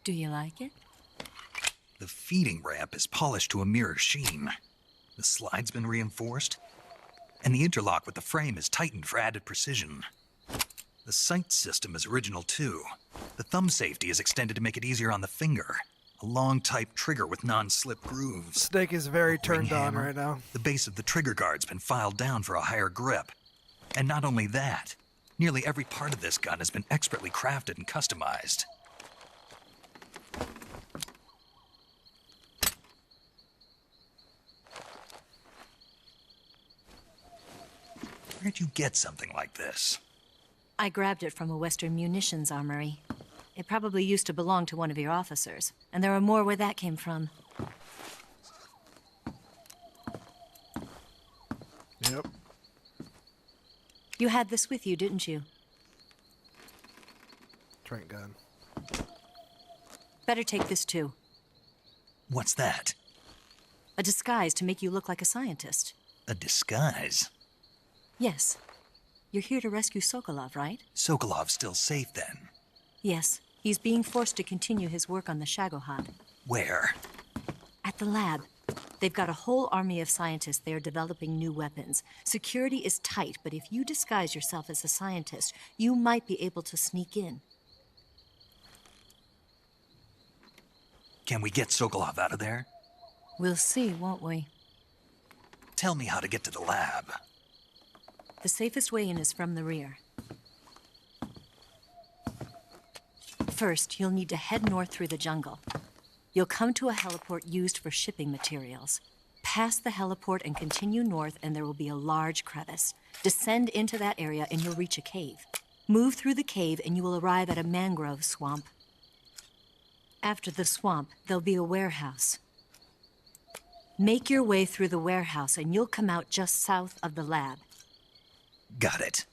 Do you like it? The feeding ramp is polished to a mirror sheen. The slide's been reinforced, and the interlock with the frame is tightened for added precision. The sight system is original too. The thumb safety is extended to make it easier on the finger. A long type trigger with non-slip grooves. Snake is very turned on hammer. right now. The base of the trigger guard's been filed down for a higher grip. And not only that, nearly every part of this gun has been expertly crafted and customized. Where'd you get something like this? I grabbed it from a Western munitions armory. It probably used to belong to one of your officers, and there are more where that came from. Yep. You had this with you, didn't you? Trank gun. Better take this too. What's that? A disguise to make you look like a scientist. A disguise? Yes. You're here to rescue Sokolov, right? Sokolov's still safe then? Yes. He's being forced to continue his work on the Shagohod. Where? At the lab. They've got a whole army of scientists there developing new weapons. Security is tight, but if you disguise yourself as a scientist, you might be able to sneak in. Can we get Sokolov out of there? We'll see, won't we? Tell me how to get to the lab. The safest way in is from the rear. First, you'll need to head north through the jungle. You'll come to a heliport used for shipping materials. Pass the heliport and continue north, and there will be a large crevice. Descend into that area, and you'll reach a cave. Move through the cave, and you will arrive at a mangrove swamp. After the swamp, there'll be a warehouse. Make your way through the warehouse, and you'll come out just south of the lab. Got it.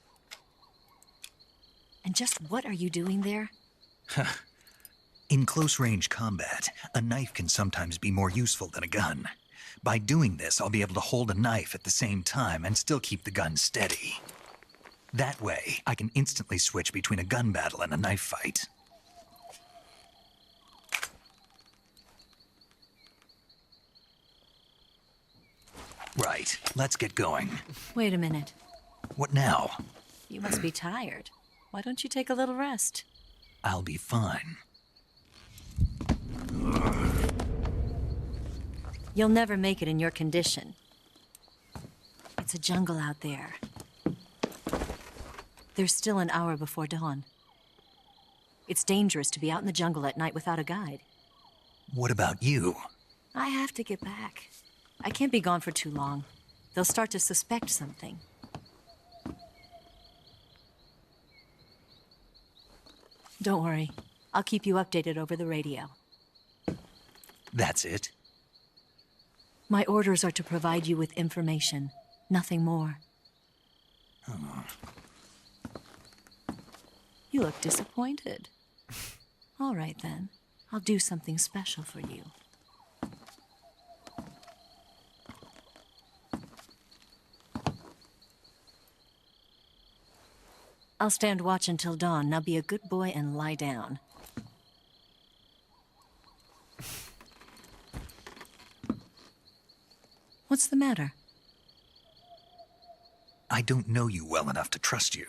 And just what are you doing there? In close-range combat, a knife can sometimes be more useful than a gun. By doing this, I'll be able to hold a knife at the same time and still keep the gun steady. That way, I can instantly switch between a gun battle and a knife fight. Right, let's get going. Wait a minute. What now? You must be tired. Why don't you take a little rest? I'll be fine. You'll never make it in your condition. It's a jungle out there. There's still an hour before dawn. It's dangerous to be out in the jungle at night without a guide. What about you? I have to get back. I can't be gone for too long. They'll start to suspect something. Don't worry. I'll keep you updated over the radio. That's it? My orders are to provide you with information. Nothing more. You look disappointed. All right, then. I'll do something special for you. I'll stand watch until dawn. Now be a good boy and lie down. What's the matter? I don't know you well enough to trust you.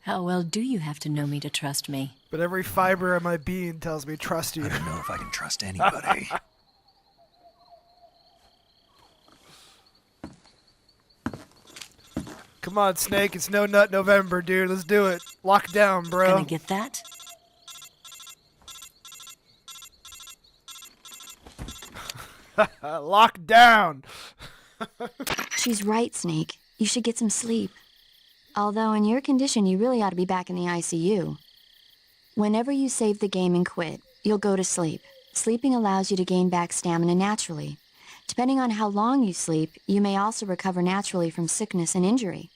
How well do you have to know me to trust me? But every fiber of my being tells me trust you. I don't know if I can trust anybody. Come on, Snake. It's No Nut November, dude. Let's do it. Lock down, bro. Gonna get that? Lock down. She's right, Snake. You should get some sleep. Although in your condition, you really ought to be back in the ICU. Whenever you save the game and quit, you'll go to sleep. Sleeping allows you to gain back stamina naturally. Depending on how long you sleep, you may also recover naturally from sickness and injury.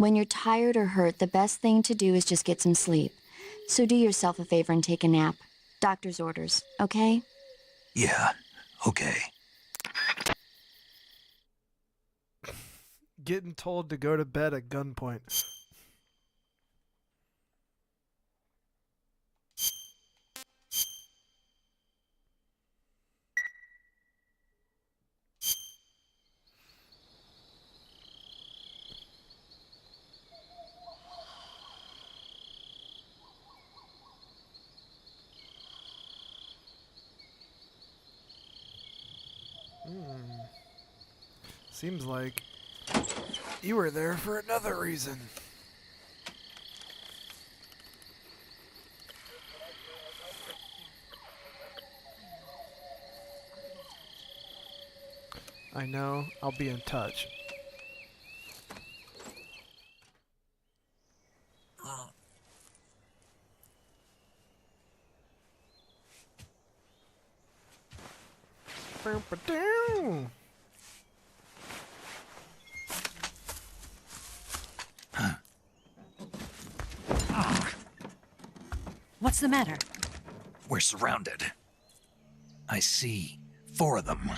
When you're tired or hurt, the best thing to do is just get some sleep. So do yourself a favor and take a nap. Doctor's orders, okay? Yeah, okay. Getting told to go to bed at gunpoint. Seems like you were there for another reason. I know. I'll be in touch. Ba-ba-doo. What's the matter? We're surrounded. I see 4 of them.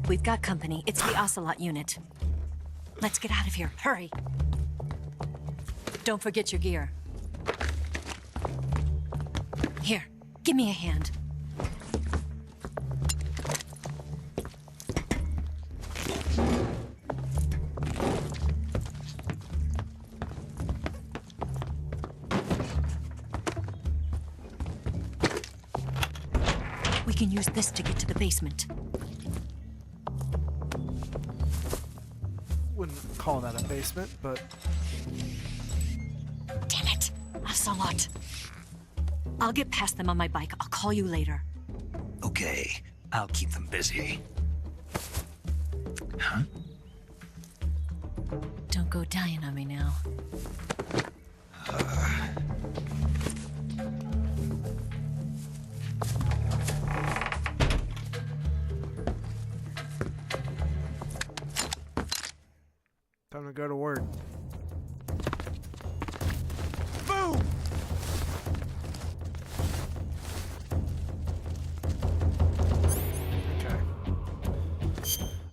We've got company. It's the Ocelot unit. Let's get out of here. Hurry. Don't forget your gear. Here, give me a hand. We can use this to get to the basement. Wouldn't call that a basement, but... Damn it! Ocelot! I'll get past them on my bike. I'll call you later. Okay, I'll keep them busy. Huh? Don't go dying on me now. Time to go to work. Boom!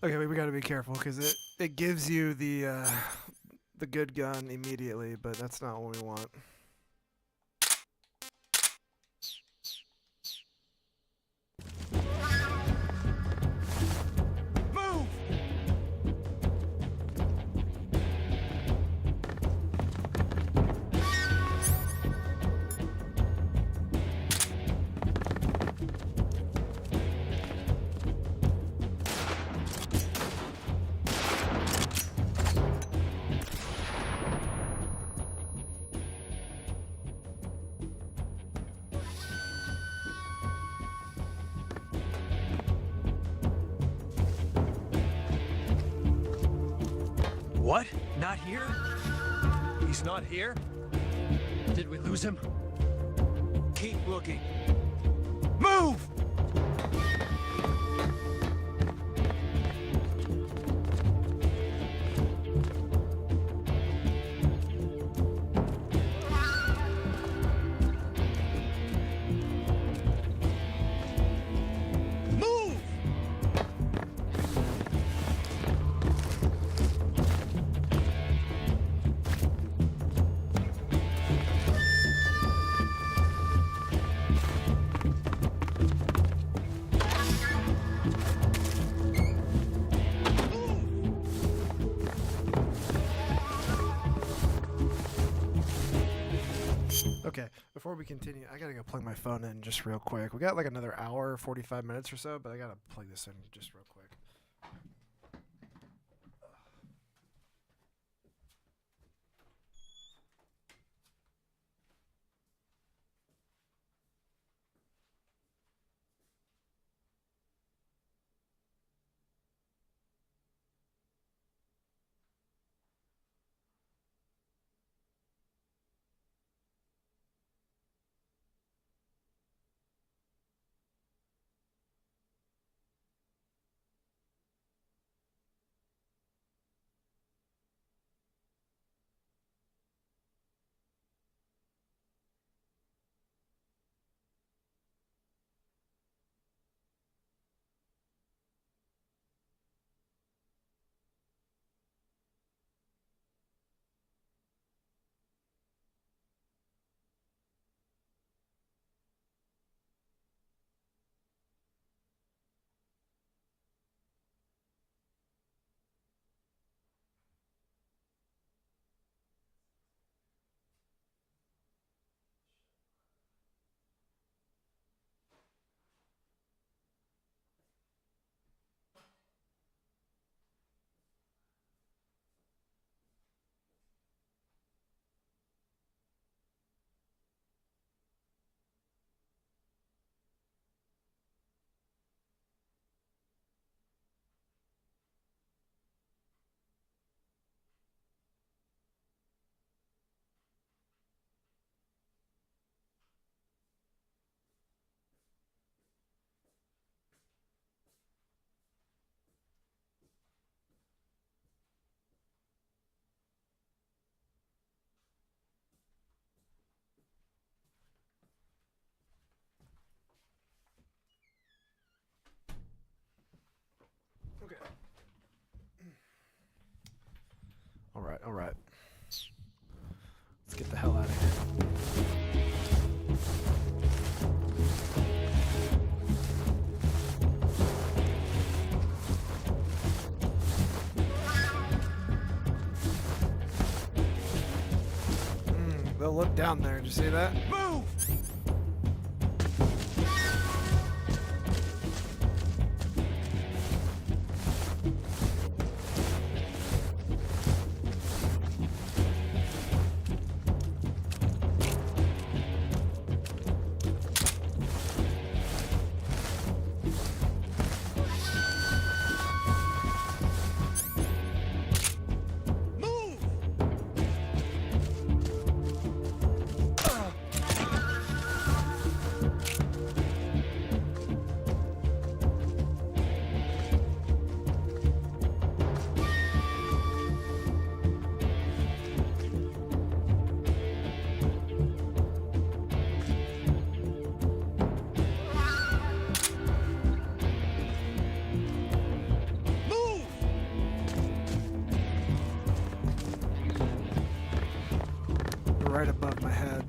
Okay, we gotta be careful because it gives you the good gun immediately, but that's not what we want. Move! What? Not here? He's not here? Did we lose him? Keep looking. Move! Move! Okay, before we continue, I gotta go plug my phone in just real quick. We got like another hour, 45 minutes or so, but I gotta plug this in just real quick. Alright, alright. Let's get the hell out of here. They'll look down there. Did you see that? Move! Right above my head.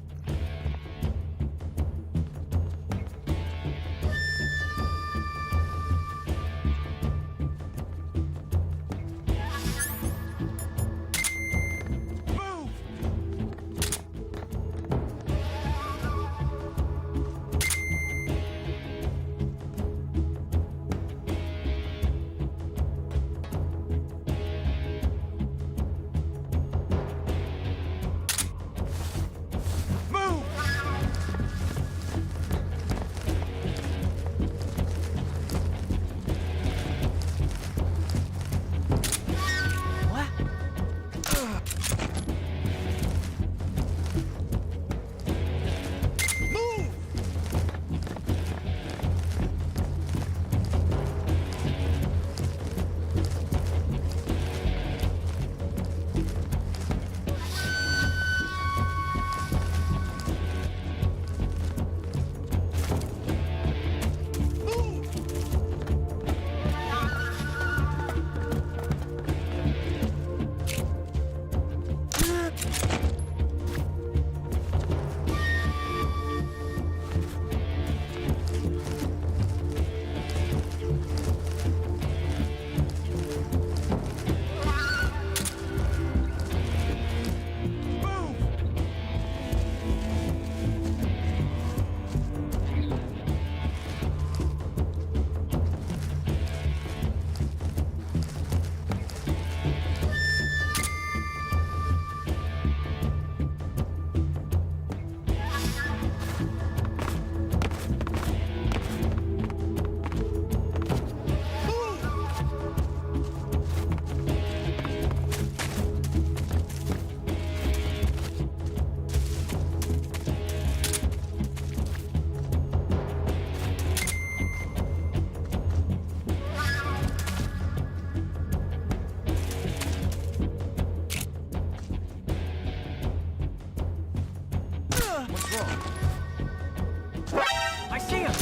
I see him!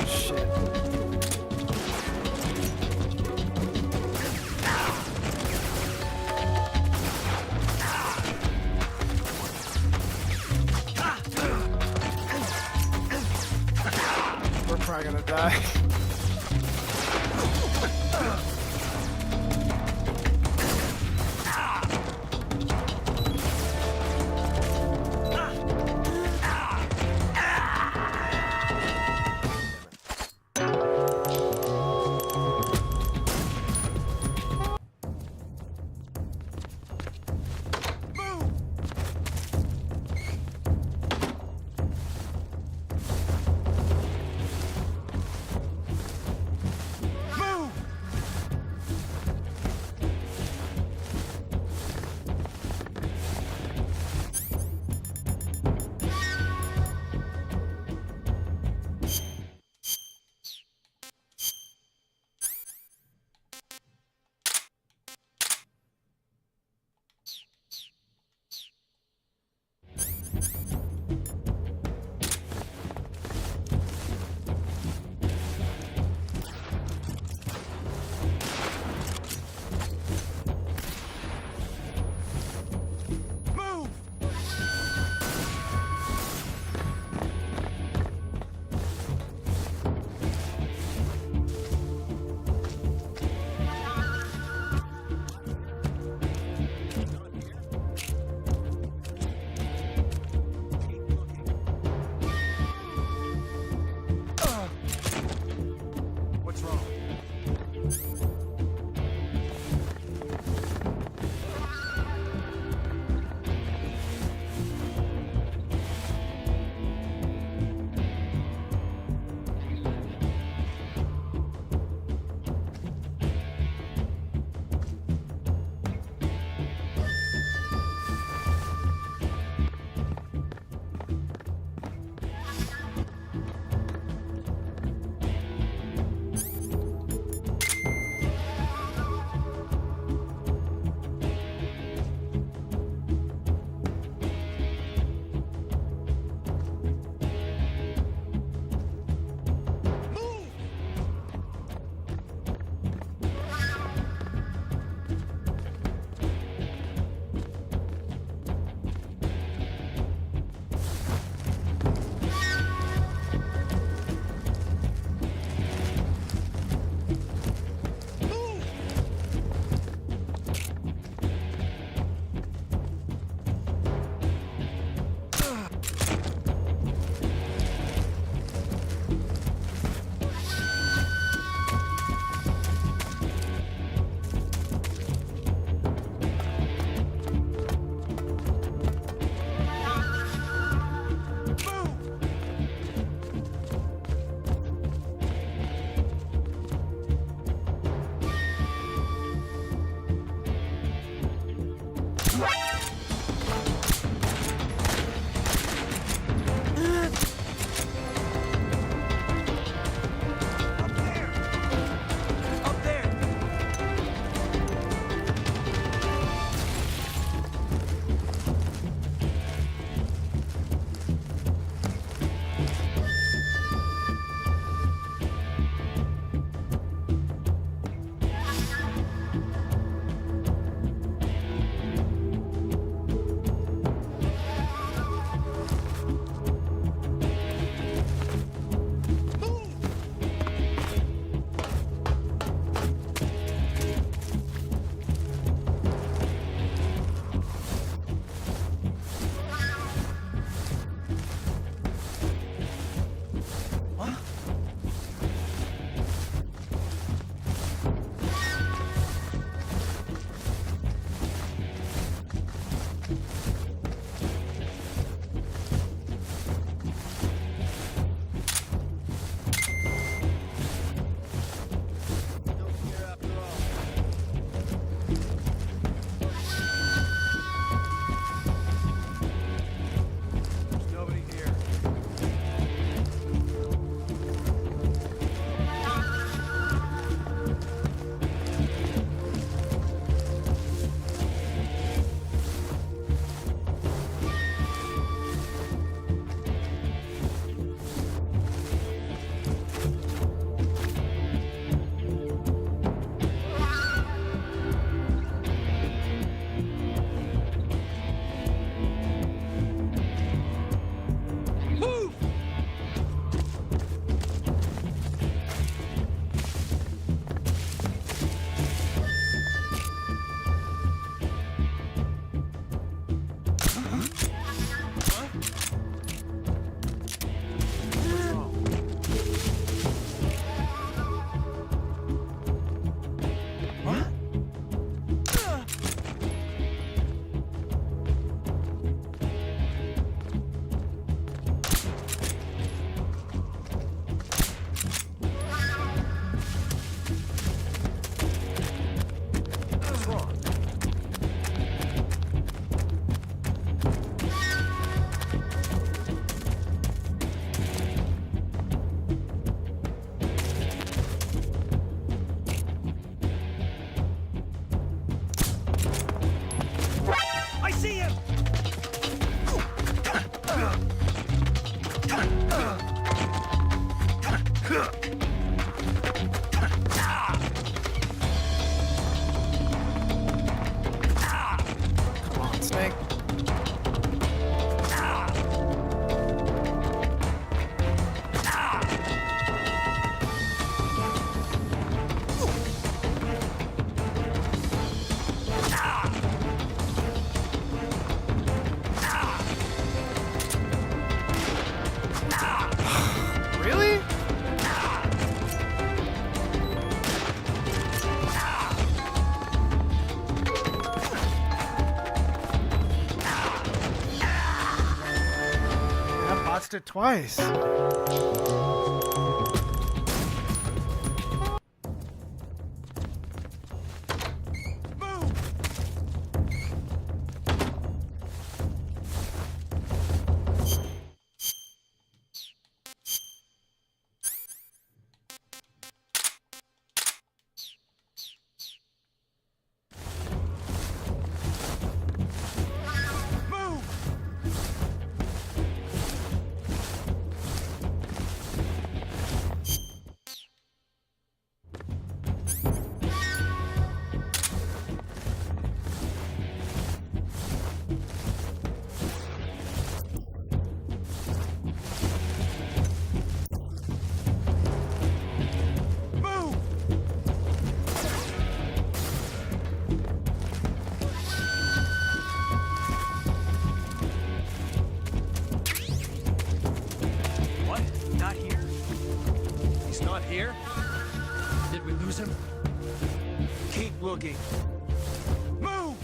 Shit. We're probably gonna die. pressed it twice. What? Not here? He's not here? Did we lose him? Keep looking. Move!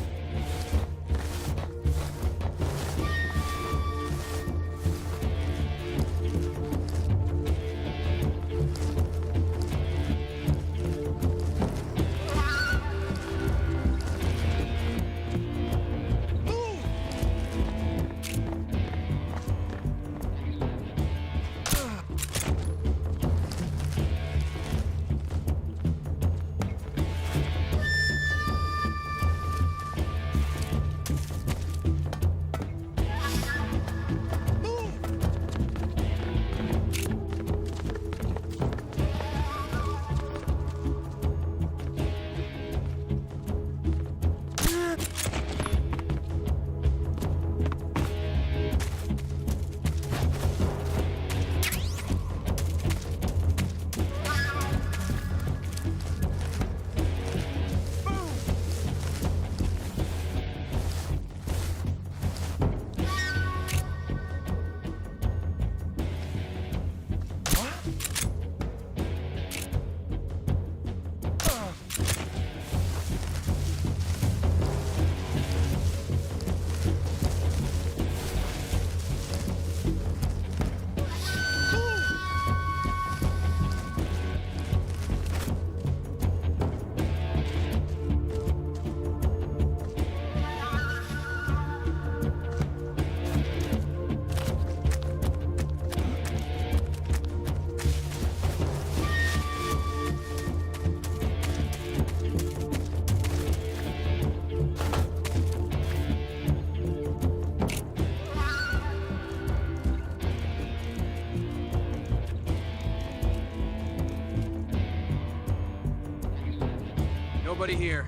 Nobody here.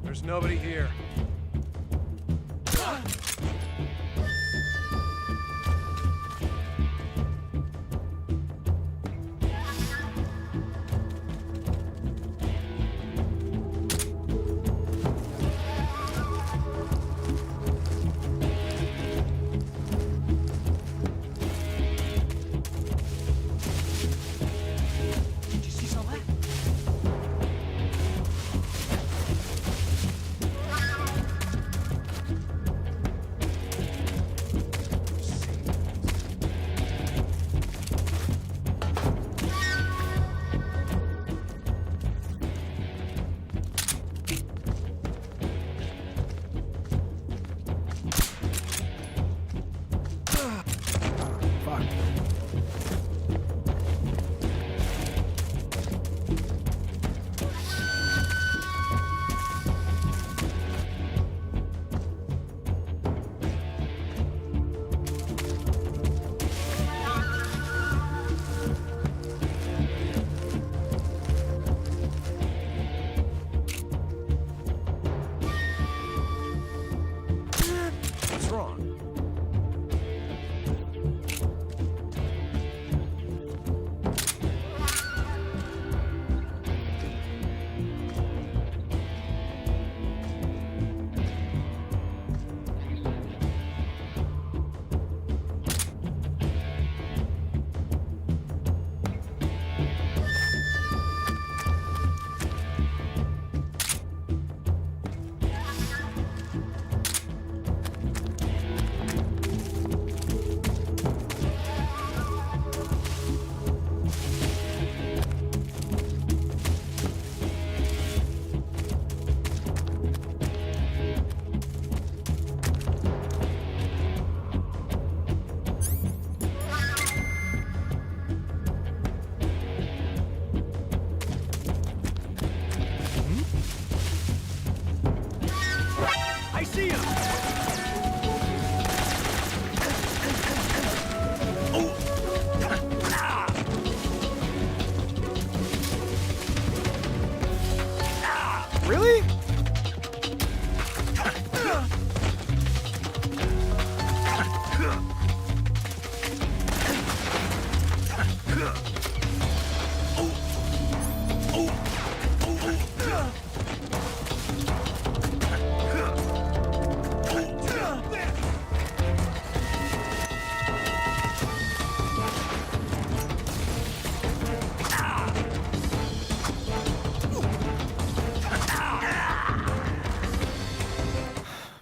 There's nobody here. Did you see some of that? Really?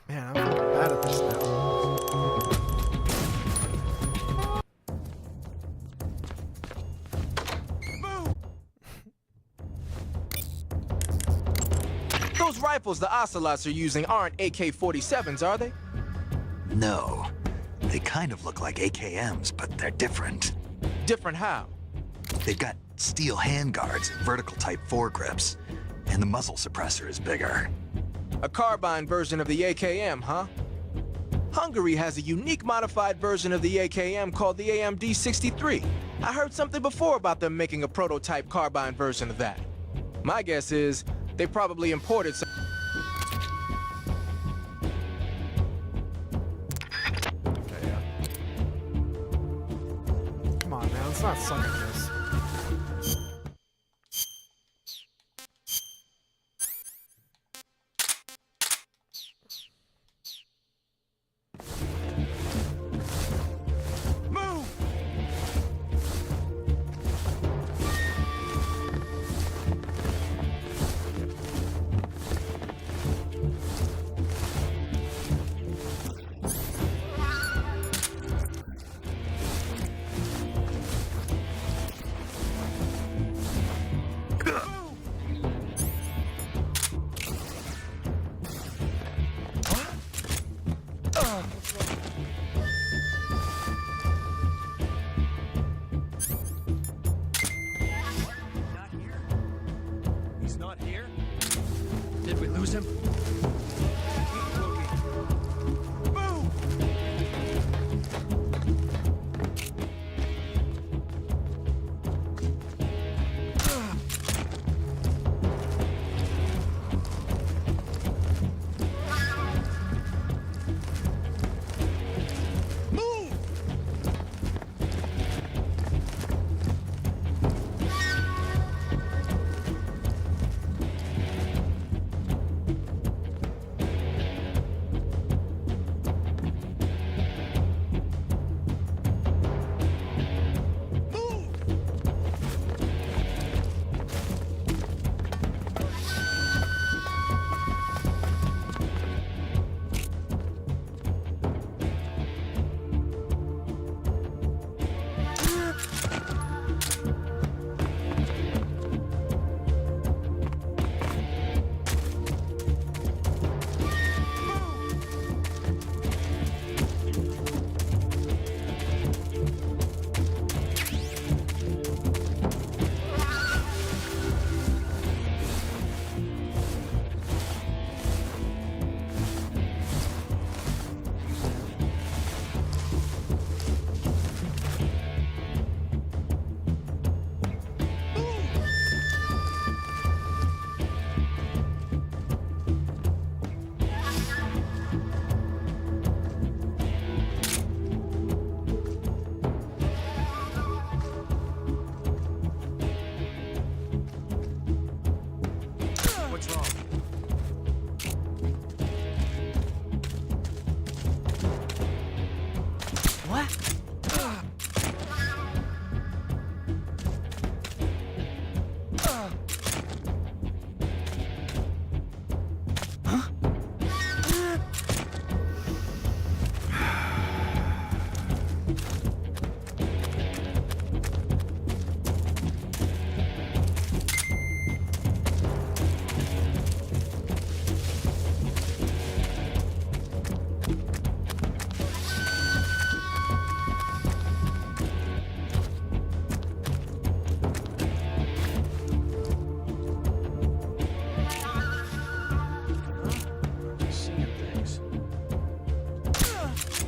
Man, I'm fucking bad at this now. Those rifles the Ocelots are using aren't AK-47s, are they? No. They kind of look like AKMs, but they're different. Different how? They've got steel handguards and vertical type foregrips, and the muzzle suppressor is bigger. A carbine version of the AKM, huh? Hungary has a unique modified version of the AKM called the AMD-63. I heard something before about them making a prototype carbine version of that. My guess is they probably imported some... Okay, yeah. Come on, man. Let's not suck at this. He's not here? Did we lose him? Keep looking. Move!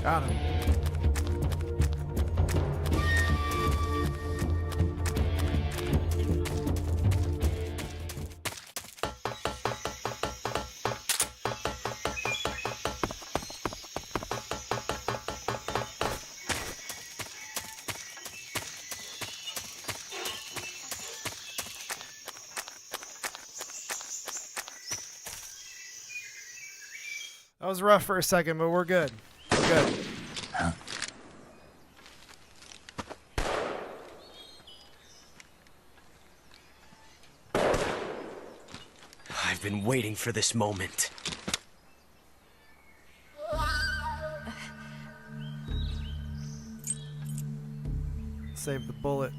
Got him. That was rough for a second, but we're good. We're good. Huh? I've been waiting for this moment. Save the bullet.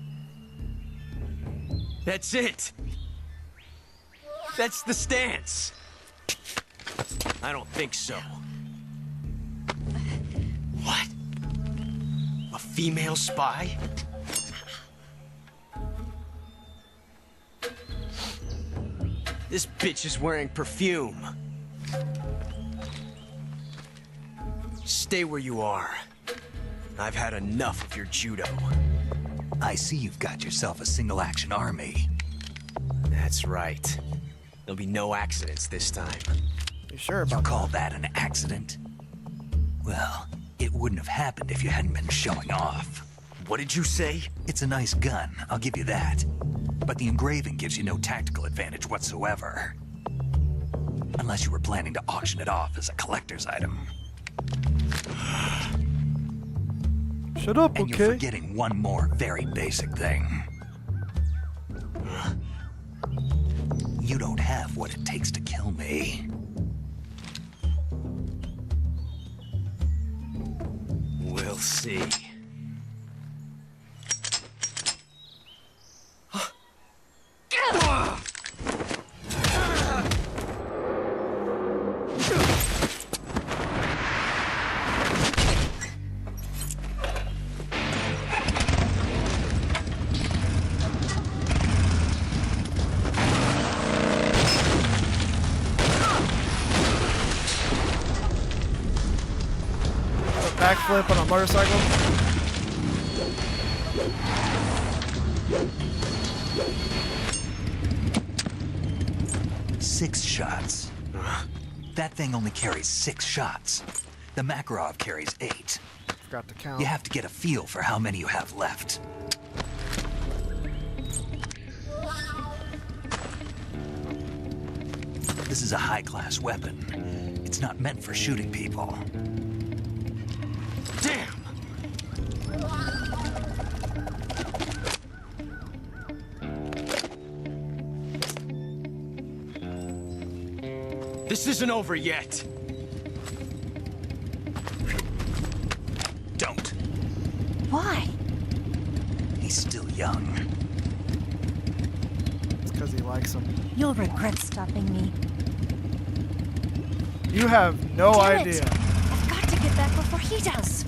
That's it. That's the stance. I don't think so. What? A female spy? This bitch is wearing perfume. Stay where you are. I've had enough of your judo. I see you've got yourself a single-action army. That's right. There'll be no accidents this time. You sure about You call that an accident? Well, it wouldn't have happened if you hadn't been showing off. What did you say? It's a nice gun, I'll give you that. But the engraving gives you no tactical advantage whatsoever. Unless you were planning to auction it off as a collector's item. Shut up, and okay? you're forgetting one more very basic thing. You don't have what it takes to kill me. We'll see. Backflip on a motorcycle. Six shots. That thing only carries 6 shots. The Makarov carries 8. Forgot to count. You have to get a feel for how many you have left. This is a high-class weapon. It's not meant for shooting people. Damn! This isn't over yet. Don't. Why? He's still young. It's because he likes him. You'll regret stopping me. You have no Damn it. idea. I've got to get back before he does.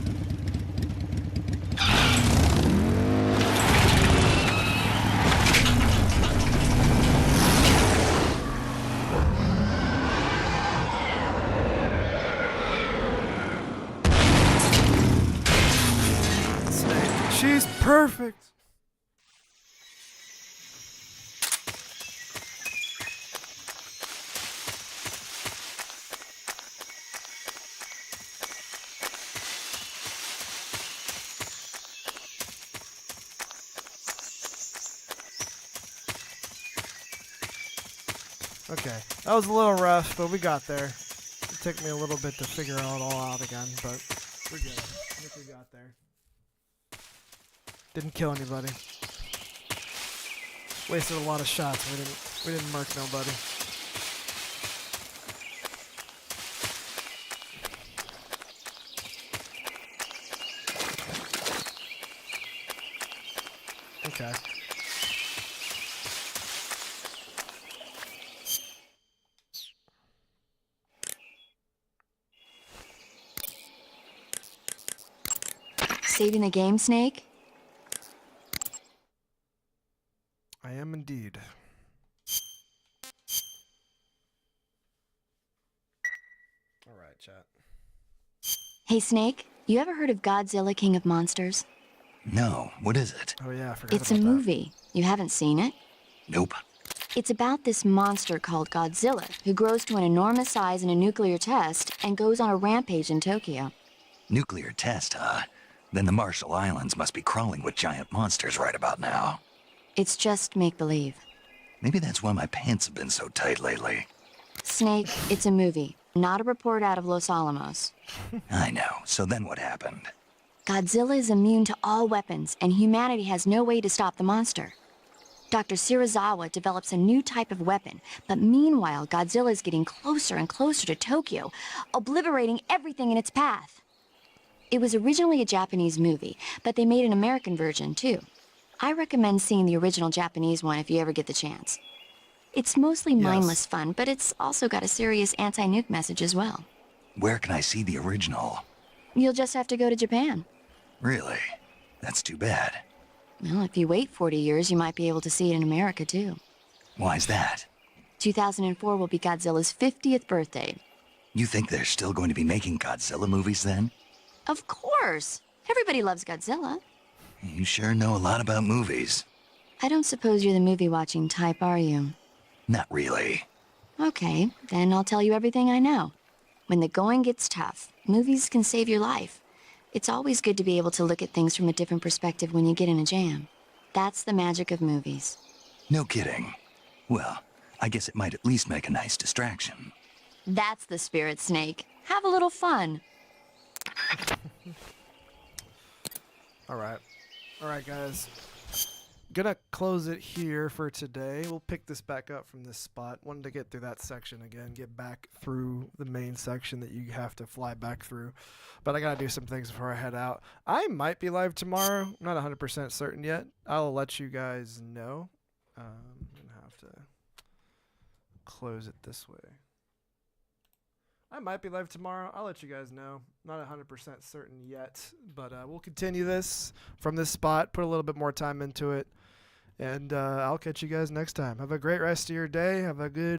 She's perfect. Okay, that was a little rough, but we got there. It took me a little bit to figure it all out again, but we're good. I think we got there. Didn't kill anybody. Wasted a lot of shots. We didn't mark nobody. Okay. Saving the game, Snake? I am indeed. Alright, chat. Hey, Snake, you ever heard of Godzilla, King of Monsters? No, what is it? Oh yeah, I forgot It's a about that. movie. You haven't seen it? Nope. It's about this monster called Godzilla, who grows to an enormous size in a nuclear test and goes on a rampage in Tokyo. Nuclear test, huh? Then the Marshall Islands must be crawling with giant monsters right about now. It's just make-believe. Maybe that's why my pants have been so tight lately. Snake, it's a movie, Not a report out of Los Alamos. I know. So then what happened? Godzilla is immune to all weapons, and humanity has no way to stop the monster. Dr. Shirazawa develops a new type of weapon, but meanwhile, Godzilla is getting closer and closer to Tokyo, obliterating everything in its path. It was originally a Japanese movie, but they made an American version, too. I recommend seeing the original Japanese one if you ever get the chance. It's mostly mindless fun, but it's also got a serious anti-nuke message as well. Where can I see the original? You'll just have to go to Japan. Really? That's too bad. Well, if you wait 40 years, you might be able to see it in America, too. Why's that? 2004 will be Godzilla's 50th birthday. You think they're still going to be making Godzilla movies then? Of course! Everybody loves Godzilla. You sure know a lot about movies. I don't suppose you're the movie-watching type, are you? Not really. Okay, then I'll tell you everything I know. When the going gets tough, movies can save your life. It's always good to be able to look at things from a different perspective when you get in a jam. That's the magic of movies. No kidding. Well, I guess it might at least make a nice distraction. That's the spirit, Snake. Have a little fun. Alright, guys. Gonna close it here for today. We'll pick this back up from this spot. Wanted to get through that section again, get back through the main section that you have to fly back through. But I gotta do some things before I head out. I might be live tomorrow. I'm not 100% certain yet. I'll let you guys know. I'm gonna have to close it this way. I might be live tomorrow. I'll let you guys know. Not 100% certain yet, but we'll continue this from this spot, put a little bit more time into it, and I'll catch you guys next time. Have a great rest of your day. Have a good